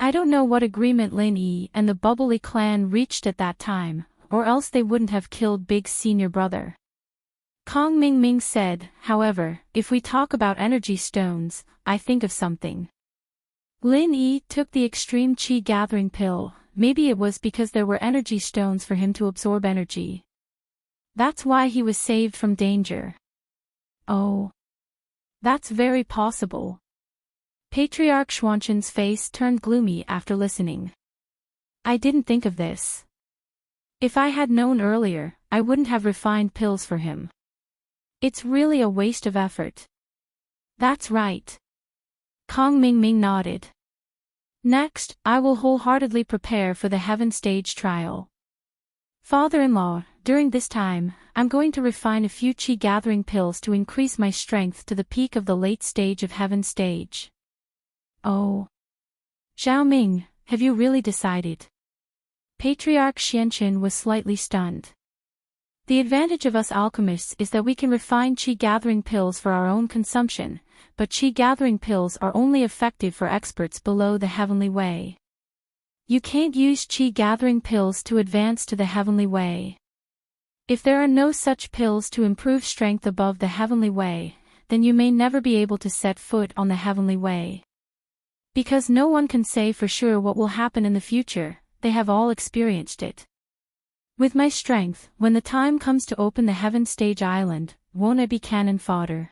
I don't know what agreement Lin Yi and the Bubbly clan reached at that time, or else they wouldn't have killed Big's senior brother. Kong Mingming said, however, if we talk about energy stones, I think of something. Lin Yi took the extreme qi gathering pill, maybe it was because there were energy stones for him to absorb energy. That's why he was saved from danger. Oh. That's very possible. Patriarch Xuanqin's face turned gloomy after listening. I didn't think of this. If I had known earlier, I wouldn't have refined pills for him. It's really a waste of effort. That's right. Kong Mingming nodded. Next, I will wholeheartedly prepare for the Heaven Stage trial. Father-in-law, during this time, I'm going to refine a few qi gathering pills to increase my strength to the peak of the late stage of Heaven Stage. Oh. Zhao Ming, have you really decided? Patriarch Xianqin was slightly stunned. The advantage of us alchemists is that we can refine qi gathering pills for our own consumption, but qi gathering pills are only effective for experts below the heavenly way. You can't use qi gathering pills to advance to the heavenly way. If there are no such pills to improve strength above the heavenly way, then you may never be able to set foot on the heavenly way. Because no one can say for sure what will happen in the future, they have all experienced it. With my strength, when the time comes to open the Heaven Stage Island, won't I be cannon fodder?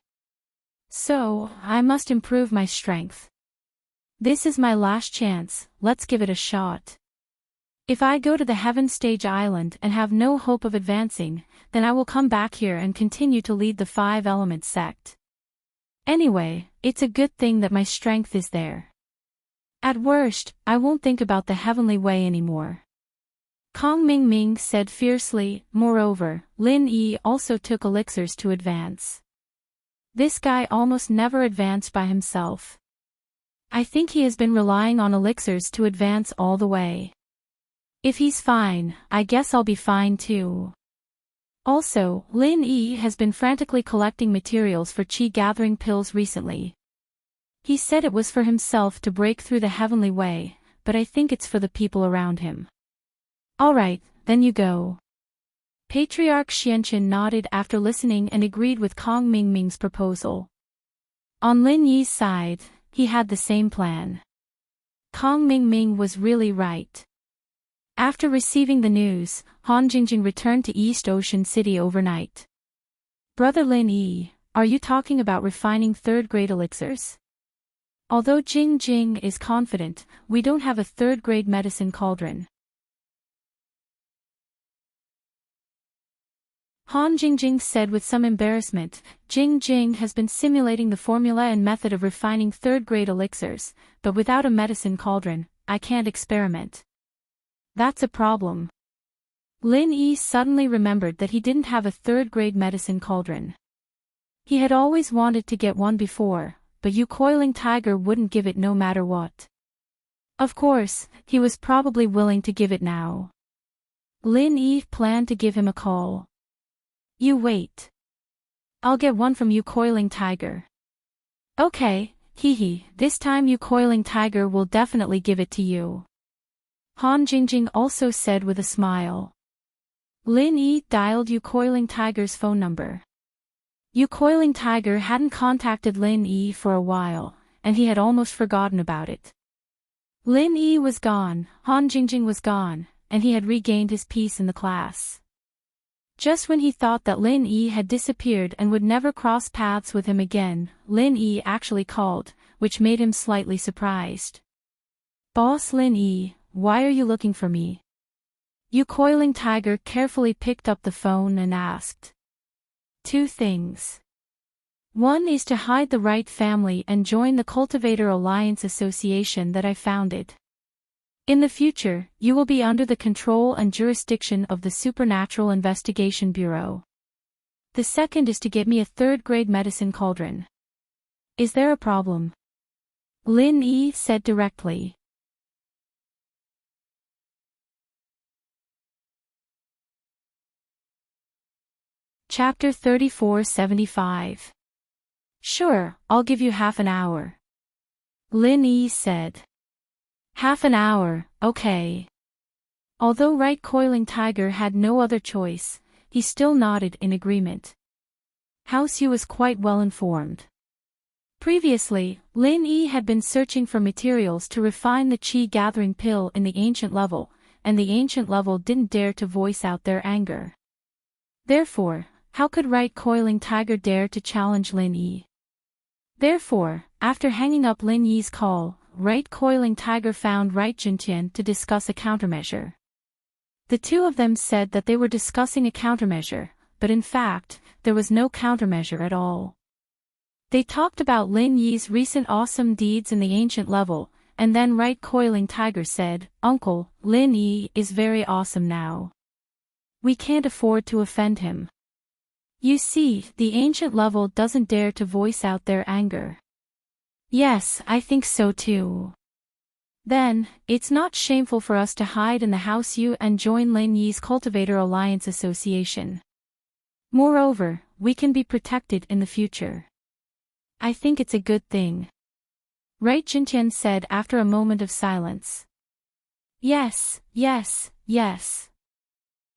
So, I must improve my strength. This is my last chance, let's give it a shot. If I go to the Heaven Stage Island and have no hope of advancing, then I will come back here and continue to lead the Five Elements sect. Anyway, it's a good thing that my strength is there. At worst, I won't think about the heavenly way anymore. Kong Mingming said fiercely. Moreover, Lin Yi also took elixirs to advance. This guy almost never advanced by himself. I think he has been relying on elixirs to advance all the way. If he's fine, I guess I'll be fine too. Also, Lin Yi has been frantically collecting materials for qi gathering pills recently. He said it was for himself to break through the heavenly way, but I think it's for the people around him. Alright, then you go. Patriarch Xianqin nodded after listening and agreed with Kong Mingming's proposal. On Lin Yi's side, he had the same plan. Kong Mingming was really right. After receiving the news, Han Jingjing returned to East Ocean City overnight. Brother Lin Yi, are you talking about refining third-grade elixirs? Although Jing Jing is confident, we don't have a third-grade medicine cauldron. Han Jingjing said with some embarrassment. Jing Jing has been simulating the formula and method of refining third-grade elixirs, but without a medicine cauldron, I can't experiment. That's a problem. Lin Yi suddenly remembered that he didn't have a third-grade medicine cauldron. He had always wanted to get one before, but Yu Coiling Tiger wouldn't give it no matter what. Of course, he was probably willing to give it now. Lin Yi planned to give him a call. You wait. I'll get one from Yu Coiling Tiger. Okay, hee, this time Yu Coiling Tiger will definitely give it to you. Han Jingjing also said with a smile. Lin Yi dialed Yu Coiling Tiger's phone number. Yu Coiling Tiger hadn't contacted Lin Yi for a while, and he had almost forgotten about it. Lin Yi was gone, Han Jingjing was gone, and he had regained his peace in the class. Just when he thought that Lin Yi had disappeared and would never cross paths with him again, Lin Yi actually called, which made him slightly surprised. Boss Lin Yi, why are you looking for me? Yu Coiling Tiger carefully picked up the phone and asked. 2 things. One is to hide the right family and join the Cultivator Alliance Association that I founded. In the future, you will be under the control and jurisdiction of the Supernatural Investigation Bureau. The second is to get me a third-grade medicine cauldron. Is there a problem? Lin Yi said directly. Chapter 3475. Sure, I'll give you half an hour. Lin Yi said. Half an hour, okay. Although Right Coiling Tiger had no other choice, he still nodded in agreement. House Yu was quite well informed. Previously, Lin Yi had been searching for materials to refine the Qi gathering pill in the ancient level, and the ancient level didn't dare to voice out their anger. Therefore, how could Right Coiling Tiger dare to challenge Lin Yi? Therefore, after hanging up Lin Yi's call, Right Coiling Tiger found Right Jintian to discuss a countermeasure. The two of them said that they were discussing a countermeasure, but in fact, there was no countermeasure at all. They talked about Lin Yi's recent awesome deeds in the ancient level, and then Right Coiling Tiger said, Uncle, Lin Yi is very awesome now. We can't afford to offend him. You see, the ancient level doesn't dare to voice out their anger. Yes, I think so too. Then, it's not shameful for us to hide in the House Yu and join Lin Yi's Cultivator Alliance Association. Moreover, we can be protected in the future. I think it's a good thing. Right Jintian said after a moment of silence. Yes.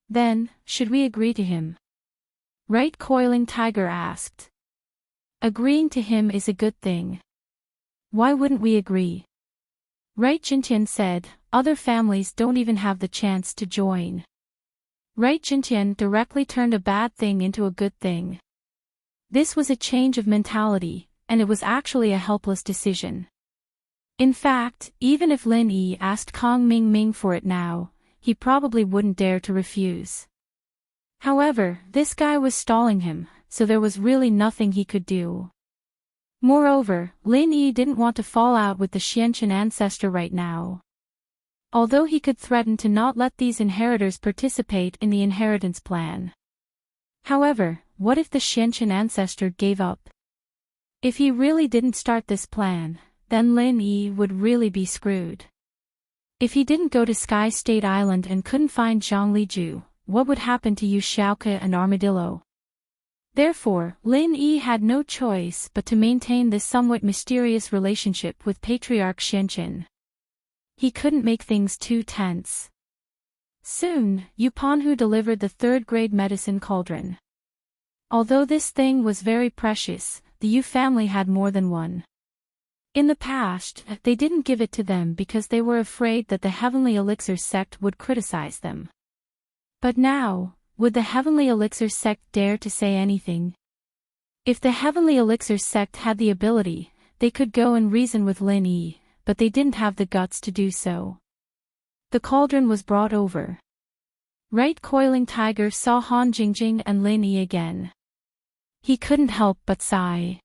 Then, should we agree to him? Right Coiling Tiger asked. Agreeing to him is a good thing. Why wouldn't we agree? Right Jintian said, other families don't even have the chance to join. Right Jintian directly turned a bad thing into a good thing. This was a change of mentality, and it was actually a helpless decision. In fact, even if Lin Yi asked Kong Ming Ming for it now, he probably wouldn't dare to refuse. However, this guy was stalling him, so there was really nothing he could do. Moreover, Lin Yi didn't want to fall out with the Xianqian ancestor right now. Although he could threaten to not let these inheritors participate in the inheritance plan. However, what if the Xianqian ancestor gave up? If he really didn't start this plan, then Lin Yi would really be screwed. If he didn't go to Sky State Island and couldn't find Zhang Liju, what would happen to Yu Xiaoke and Armadillo? Therefore, Lin Yi had no choice but to maintain this somewhat mysterious relationship with Patriarch Xianqian. He couldn't make things too tense. Soon, Yu Panhu delivered the third-grade medicine cauldron. Although this thing was very precious, the Yu family had more than one. In the past, they didn't give it to them because they were afraid that the Heavenly Elixir sect would criticize them. But now, would the Heavenly Elixir sect dare to say anything? If the Heavenly Elixir sect had the ability, they could go and reason with Lin Yi, but they didn't have the guts to do so. The cauldron was brought over. Right Coiling Tiger saw Han Jingjing and Lin Yi again. He couldn't help but sigh.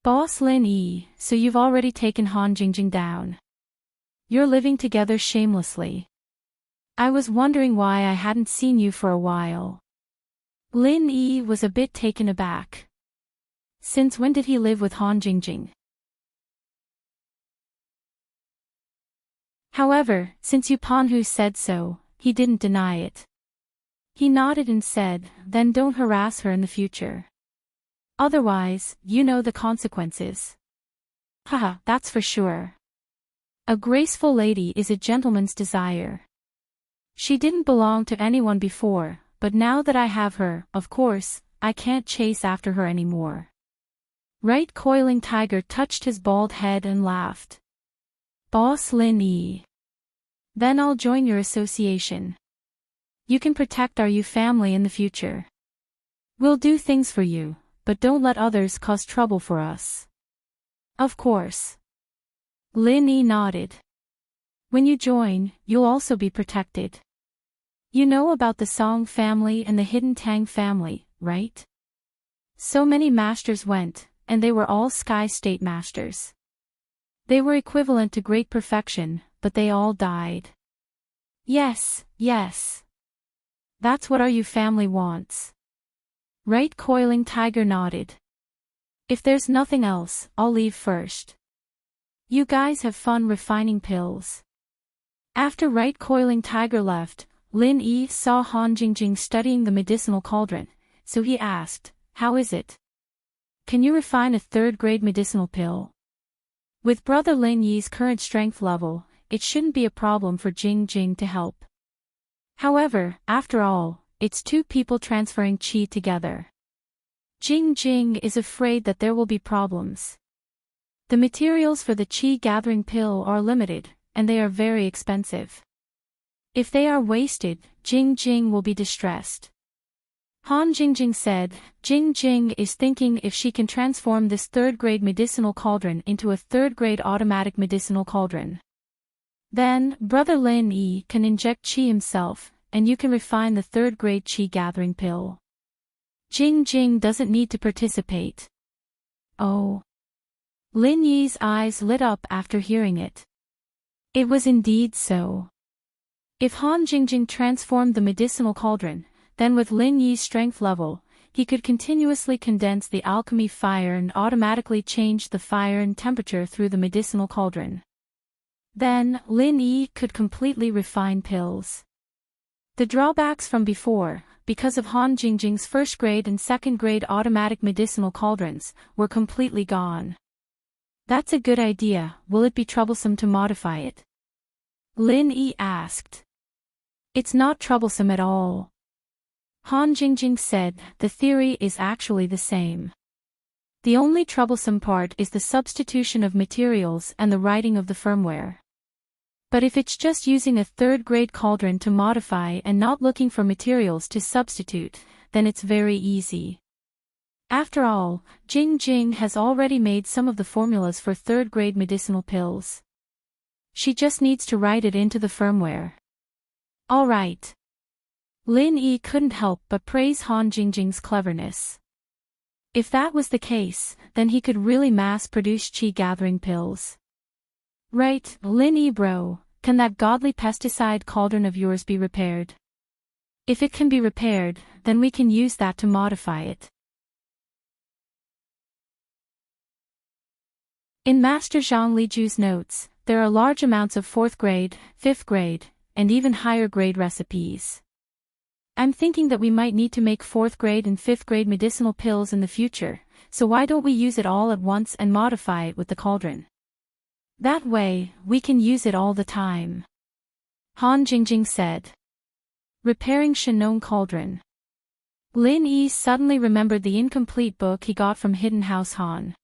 Boss Lin Yi, so you've already taken Han Jingjing down. You're living together shamelessly. I was wondering why I hadn't seen you for a while. Lin Yi was a bit taken aback. Since when did he live with Han Jingjing? However, since Yu Panhu said so, he didn't deny it. He nodded and said, then don't harass her in the future. Otherwise, you know the consequences. Haha, that's for sure. A graceful lady is a gentleman's desire. She didn't belong to anyone before, but now that I have her, of course, I can't chase after her anymore. Right Coiling Tiger touched his bald head and laughed. Boss Lin Yi. Then I'll join your association. You can protect our Yu family in the future. We'll do things for you, but don't let others cause trouble for us. Of course. Lin Yi nodded. When you join, you'll also be protected. You know about the Song family and the Hidden Tang family, right? So many masters went, and they were all Sky State masters. They were equivalent to great perfection, but they all died. Yes, yes. That's what our Yu family wants. Right Coiling Tiger nodded. If there's nothing else, I'll leave first. You guys have fun refining pills. After Right Coiling Tiger left, Lin Yi saw Han Jingjing studying the medicinal cauldron, so he asked, how is it? Can you refine a third-grade medicinal pill? With Brother Lin Yi's current strength level, it shouldn't be a problem for Jing Jing to help. However, after all, it's two people transferring qi together. Jing Jing is afraid that there will be problems. The materials for the qi gathering pill are limited, and they are very expensive. If they are wasted, Jing Jing will be distressed. Han Jingjing said, Jing Jing is thinking if she can transform this third-grade medicinal cauldron into a third-grade automatic medicinal cauldron. Then, Brother Lin Yi can inject qi himself, and you can refine the third-grade qi gathering pill. Jing Jing doesn't need to participate. Oh. Lin Yi's eyes lit up after hearing it. It was indeed so. If Han Jingjing transformed the medicinal cauldron, then with Lin Yi's strength level, he could continuously condense the alchemy fire and automatically change the fire and temperature through the medicinal cauldron. Then, Lin Yi could completely refine pills. The drawbacks from before, because of Han Jingjing's first-grade and second-grade automatic medicinal cauldrons, were completely gone. That's a good idea. Will it be troublesome to modify it? Lin Yi asked. It's not troublesome at all. Han Jingjing said, the theory is actually the same. The only troublesome part is the substitution of materials and the writing of the firmware. But if it's just using a third-grade cauldron to modify and not looking for materials to substitute, then it's very easy. After all, Jing Jing has already made some of the formulas for third-grade medicinal pills. She just needs to write it into the firmware. All right. Lin Yi couldn't help but praise Han Jingjing's cleverness. If that was the case, then he could really mass-produce qi-gathering pills. Right, Lin Yi bro, can that godly pesticide cauldron of yours be repaired? If it can be repaired, then we can use that to modify it. In Master Zhang Liju's notes, there are large amounts of 4th grade, 5th grade, and even higher grade recipes. I'm thinking that we might need to make 4th grade and 5th grade medicinal pills in the future, so why don't we use it all at once and modify it with the cauldron? That way, we can use it all the time. Han Jingjing said. Repairing Shenong Cauldron. Lin Yi suddenly remembered the incomplete book he got from Hidden House Han.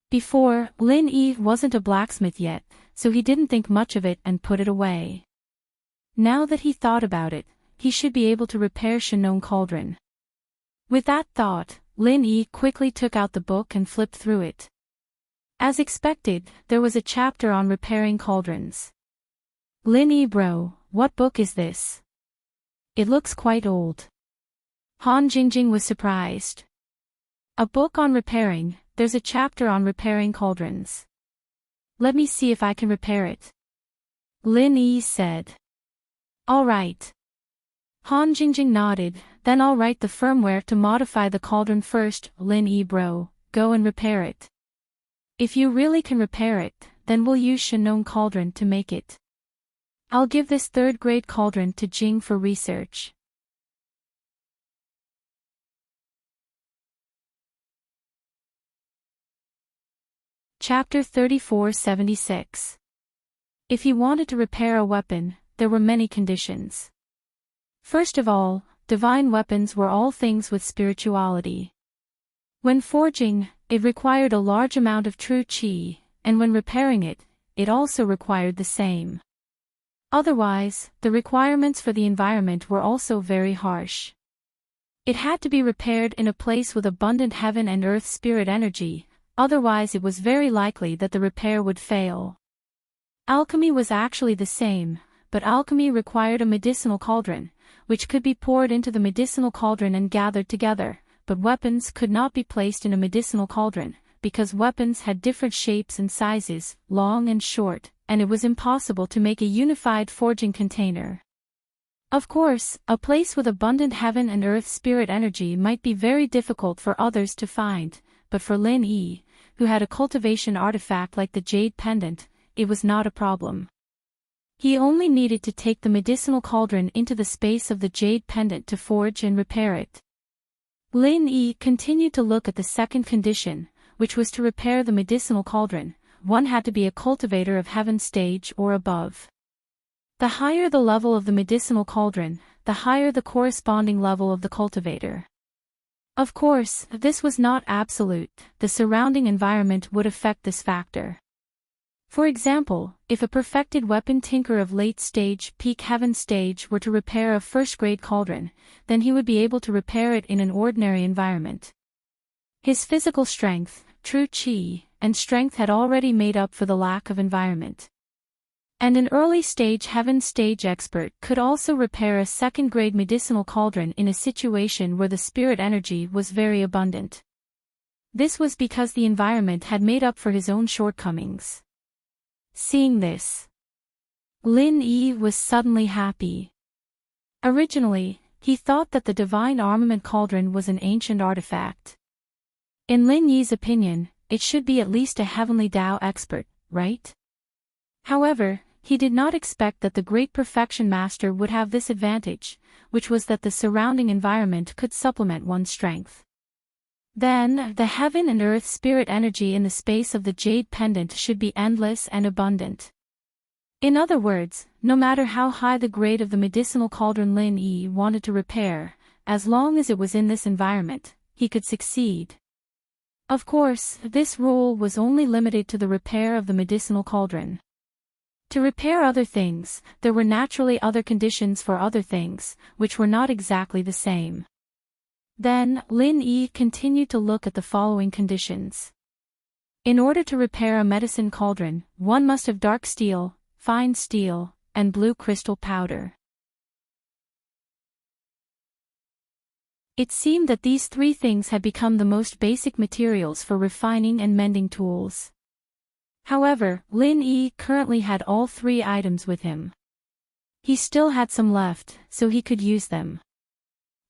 Before, Lin Yi wasn't a blacksmith yet, so he didn't think much of it and put it away. Now that he thought about it, he should be able to repair Shenong Cauldron. With that thought, Lin Yi quickly took out the book and flipped through it. As expected, there was a chapter on repairing cauldrons. Lin Yi bro, what book is this? It looks quite old. Han Jingjing was surprised. A book on repairing, there's a chapter on repairing cauldrons. Let me see if I can repair it. Lin Yi said. Alright. Han Jingjing nodded, then I'll write the firmware to modify the cauldron first. Lin Yi bro, go and repair it. If you really can repair it, then we'll use Shanong cauldron to make it. I'll give this third-grade cauldron to Jing for research. Chapter 3476. If he wanted to repair a weapon, there were many conditions. First of all, divine weapons were all things with spirituality. When forging, it required a large amount of true qi, and when repairing it, it also required the same. Otherwise, the requirements for the environment were also very harsh. It had to be repaired in a place with abundant heaven and earth spirit energy, otherwise it was very likely that the repair would fail. Alchemy was actually the same, but alchemy required a medicinal cauldron, which could be poured into the medicinal cauldron and gathered together, but weapons could not be placed in a medicinal cauldron, because weapons had different shapes and sizes, long and short, and it was impossible to make a unified forging container. Of course, a place with abundant heaven and earth spirit energy might be very difficult for others to find, but for Lin Yi, who had a cultivation artifact like the jade pendant, it was not a problem. He only needed to take the medicinal cauldron into the space of the jade pendant to forge and repair it. Lin Yi continued to look at the second condition, which was to repair the medicinal cauldron. One had to be a cultivator of heaven stage or above. The higher the level of the medicinal cauldron, the higher the corresponding level of the cultivator. Of course, this was not absolute, the surrounding environment would affect this factor. For example, if a perfected weapon tinker of late stage peak heaven stage were to repair a first-grade cauldron, then he would be able to repair it in an ordinary environment. His physical strength, true qi, and strength had already made up for the lack of environment. And an early-stage heaven stage expert could also repair a second-grade medicinal cauldron in a situation where the spirit energy was very abundant. This was because the environment had made up for his own shortcomings. Seeing this, Lin Yi was suddenly happy. Originally, he thought that the divine armament cauldron was an ancient artifact. In Lin Yi's opinion, it should be at least a heavenly Tao expert, right? However, he did not expect that the great perfection master would have this advantage, which was that the surrounding environment could supplement one's strength. Then, the heaven and earth spirit energy in the space of the jade pendant should be endless and abundant. In other words, no matter how high the grade of the medicinal cauldron Lin Yi wanted to repair, as long as it was in this environment, he could succeed. Of course, this rule was only limited to the repair of the medicinal cauldron. To repair other things, there were naturally other conditions for other things, which were not exactly the same. Then, Lin Yi continued to look at the following conditions. In order to repair a medicine cauldron, one must have dark steel, fine steel, and blue crystal powder. It seemed that these three things had become the most basic materials for refining and mending tools. However, Lin Yi currently had all three items with him. He still had some left, so he could use them.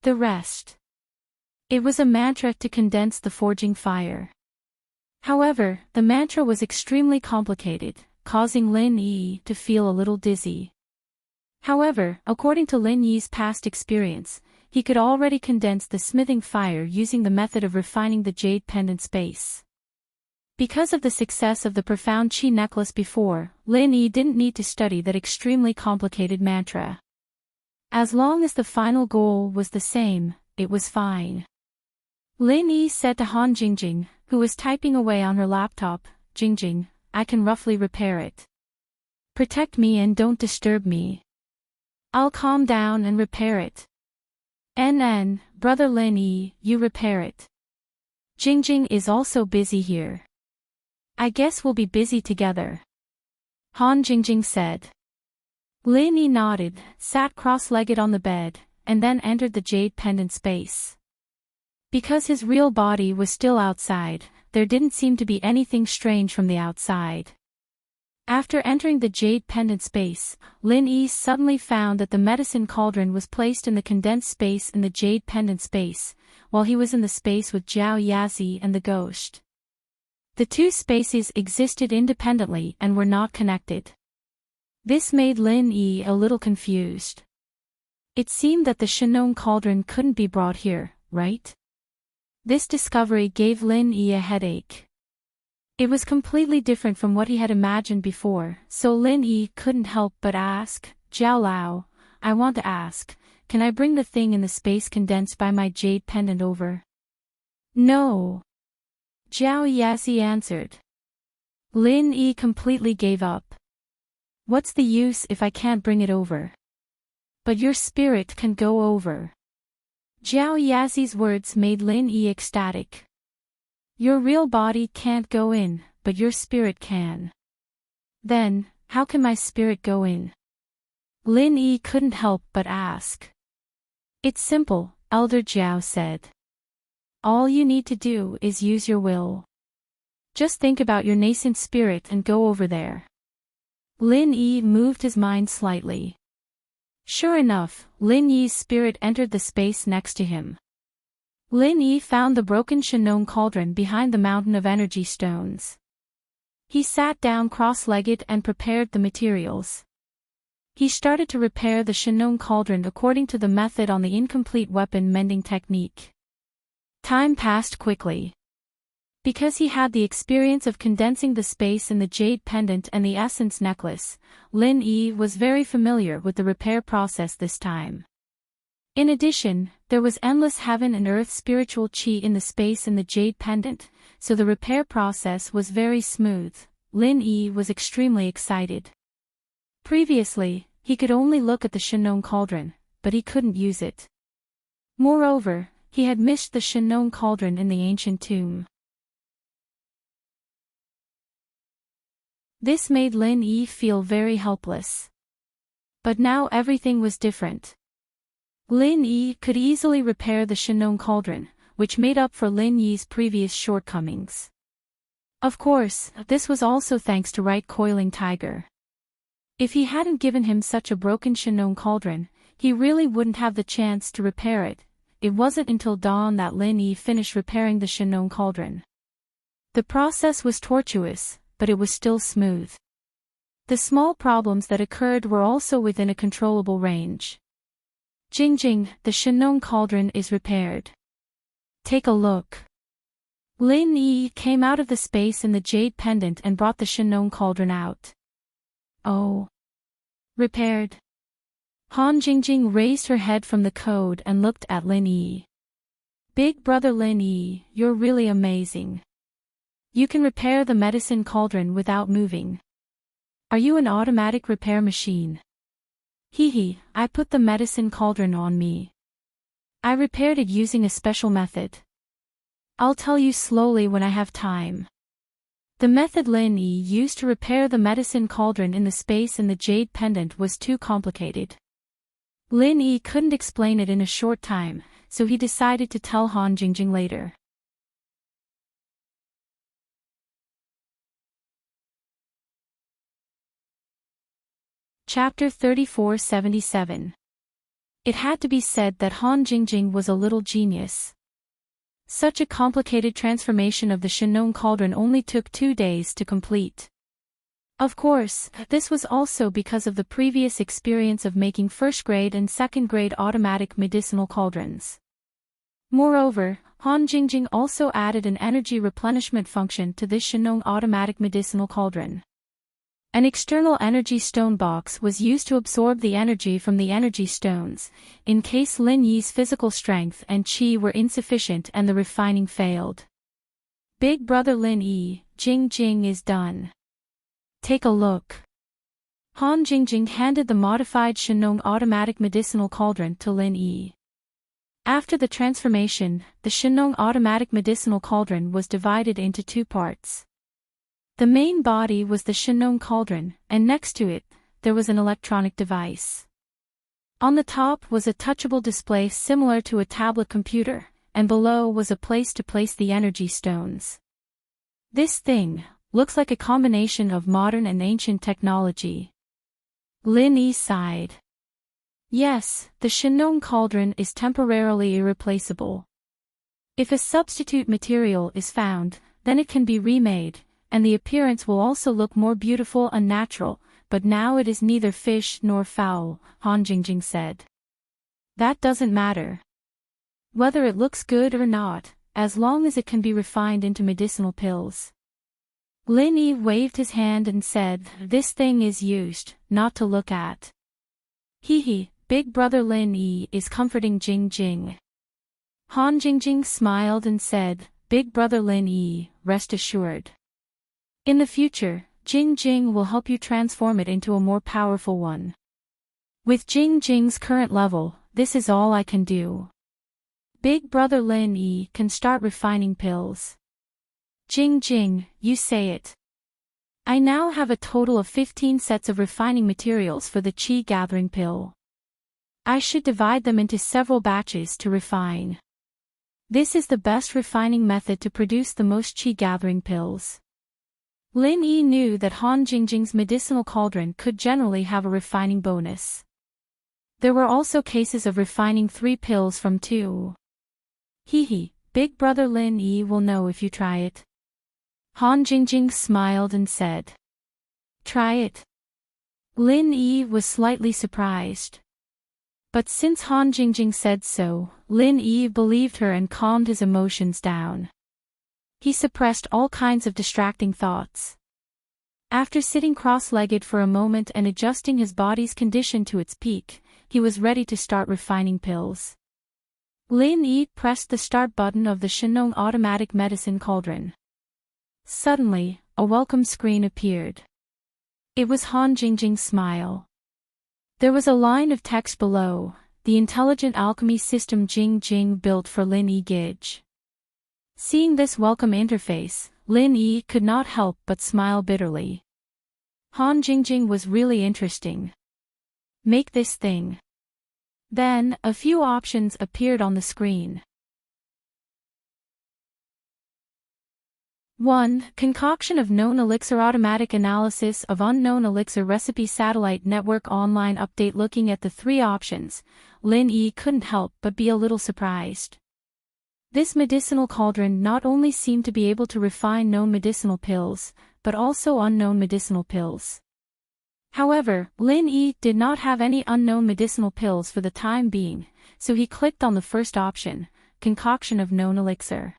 The rest. It was a mantra to condense the forging fire. However, the mantra was extremely complicated, causing Lin Yi to feel a little dizzy. However, according to Lin Yi's past experience, he could already condense the smithing fire using the method of refining the jade pendant space. Because of the success of the profound chi necklace before, Lin Yi didn't need to study that extremely complicated mantra. As long as the final goal was the same, it was fine. Lin Yi said to Han Jingjing, who was typing away on her laptop, "Jingjing, I can roughly repair it. Protect me and don't disturb me. I'll calm down and repair it. Brother Lin Yi, you repair it." Jingjing is also busy here. I guess we'll be busy together. Han Jingjing said. Lin Yi nodded, sat cross-legged on the bed, and then entered the jade pendant space. Because his real body was still outside, there didn't seem to be anything strange from the outside. After entering the jade pendant space, Lin Yi suddenly found that the medicine cauldron was placed in the condensed space in the jade pendant space, while he was in the space with Zhao Yazi and the ghost. The two spaces existed independently and were not connected. This made Lin Yi a little confused. It seemed that the Fictional cauldron couldn't be brought here, right? This discovery gave Lin Yi a headache. It was completely different from what he had imagined before, so Lin Yi couldn't help but ask, Zhao Lao, I want to ask, can I bring the thing in the space condensed by my jade pendant over? No. Zhao Yazi answered. Lin Yi completely gave up. What's the use if I can't bring it over? But your spirit can go over. Zhao Yazi's words made Lin Yi ecstatic. Your real body can't go in, but your spirit can. Then, how can my spirit go in? Lin Yi couldn't help but ask. It's simple, Elder Zhao said. All you need to do is use your will. Just think about your nascent spirit and go over there. Lin Yi moved his mind slightly. Sure enough, Lin Yi's spirit entered the space next to him. Lin Yi found the broken Fictional cauldron behind the mountain of energy stones. He sat down cross-legged and prepared the materials. He started to repair the Fictional cauldron according to the method on the incomplete weapon mending technique. Time passed quickly. Because he had the experience of condensing the space in the jade pendant and the essence necklace, Lin Yi was very familiar with the repair process this time. In addition, there was endless heaven and earth spiritual qi in the space in the jade pendant, so the repair process was very smooth. Lin Yi was extremely excited. Previously, he could only look at the Fictional cauldron, but he couldn't use it. Moreover, he had missed the Fictional cauldron in the ancient tomb. This made Lin Yi feel very helpless. But now everything was different. Lin Yi could easily repair the Fictional cauldron, which made up for Lin Yi's previous shortcomings. Of course, this was also thanks to Right Coiling Tiger. If he hadn't given him such a broken Fictional cauldron, he really wouldn't have the chance to repair it. It wasn't until dawn that Lin Yi finished repairing the Fictional cauldron. The process was tortuous, but it was still smooth. The small problems that occurred were also within a controllable range. Jingjing, the Fictional cauldron is repaired. Take a look. Lin Yi came out of the space in the jade pendant and brought the Fictional cauldron out. Oh. Repaired. Han Jingjing raised her head from the code and looked at Lin Yi. Big brother Lin Yi, you're really amazing. You can repair the medicine cauldron without moving. Are you an automatic repair machine? Hee, I put the medicine cauldron on me. I repaired it using a special method. I'll tell you slowly when I have time. The method Lin Yi used to repair the medicine cauldron in the space in the jade pendant was too complicated. Lin Yi couldn't explain it in a short time, so he decided to tell Han Jingjing later. Chapter 3477. It had to be said that Han Jingjing was a little genius. Such a complicated transformation of the Fictional cauldron only took 2 days to complete. Of course, this was also because of the previous experience of making first-grade and second-grade automatic medicinal cauldrons. Moreover, Han Jingjing also added an energy replenishment function to this Fictional automatic medicinal cauldron. An external energy stone box was used to absorb the energy from the energy stones, in case Lin Yi's physical strength and qi were insufficient and the refining failed. Big brother Lin Yi, Jingjing is done. Take a look. Han Jingjing handed the modified Fictional automatic medicinal cauldron to Lin Yi. After the transformation, the Shinong automatic medicinal cauldron was divided into two parts. The main body was the Shinong cauldron, and next to it, there was an electronic device. On the top was a touchable display similar to a tablet computer, and below was a place to place the energy stones. This thing looks like a combination of modern and ancient technology. Lin Yi sighed. Yes, the Shinong cauldron is temporarily irreplaceable. If a substitute material is found, then it can be remade, and the appearance will also look more beautiful and natural, but now it is neither fish nor fowl, Han Jingjing said. That doesn't matter. Whether it looks good or not, as long as it can be refined into medicinal pills. Lin Yi waved his hand and said, this thing is used, not to look at. Hee, big brother Lin Yi is comforting Jing Jing. Han Jingjing smiled and said, big brother Lin Yi, rest assured. In the future, Jing Jing will help you transform it into a more powerful one. With Jing Jing's current level, this is all I can do. Big brother Lin Yi can start refining pills. Jing Jing, you say it. I now have a total of 15 sets of refining materials for the Qi gathering pill. I should divide them into several batches to refine. This is the best refining method to produce the most Qi gathering pills. Lin Yi knew that Han Jingjing's medicinal cauldron could generally have a refining bonus. There were also cases of refining 3 pills from 2. Hee, big brother Lin Yi will know if you try it. Han Jingjing smiled and said. Try it. Lin Yi was slightly surprised. But since Han Jingjing said so, Lin Yi believed her and calmed his emotions down. He suppressed all kinds of distracting thoughts. After sitting cross-legged for a moment and adjusting his body's condition to its peak, he was ready to start refining pills. Lin Yi pressed the start button of the Shinong automatic medicine cauldron. Suddenly, a welcome screen appeared. It was Han Jingjing's smile. There was a line of text below, the intelligent alchemy system Jing Jing built for Lin Yi Gij. Seeing this welcome interface, Lin Yi could not help but smile bitterly. Han Jingjing was really interesting. Make this thing. Then, a few options appeared on the screen. 1. Concoction of known elixir. Automatic analysis of unknown elixir recipe. Satellite network online update. Looking at the 3 options, Lin Yi couldn't help but be a little surprised. This medicinal cauldron not only seemed to be able to refine known medicinal pills, but also unknown medicinal pills. However, Lin Yi did not have any unknown medicinal pills for the time being, so he clicked on the first option, concoction of known elixir.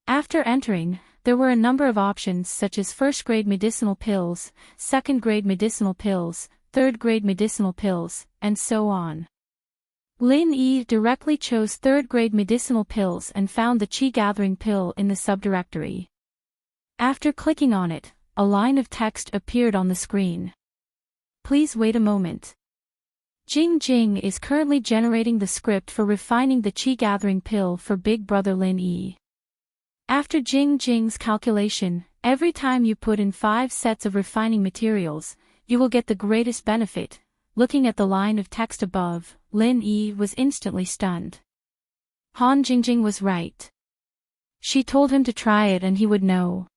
After entering, there were a number of options such as first-grade medicinal pills, second-grade medicinal pills, third-grade medicinal pills, and so on. Lin Yi directly chose third-grade medicinal pills and found the Qi gathering pill in the subdirectory. After clicking on it, a line of text appeared on the screen. Please wait a moment. Jing Jing is currently generating the script for refining the Qi gathering pill for Big Brother Lin Yi. After Jing Jing's calculation, every time you put in 5 sets of refining materials, you will get the greatest benefit. Looking at the line of text above, Lin Yi was instantly stunned. Han Jingjing was right. She told him to try it and he would know.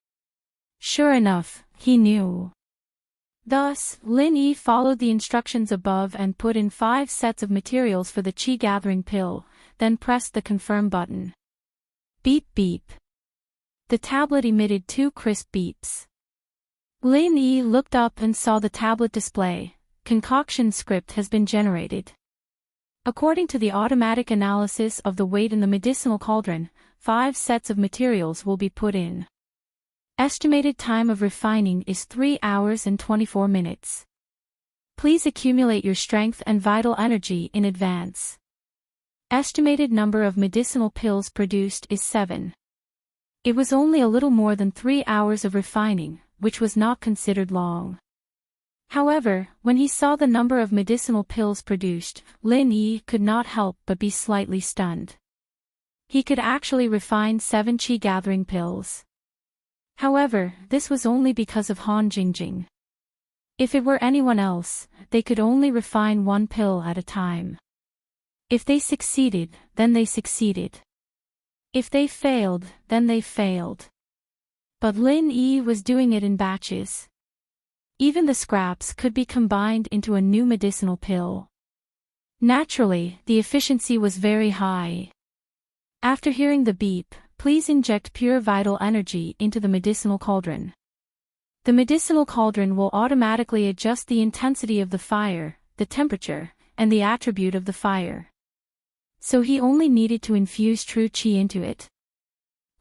Sure enough, he knew. Thus, Lin Yi followed the instructions above and put in 5 sets of materials for the Qi gathering pill, then pressed the confirm button. Beep beep. The tablet emitted 2 crisp beeps. Lin Yi looked up and saw the tablet display. Concoction script has been generated. According to the automatic analysis of the weight in the medicinal cauldron, 5 sets of materials will be put in. Estimated time of refining is 3 hours and 24 minutes. Please accumulate your strength and vital energy in advance. Estimated number of medicinal pills produced is 7. It was only a little more than 3 hours of refining, which was not considered long. However, when he saw the number of medicinal pills produced, Lin Yi could not help but be slightly stunned. He could actually refine 7 qi-gathering pills. However, this was only because of Han Jingjing. If it were anyone else, they could only refine 1 pill at a time. If they succeeded, then they succeeded. If they failed, then they failed. But Lin Yi was doing it in batches. Even the scraps could be combined into a new medicinal pill. Naturally, the efficiency was very high. After hearing the beep, please inject pure vital energy into the medicinal cauldron. The medicinal cauldron will automatically adjust the intensity of the fire, the temperature, and the attribute of the fire. So he only needed to infuse true qi into it.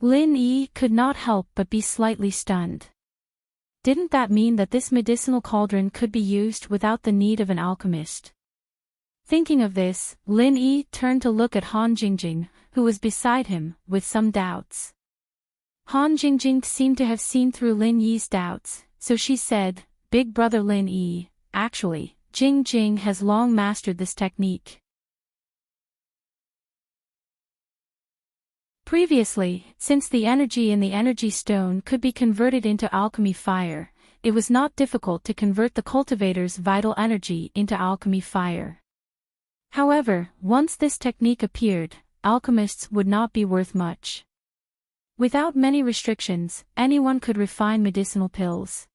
Lin Yi could not help but be slightly stunned. Didn't that mean that this medicinal cauldron could be used without the need of an alchemist? Thinking of this, Lin Yi turned to look at Han Jingjing, who was beside him, with some doubts. Han Jingjing seemed to have seen through Lin Yi's doubts, so she said, "Big brother Lin Yi, actually, Jingjing has long mastered this technique." Previously, since the energy in the energy stone could be converted into alchemy fire, it was not difficult to convert the cultivator's vital energy into alchemy fire. However, once this technique appeared, alchemists would not be worth much. Without many restrictions, anyone could refine medicinal pills.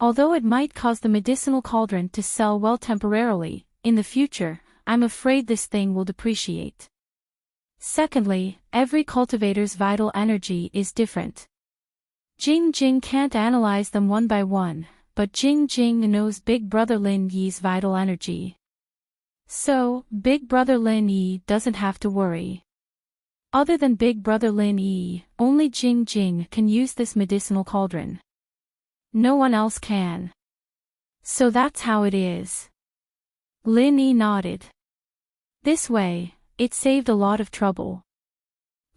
Although it might cause the medicinal cauldron to sell well temporarily, in the future, I'm afraid this thing will depreciate. Secondly, every cultivator's vital energy is different. Jingjing can't analyze them one by one, but Jingjing knows Big Brother Lin Yi's vital energy. So, Big Brother Lin Yi doesn't have to worry. Other than Big Brother Lin Yi, only Jingjing can use this medicinal cauldron. No one else can. So that's how it is. Lin Yi nodded. This way, it saved a lot of trouble.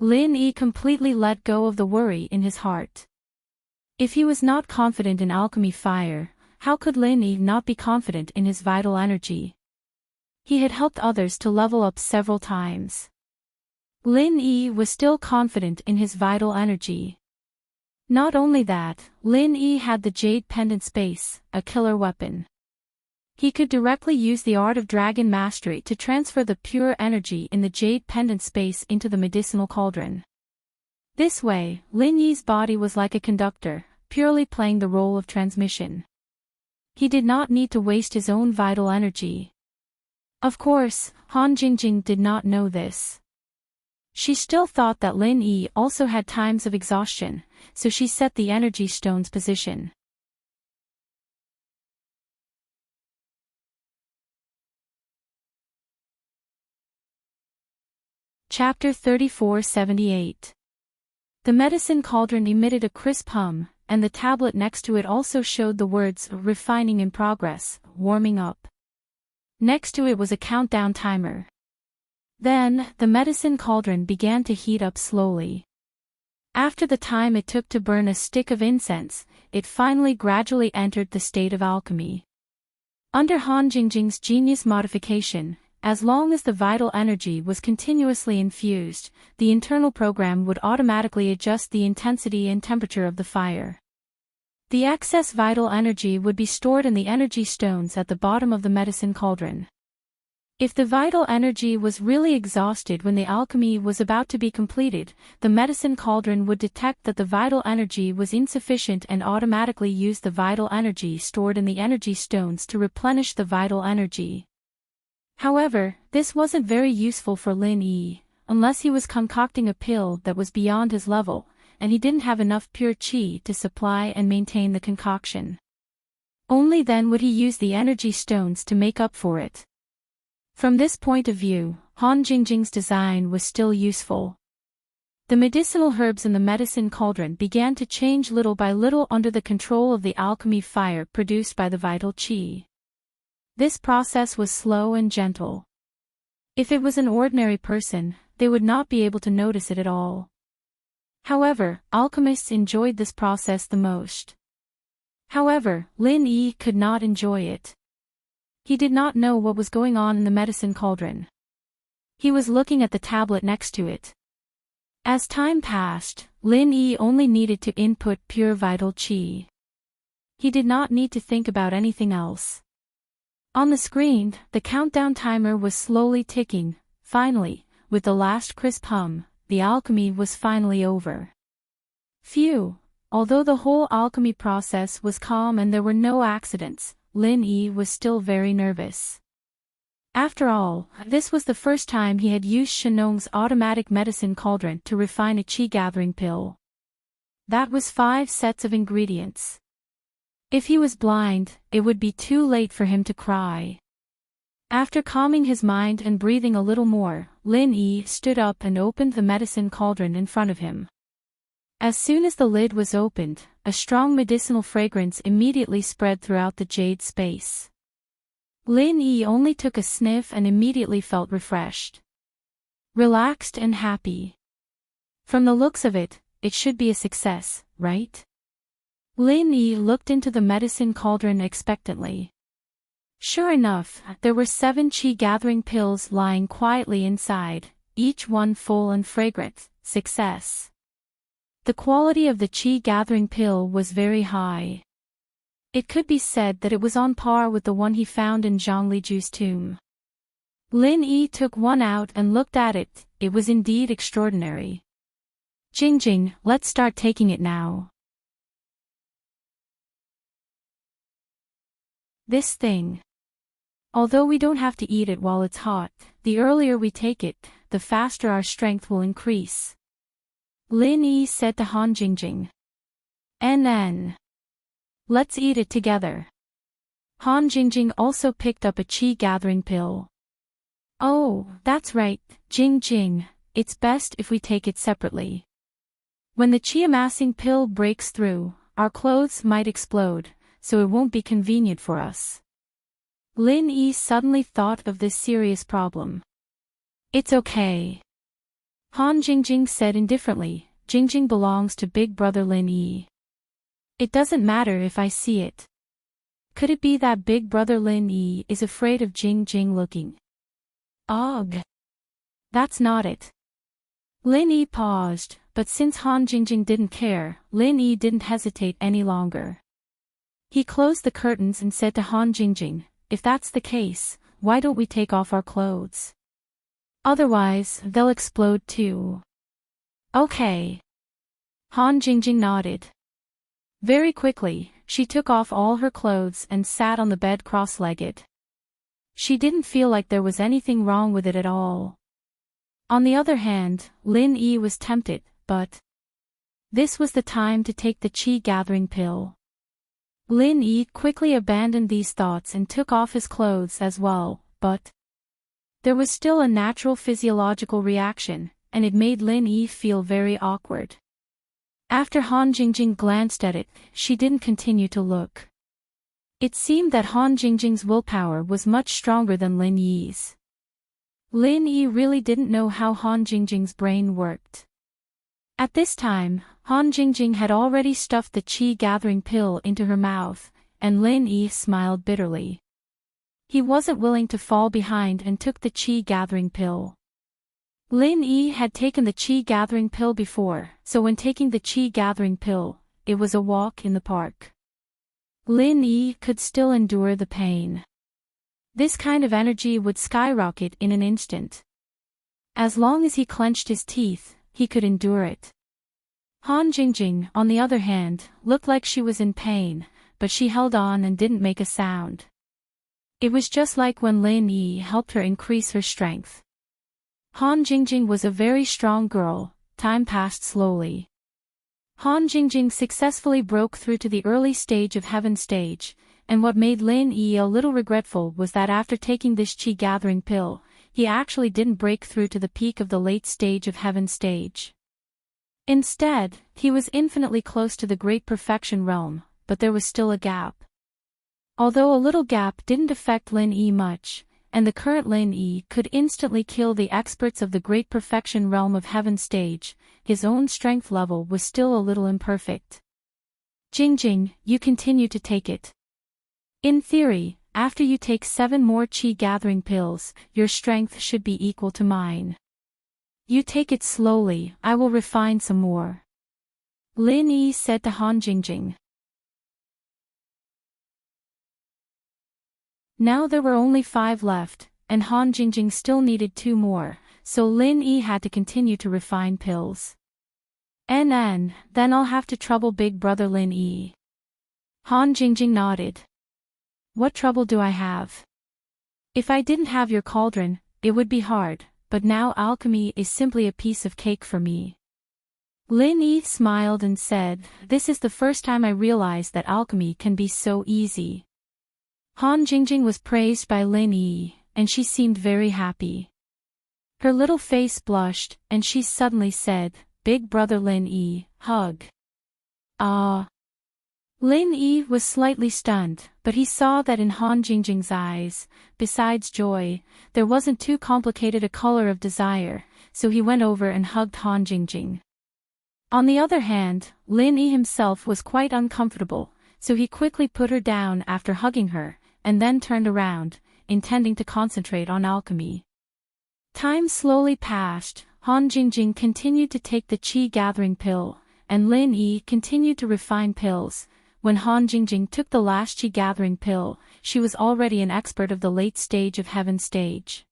Lin Yi completely let go of the worry in his heart. If he was not confident in alchemy fire, how could Lin Yi not be confident in his vital energy? He had helped others to level up several times. Lin Yi was still confident in his vital energy. Not only that, Lin Yi had the Jade Pendant Space, a killer weapon. He could directly use the Art of Dragon Mastery to transfer the pure energy in the Jade Pendant Space into the medicinal cauldron. This way, Lin Yi's body was like a conductor, purely playing the role of transmission. He did not need to waste his own vital energy. Of course, Han Jingjing did not know this. She still thought that Lin Yi also had times of exhaustion, so she set the energy stone's position. Chapter 3478. The medicine cauldron emitted a crisp hum, and the tablet next to it also showed the words "Refining in progress, warming up." Next to it was a countdown timer. Then, the medicine cauldron began to heat up slowly. After the time it took to burn a stick of incense, it finally gradually entered the state of alchemy. Under Han Jingjing's genius modification, as long as the vital energy was continuously infused, the internal program would automatically adjust the intensity and temperature of the fire. The excess vital energy would be stored in the energy stones at the bottom of the medicine cauldron. If the vital energy was really exhausted when the alchemy was about to be completed, the medicine cauldron would detect that the vital energy was insufficient and automatically use the vital energy stored in the energy stones to replenish the vital energy. However, this wasn't very useful for Lin Yi, unless he was concocting a pill that was beyond his level, and he didn't have enough pure qi to supply and maintain the concoction. Only then would he use the energy stones to make up for it. From this point of view, Han Jingjing's design was still useful. The medicinal herbs in the medicine cauldron began to change little by little under the control of the alchemy fire produced by the vital qi. This process was slow and gentle. If it was an ordinary person, they would not be able to notice it at all. However, alchemists enjoyed this process the most. However, Lin Yi could not enjoy it. He did not know what was going on in the medicine cauldron. He was looking at the tablet next to it. As time passed, Lin Yi only needed to input pure vital qi. He did not need to think about anything else. On the screen, the countdown timer was slowly ticking. Finally, with the last crisp hum, the alchemy was finally over. Phew! Although the whole alchemy process was calm and there were no accidents, Lin Yi was still very nervous. After all, this was the first time he had used Shenong's automatic medicine cauldron to refine a qi-gathering pill. That was 5 sets of ingredients. If he was blind, it would be too late for him to cry. After calming his mind and breathing a little more, Lin Yi stood up and opened the medicine cauldron in front of him. As soon as the lid was opened, a strong medicinal fragrance immediately spread throughout the jade space. Lin Yi only took a sniff and immediately felt refreshed. Relaxed and happy. From the looks of it, it should be a success, right? Lin Yi looked into the medicine cauldron expectantly. Sure enough, there were 7 qi-gathering pills lying quietly inside, each one full and fragrant. Success. The quality of the qi-gathering pill was very high. It could be said that it was on par with the one he found in Zhang Liju's tomb. Lin Yi took one out and looked at it. It was indeed extraordinary. Jingjing, let's start taking it now. This thing. Although we don't have to eat it while it's hot, the earlier we take it, the faster our strength will increase. Lin Yi said to Han Jingjing. NN. Let's eat it together. Han Jingjing also picked up a qi-gathering pill. Oh, that's right, Jingjing, it's best if we take it separately. When the qi-amassing pill breaks through, our clothes might explode, so it won't be convenient for us. Lin Yi suddenly thought of this serious problem. It's okay. Han Jingjing said indifferently. Jingjing belongs to big brother Lin Yi. It doesn't matter if I see it. Could it be that big brother Lin Yi is afraid of Jingjing looking? Ugh. That's not it. Lin Yi paused, but since Han Jingjing didn't care, Lin Yi didn't hesitate any longer. He closed the curtains and said to Han Jingjing, if that's the case, why don't we take off our clothes? Otherwise, they'll explode too. Okay. Han Jingjing nodded. Very quickly, she took off all her clothes and sat on the bed cross-legged. She didn't feel like there was anything wrong with it at all. On the other hand, Lin Yi was tempted, but this was the time to take the qi-gathering pill. Lin Yi quickly abandoned these thoughts and took off his clothes as well, but there was still a natural physiological reaction, and it made Lin Yi feel very awkward. After Han Jingjing glanced at it, she didn't continue to look. It seemed that Han Jingjing's willpower was much stronger than Lin Yi's. Lin Yi really didn't know how Han Jingjing's brain worked. At this time, Han Jingjing had already stuffed the qi-gathering pill into her mouth, and Lin Yi smiled bitterly. He wasn't willing to fall behind and took the qi-gathering pill. Lin Yi had taken the qi-gathering pill before, so when taking the qi-gathering pill, it was a walk in the park. Lin Yi could still endure the pain. This kind of energy would skyrocket in an instant. As long as he clenched his teeth, he could endure it. Han Jingjing, on the other hand, looked like she was in pain, but she held on and didn't make a sound. It was just like when Lin Yi helped her increase her strength. Han Jingjing was a very strong girl. Time passed slowly. Han Jingjing successfully broke through to the early stage of Heaven stage, and what made Lin Yi a little regretful was that after taking this qi-gathering pill, he actually didn't break through to the peak of the late stage of Heaven stage. Instead, he was infinitely close to the Great Perfection realm, but there was still a gap. Although a little gap didn't affect Lin Yi much, and the current Lin Yi could instantly kill the experts of the Great Perfection realm of Heaven stage, his own strength level was still a little imperfect. Jingjing, you continue to take it. In theory, after you take 7 more chi gathering pills, your strength should be equal to mine. You take it slowly, I will refine some more. Lin Yi said to Han Jingjing. Now there were only 5 left, and Han Jingjing still needed 2 more, so Lin Yi had to continue to refine pills. Then I'll have to trouble big brother Lin Yi. Han Jingjing nodded. What trouble do I have? If I didn't have your cauldron, it would be hard, but now alchemy is simply a piece of cake for me. Lin Yi smiled and said, this is the first time I realized that alchemy can be so easy. Han Jingjing was praised by Lin Yi, and she seemed very happy. Her little face blushed, and she suddenly said, Big brother Lin Yi, hug. Ah. Lin Yi was slightly stunned, but he saw that in Han Jingjing's eyes, besides joy, there wasn't too complicated a color of desire, so he went over and hugged Han Jingjing. On the other hand, Lin Yi himself was quite uncomfortable, so he quickly put her down after hugging her, and then turned around, intending to concentrate on alchemy. Time slowly passed, Han Jingjing continued to take the chi gathering pill, and Lin Yi continued to refine pills. When Han Jingjing took the last chi gathering pill, she was already an expert of the late stage of heaven stage.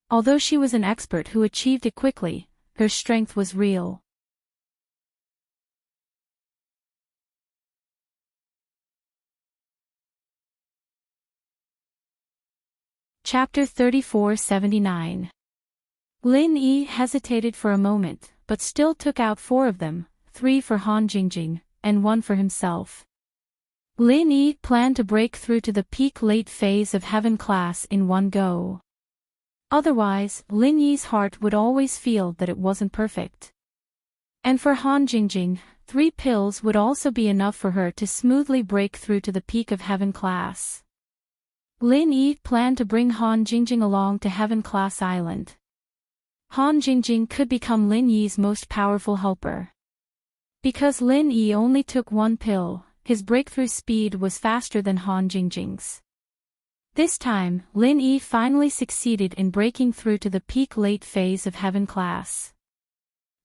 Although she was an expert who achieved it quickly, her strength was real. Chapter 3479. Lin Yi hesitated for a moment, but still took out 4 of them, 3 for Han Jingjing, and 1 for himself. Lin Yi planned to break through to the peak late phase of heaven class in one go. Otherwise, Lin Yi's heart would always feel that it wasn't perfect. And for Han Jingjing, 3 pills would also be enough for her to smoothly break through to the peak of heaven class. Lin Yi planned to bring Han Jingjing along to Heaven Class Island. Han Jingjing could become Lin Yi's most powerful helper. Because Lin Yi only took 1 pill, his breakthrough speed was faster than Han Jingjing's. This time, Lin Yi finally succeeded in breaking through to the peak late phase of Heaven Class.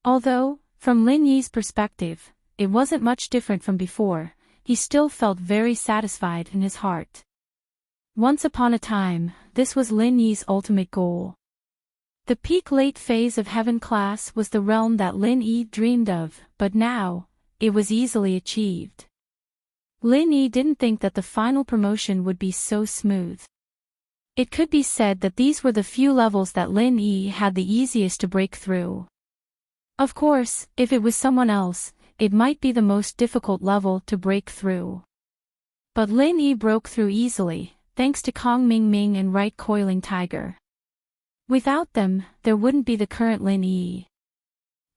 Although, from Lin Yi's perspective, it wasn't much different from before, he still felt very satisfied in his heart. Once upon a time, this was Lin Yi's ultimate goal. The peak late phase of Heaven Class was the realm that Lin Yi dreamed of, but now, it was easily achieved. Lin Yi didn't think that the final promotion would be so smooth. It could be said that these were the few levels that Lin Yi had the easiest to break through. Of course, if it was someone else, it might be the most difficult level to break through. But Lin Yi broke through easily, thanks to Kong Ming Ming and Right Coiling Tiger. Without them, there wouldn't be the current Lin Yi.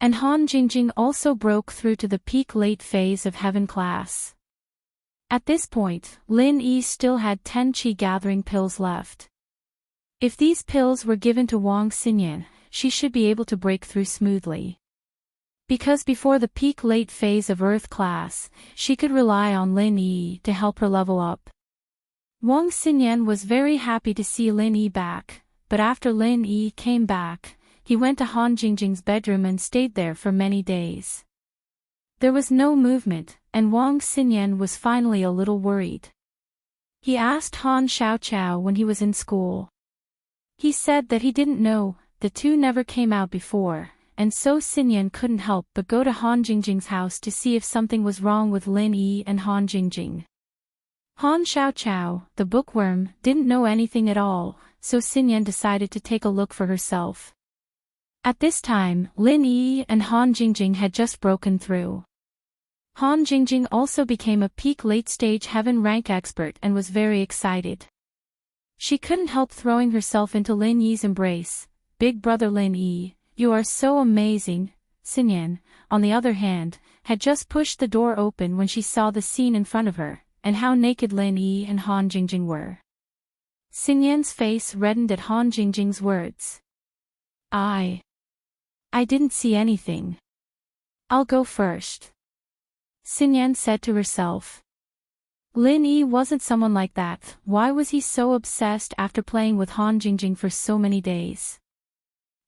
And Han Jingjing also broke through to the peak late phase of Heaven Class. At this point, Lin Yi still had 10 chi gathering pills left. If these pills were given to Wang Xinyan, she should be able to break through smoothly. Because before the peak late phase of Earth Class, she could rely on Lin Yi to help her level up. Wang Xinyan was very happy to see Lin Yi back, but after Lin Yi came back, he went to Han Jingjing's bedroom and stayed there for many days. There was no movement, and Wang Xinyan was finally a little worried. He asked Han Xiaoqiao when he was in school. He said that he didn't know, the two never came out before, and so Xinyan couldn't help but go to Han Jingjing's house to see if something was wrong with Lin Yi and Han Jingjing. Han Xiaoqiao, the bookworm, didn't know anything at all, so Xinyan decided to take a look for herself. At this time, Lin Yi and Han Jingjing had just broken through. Han Jingjing also became a peak late-stage heaven rank expert and was very excited. She couldn't help throwing herself into Lin Yi's embrace. Big brother Lin Yi, you are so amazing. Xinyan, on the other hand, had just pushed the door open when she saw the scene in front of her, and how naked Lin Yi and Han Jingjing were. Xinyan's face reddened at Han Jingjing's words. I didn't see anything. I'll go first. Xinyan said to herself. Lin Yi wasn't someone like that. Why was he so obsessed after playing with Han Jingjing for so many days?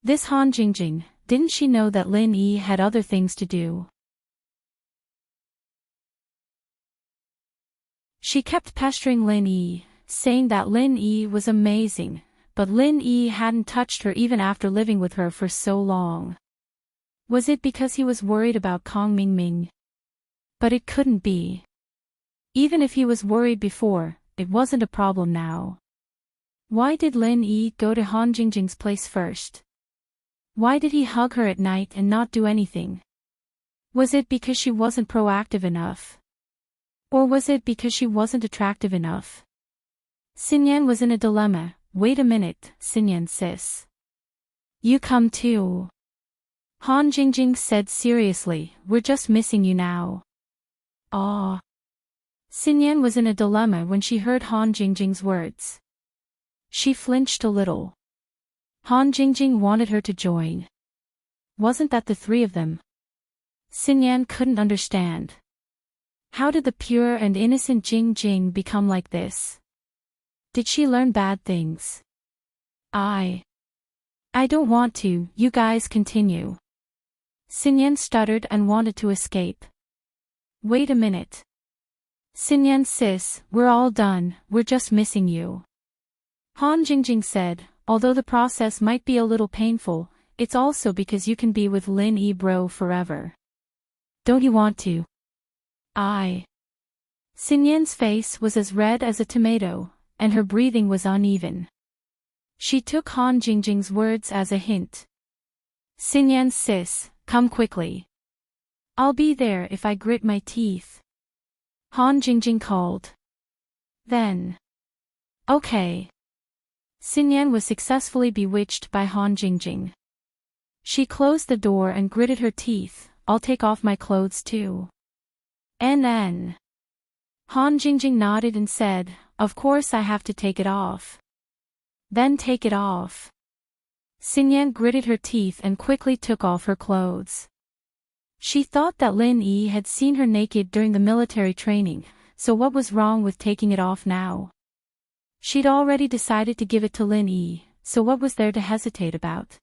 This Han Jingjing, didn't she know that Lin Yi had other things to do? She kept pestering Lin Yi, saying that Lin Yi was amazing, but Lin Yi hadn't touched her even after living with her for so long. Was it because he was worried about Kong Mingming? But it couldn't be. Even if he was worried before, it wasn't a problem now. Why did Lin Yi go to Han Jingjing's place first? Why did he hug her at night and not do anything? Was it because she wasn't proactive enough? Or was it because she wasn't attractive enough? Xinyan was in a dilemma. Wait a minute, Xinyan sis. You come too. Han Jingjing said seriously, we're just missing you now. Ah. Xinyan was in a dilemma when she heard Han Jingjing's words. She flinched a little. Han Jingjing wanted her to join. Wasn't that the three of them? Xinyan couldn't understand. How did the pure and innocent Jingjing become like this? Did she learn bad things? I don't want to, you guys continue. Xinyan stuttered and wanted to escape. Wait a minute. Xinyan sis, we're all done, we're just missing you. Han Jingjing said, although the process might be a little painful, it's also because you can be with Lin Yi bro forever. Don't you want to? Xinyan's face was as red as a tomato, and her breathing was uneven. She took Han Jingjing's words as a hint. Xinyan sis, come quickly. I'll be there if I grit my teeth. Han Jingjing called. Then. Okay. Xinyan was successfully bewitched by Han Jingjing. She closed the door and gritted her teeth. I'll take off my clothes too. NN. Han Jingjing nodded and said, of course I have to take it off. Then take it off. Xinyan gritted her teeth and quickly took off her clothes. She thought that Lin Yi had seen her naked during the military training, so what was wrong with taking it off now? She'd already decided to give it to Lin Yi, so what was there to hesitate about?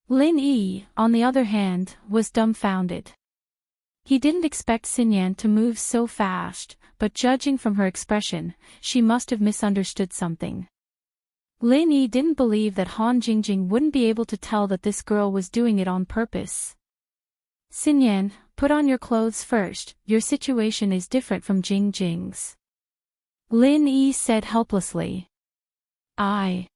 Lin Yi, on the other hand, was dumbfounded. He didn't expect Xinyan to move so fast, but judging from her expression, she must have misunderstood something. Lin Yi didn't believe that Han Jingjing wouldn't be able to tell that this girl was doing it on purpose. Xinyan, put on your clothes first, your situation is different from Jingjing's. Lin Yi said helplessly. I.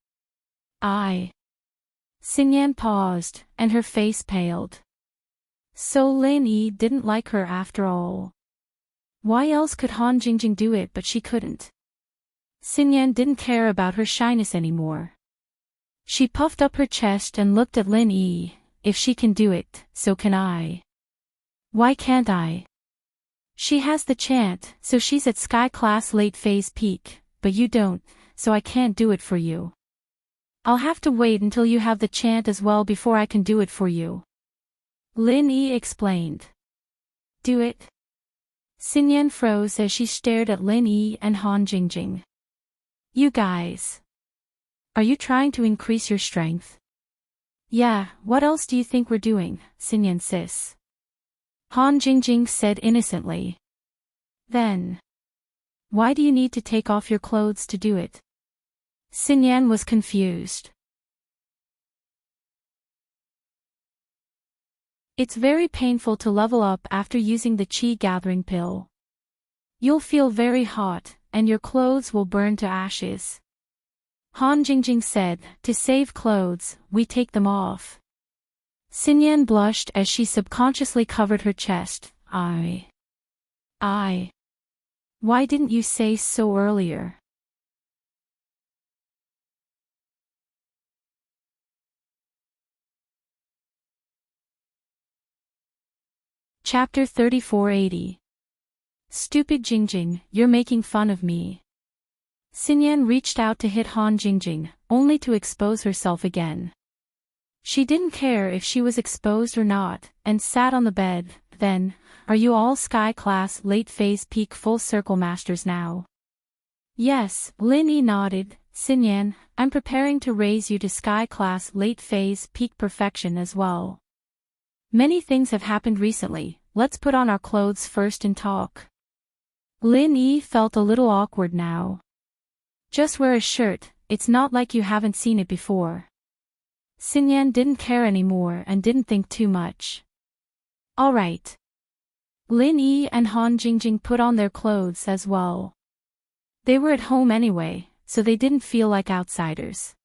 Xinyan paused, and her face paled. So Lin Yi didn't like her after all. Why else could Han Jingjing do it but she couldn't? Xinyan didn't care about her shyness anymore. She puffed up her chest and looked at Lin Yi. If she can do it, so can I. Why can't I? She has the chant, so she's at Sky Class late phase peak, but you don't, so I can't do it for you. I'll have to wait until you have the chant as well before I can do it for you. Lin Yi explained. Do it? Xinyan froze as she stared at Lin Yi and Han Jingjing. You guys. Are you trying to increase your strength? Yeah, what else do you think we're doing, Xinyan sis? Han Jingjing said innocently. Then. Why do you need to take off your clothes to do it? Xinyan was confused. It's very painful to level up after using the Qi gathering pill. You'll feel very hot, and your clothes will burn to ashes. Han Jingjing said, to save clothes, we take them off. Xinyan blushed as she subconsciously covered her chest. Why didn't you say so earlier? Chapter 3480. Stupid Jingjing, you're making fun of me. Xinyan reached out to hit Han Jingjing, only to expose herself again. She didn't care if she was exposed or not, and sat on the bed. Then, are you all Sky Class Late Phase Peak Full Circle Masters now? Yes, Lin Yi nodded. Xinyan, I'm preparing to raise you to Sky Class Late Phase Peak Perfection as well. Many things have happened recently, let's put on our clothes first and talk. Lin Yi felt a little awkward now. Just wear a shirt, it's not like you haven't seen it before. Xinyan didn't care anymore and didn't think too much. Alright. Lin Yi and Han Jingjing put on their clothes as well. They were at home anyway, so they didn't feel like outsiders.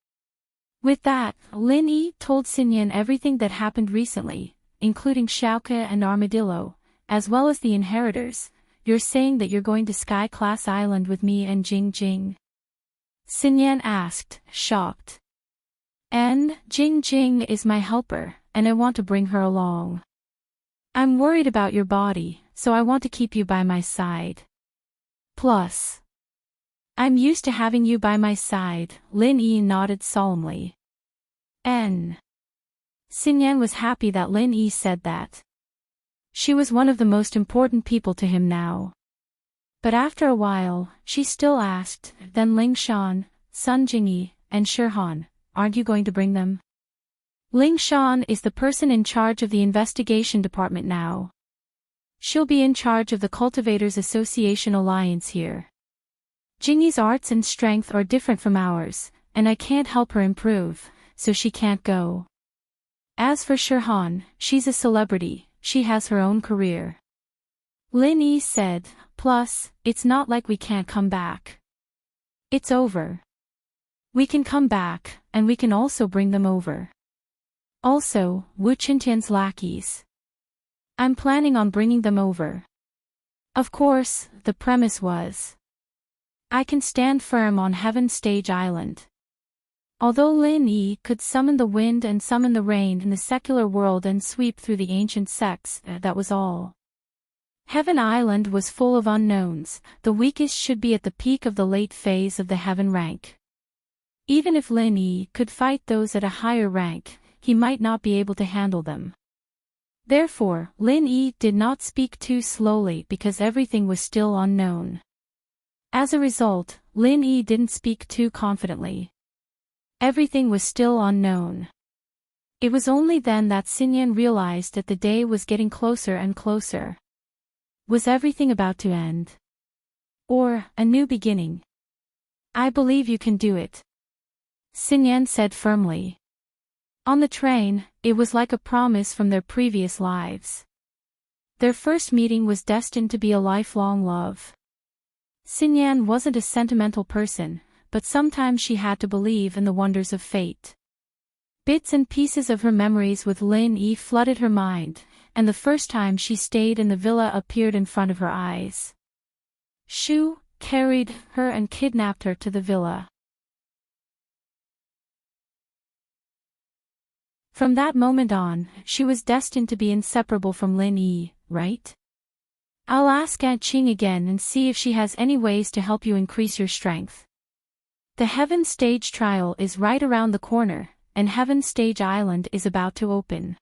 With that, Lin Yi told Xinyan everything that happened recently, including Xiaoke and Armadillo, as well as the inheritors. You're saying that you're going to Sky Class Island with me and Jingjing? Xinyan asked, shocked. And Jingjing is my helper, and I want to bring her along. I'm worried about your body, so I want to keep you by my side. Plus, I'm used to having you by my side, Lin Yi nodded solemnly. Xinyan was happy that Lin Yi said that. She was one of the most important people to him now. But after a while, she still asked, then Lingshan, Sun Jingyi, and Shirhan, aren't you going to bring them? Lingshan is the person in charge of the investigation department now. She'll be in charge of the Cultivators Association Alliance here. Jingyi's arts and strength are different from ours, and I can't help her improve, so she can't go. As for Shirhan, she's a celebrity, she has her own career. Lin Yi said, plus, it's not like we can't come back. It's over. We can come back, and we can also bring them over. Also, Wu Qintian's lackeys. I'm planning on bringing them over. Of course, the premise was, I can stand firm on Heaven Stage Island. Although Lin Yi could summon the wind and summon the rain in the secular world and sweep through the ancient sects, that was all. Heaven Island was full of unknowns, the weakest should be at the peak of the late phase of the Heaven rank. Even if Lin Yi could fight those at a higher rank, he might not be able to handle them. Therefore, Lin Yi did not speak too slowly because everything was still unknown. As a result, Lin Yi didn't speak too confidently. Everything was still unknown. It was only then that Xinyan realized that the day was getting closer and closer. Was everything about to end? Or, a new beginning? I believe you can do it, Xinyan said firmly. On the train, it was like a promise from their previous lives. Their first meeting was destined to be a lifelong love. Xinyan wasn't a sentimental person, but sometimes she had to believe in the wonders of fate. Bits and pieces of her memories with Lin Yi flooded her mind, and the first time she stayed in the villa appeared in front of her eyes. Shu carried her and kidnapped her to the villa. From that moment on, she was destined to be inseparable from Lin Yi, right? I'll ask Aunt Qing again and see if she has any ways to help you increase your strength. The Heaven Stage trial is right around the corner, and Heaven Stage Island is about to open.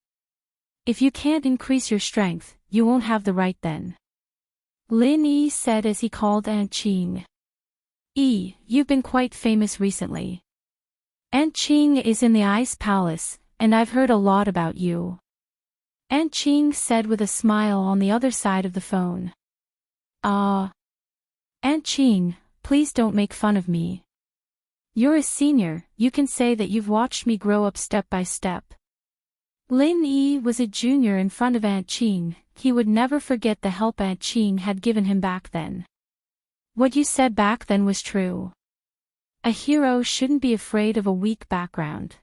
If you can't increase your strength, you won't have the right then. Lin Yi said as he called Aunt Qing. You've been quite famous recently. Aunt Qing is in the Ice Palace, and I've heard a lot about you. Aunt Qing said with a smile on the other side of the phone. Aunt Qing, please don't make fun of me. You're a senior, you can say that you've watched me grow up step by step. Lin Yi was a junior in front of Aunt Qing, he would never forget the help Aunt Qing had given him back then. What you said back then was true. A hero shouldn't be afraid of a weak background.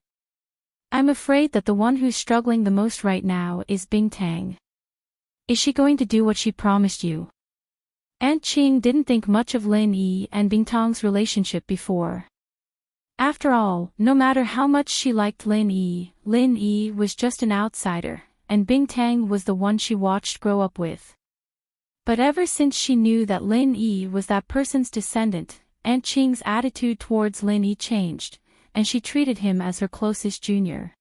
I'm afraid that the one who's struggling the most right now is Bingtang. Is she going to do what she promised you? Aunt Qing didn't think much of Lin Yi and Bingtang's relationship before. After all, no matter how much she liked Lin Yi was just an outsider, and Bingtang was the one she watched grow up with. But ever since she knew that Lin Yi was that person's descendant, Aunt Qing's attitude towards Lin Yi changed, and she treated him as her closest junior.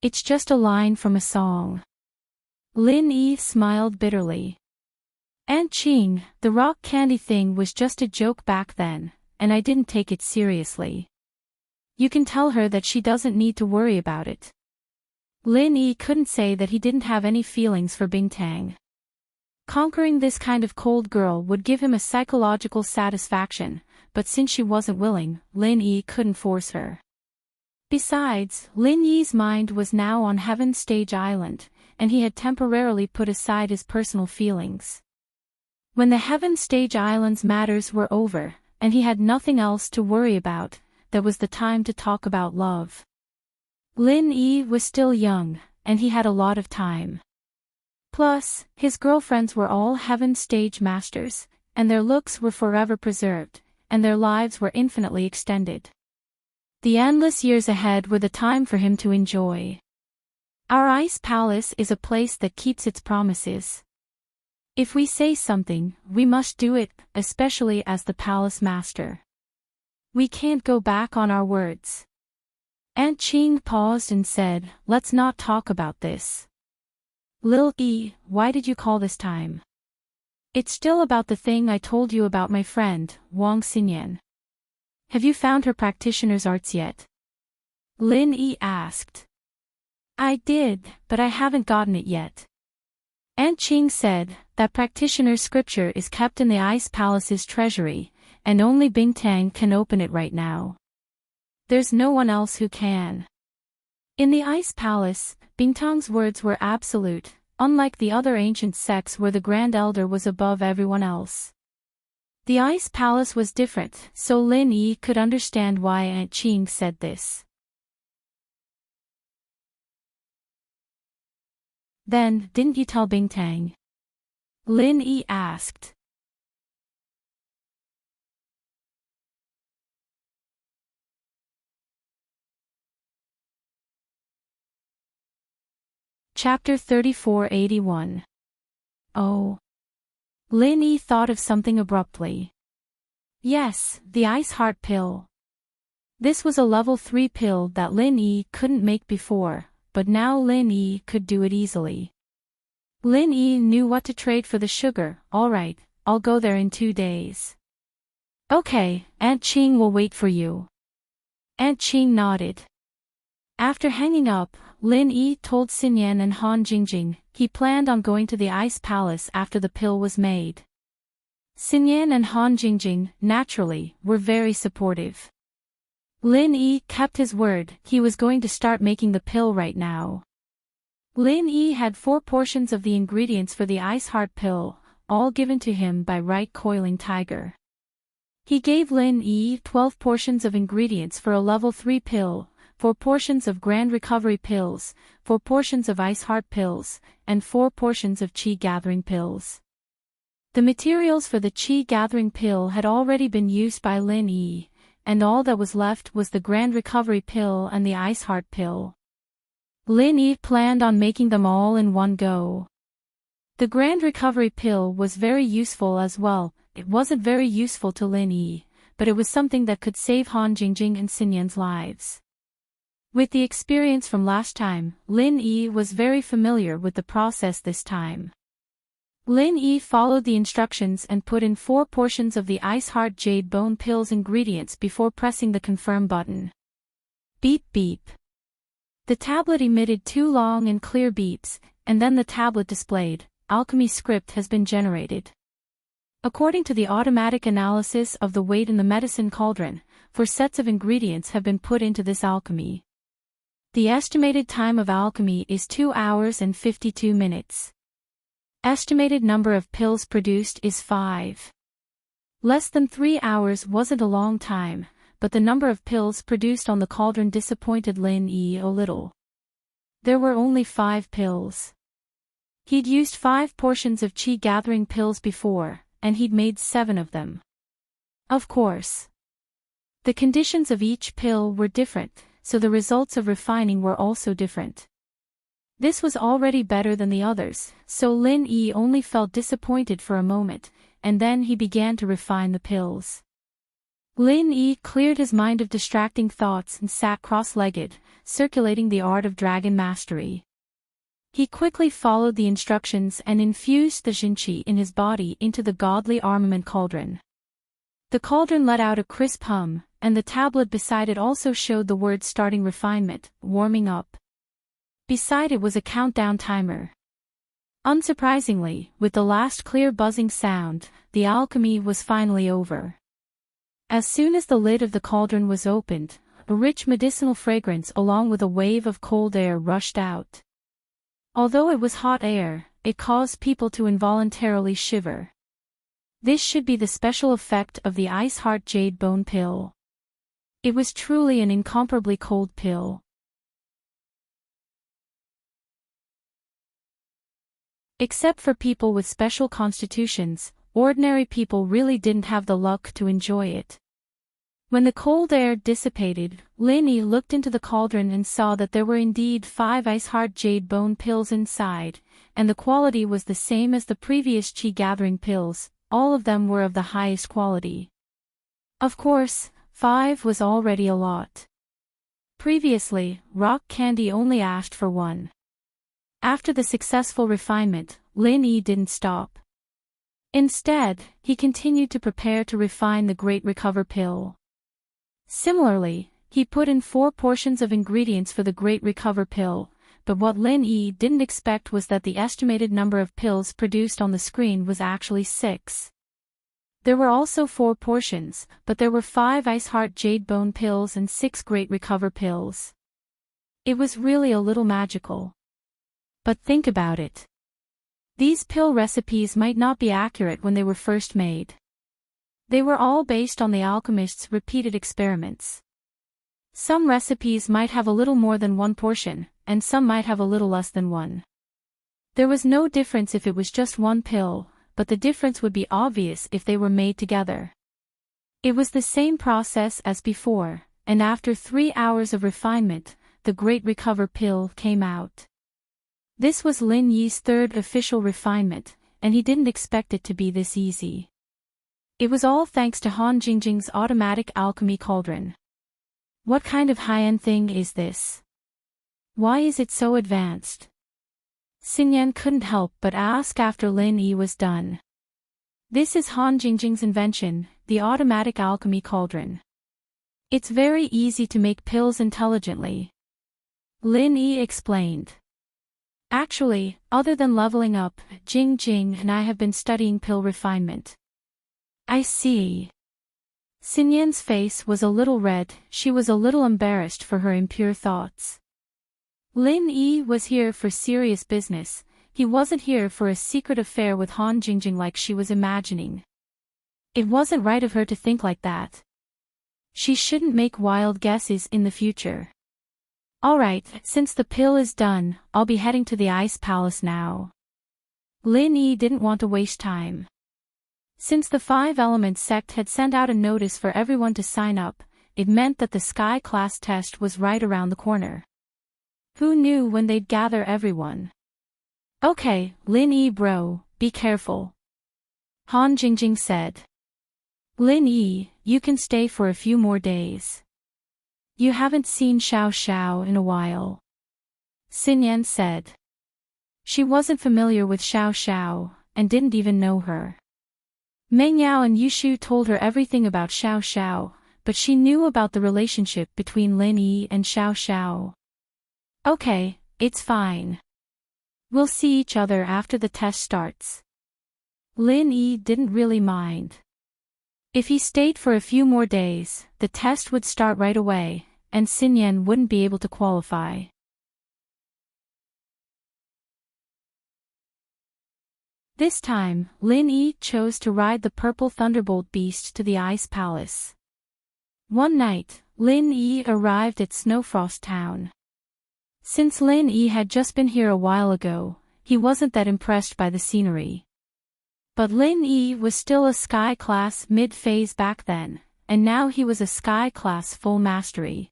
It's just a line from a song. Lin Yi smiled bitterly. Aunt Ching, the rock candy thing was just a joke back then, and I didn't take it seriously. You can tell her that she doesn't need to worry about it. Lin Yi couldn't say that he didn't have any feelings for Bingtang. Conquering this kind of cold girl would give him a psychological satisfaction, but since she wasn't willing, Lin Yi couldn't force her. Besides, Lin Yi's mind was now on Heaven's Stage Island, and he had temporarily put aside his personal feelings. When the Heaven Stage Island's matters were over, and he had nothing else to worry about, that was the time to talk about love. Lin Yi was still young, and he had a lot of time. Plus, his girlfriends were all Heaven Stage masters, and their looks were forever preserved, and their lives were infinitely extended. The endless years ahead were the time for him to enjoy. Our ice palace is a place that keeps its promises. If we say something, we must do it, especially as the palace master. We can't go back on our words. Aunt Ching paused and said, "Let's not talk about this." Lil E, why did you call this time? It's still about the thing I told you about my friend, Wang Xinyan. Have you found her practitioner's arts yet? Lin E asked. I did, but I haven't gotten it yet. Aunt Ching said, that practitioner's scripture is kept in the Ice Palace's treasury, and only Bingtang can open it right now. There's no one else who can. In the Ice Palace, Bingtang's words were absolute, unlike the other ancient sects where the Grand Elder was above everyone else. The Ice Palace was different, so Lin Yi could understand why Aunt Ching said this. Then, didn't you tell Bingtang? Lin Yi asked. Chapter 3481. Oh. Lin Yi thought of something abruptly. Yes, the ice heart pill. This was a level 3 pill that Lin Yi couldn't make before, but now Lin Yi could do it easily. Lin Yi knew what to trade for the sugar. Alright, I'll go there in 2 days. Okay, Aunt Ching will wait for you. Aunt Ching nodded. After hanging up, Lin Yi told Xinyan and Han Jingjing he planned on going to the Ice Palace after the pill was made. Xinyan and Han Jingjing, naturally, were very supportive. Lin Yi kept his word, he was going to start making the pill right now. Lin Yi had 4 portions of the ingredients for the Ice Heart pill, all given to him by Right Coiling Tiger. He gave Lin Yi 12 portions of ingredients for a level 3 pill, 4 portions of Grand Recovery pills, 4 portions of Ice Heart pills, and 4 portions of Qi Gathering pills. The materials for the Qi Gathering pill had already been used by Lin Yi, and all that was left was the Grand Recovery pill and the Ice Heart pill. Lin Yi planned on making them all in one go. The Grand Recovery pill was very useful as well. It wasn't very useful to Lin Yi, but it was something that could save Han Jingjing and Xinyan's lives. With the experience from last time, Lin Yi was very familiar with the process this time. Lin Yi followed the instructions and put in 4 portions of the Ice Heart Jade Bone Pill's ingredients before pressing the confirm button. Beep beep. The tablet emitted 2 long and clear beeps, and then the tablet displayed, "Alchemy script has been generated." According to the automatic analysis of the weight in the medicine cauldron, 4 sets of ingredients have been put into this alchemy. The estimated time of alchemy is 2 hours and 52 minutes. Estimated number of pills produced is 5. Less than 3 hours wasn't a long time, but the number of pills produced on the cauldron disappointed Lin Yi a little. There were only 5 pills. He'd used 5 portions of Qi Gathering pills before, and he'd made 7 of them. Of course. The conditions of each pill were different, so the results of refining were also different. This was already better than the others, so Lin Yi only felt disappointed for a moment, and then he began to refine the pills. Lin Yi cleared his mind of distracting thoughts and sat cross-legged, circulating the art of dragon mastery. He quickly followed the instructions and infused the Jinqi in his body into the godly armament cauldron. The cauldron let out a crisp hum, and the tablet beside it also showed the words starting refinement, warming up. Beside it was a countdown timer. Unsurprisingly, with the last clear buzzing sound, the alchemy was finally over. As soon as the lid of the cauldron was opened, a rich medicinal fragrance along with a wave of cold air rushed out. Although it was hot air, it caused people to involuntarily shiver. This should be the special effect of the Ice Heart Jade Bone Pill. It was truly an incomparably cold pill. Except for people with special constitutions, ordinary people really didn't have the luck to enjoy it. When the cold air dissipated, Lin Yi looked into the cauldron and saw that there were indeed 5 Ice Heart Jade Bone pills inside, and the quality was the same as the previous Qi gathering pills. All of them were of the highest quality. Of course, 5 was already a lot. Previously, Rock Candy only asked for 1. After the successful refinement, Lin Yi didn't stop. Instead, he continued to prepare to refine the Great Recover pill. Similarly, he put in 4 portions of ingredients for the Great Recover pill, but what Lin Yi didn't expect was that the estimated number of pills produced on the screen was actually 6. There were also 4 portions, but there were 5 Ice Heart Jade Bone pills and 6 Great Recover pills. It was really a little magical. But think about it. These pill recipes might not be accurate when they were first made. They were all based on the alchemist's repeated experiments. Some recipes might have a little more than 1 portion, and some might have a little less than 1. There was no difference if it was just 1 pill, but the difference would be obvious if they were made together. It was the same process as before, and after 3 hours of refinement, the Great Recover pill came out. This was Lin Yi's 3rd official refinement, and he didn't expect it to be this easy. It was all thanks to Han Jingjing's automatic alchemy cauldron. What kind of high-end thing is this? Why is it so advanced? Xinyan couldn't help but ask after Lin Yi was done. This is Han Jingjing's invention, the automatic alchemy cauldron. It's very easy to make pills intelligently. Lin Yi explained. Actually, other than leveling up, Jing and I have been studying pill refinement. I see. Xinyan's face was a little red, she was a little embarrassed for her impure thoughts. Lin Yi was here for serious business, he wasn't here for a secret affair with Han Jingjing like she was imagining. It wasn't right of her to think like that. She shouldn't make wild guesses in the future. Alright, since the pill is done, I'll be heading to the Ice Palace now. Lin Yi didn't want to waste time. Since the 5 Elements sect had sent out a notice for everyone to sign up, it meant that the Sky class test was right around the corner. Who knew when they'd gather everyone? Okay, Lin Yi bro, be careful. Han Jingjing said. Lin Yi, you can stay for a few more days. You haven't seen Xiao Xiao in a while. Xinyan said. She wasn't familiar with Xiao Xiao, and didn't even know her. Meng Yao and Yushu told her everything about Xiao Xiao, but she knew about the relationship between Lin Yi and Xiao Xiao. Okay, it's fine. We'll see each other after the test starts. Lin Yi didn't really mind. If he stayed for a few more days, the test would start right away, and Xinyan wouldn't be able to qualify. This time, Lin Yi chose to ride the purple thunderbolt beast to the Ice Palace. One night, Lin Yi arrived at Snowfrost Town. Since Lin Yi had just been here a while ago, he wasn't that impressed by the scenery. But Lin Yi was still a Sky class mid-phase back then, and now he was a Sky class full mastery.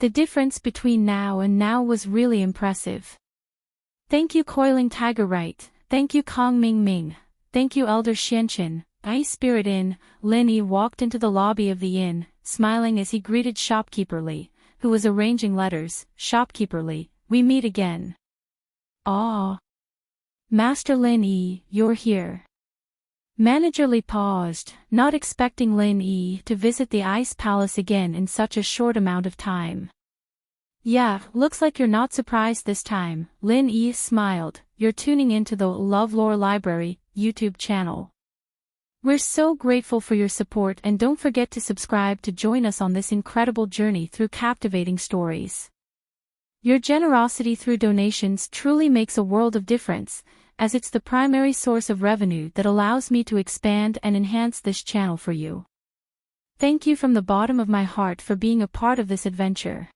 The difference between now and now was really impressive. Thank you Coiling Tiger Right, thank you Kong Ming Ming, thank you Elder Xianqin, Ice Spirit Inn. Lin Yi walked into the lobby of the inn, smiling as he greeted Shopkeeper Li, who was arranging letters. Shopkeeper Li, we meet again. "Ah, Master Lin Yi, you're here." Manager Li paused, not expecting Lin Yi to visit the Ice Palace again in such a short amount of time. "Yeah, looks like you're not surprised this time," Lin Yi smiled. "You're tuning into the LoveLore Library YouTube channel. We're so grateful for your support, and don't forget to subscribe to join us on this incredible journey through captivating stories. Your generosity through donations truly makes a world of difference, as it's the primary source of revenue that allows me to expand and enhance this channel for you. Thank you from the bottom of my heart for being a part of this adventure.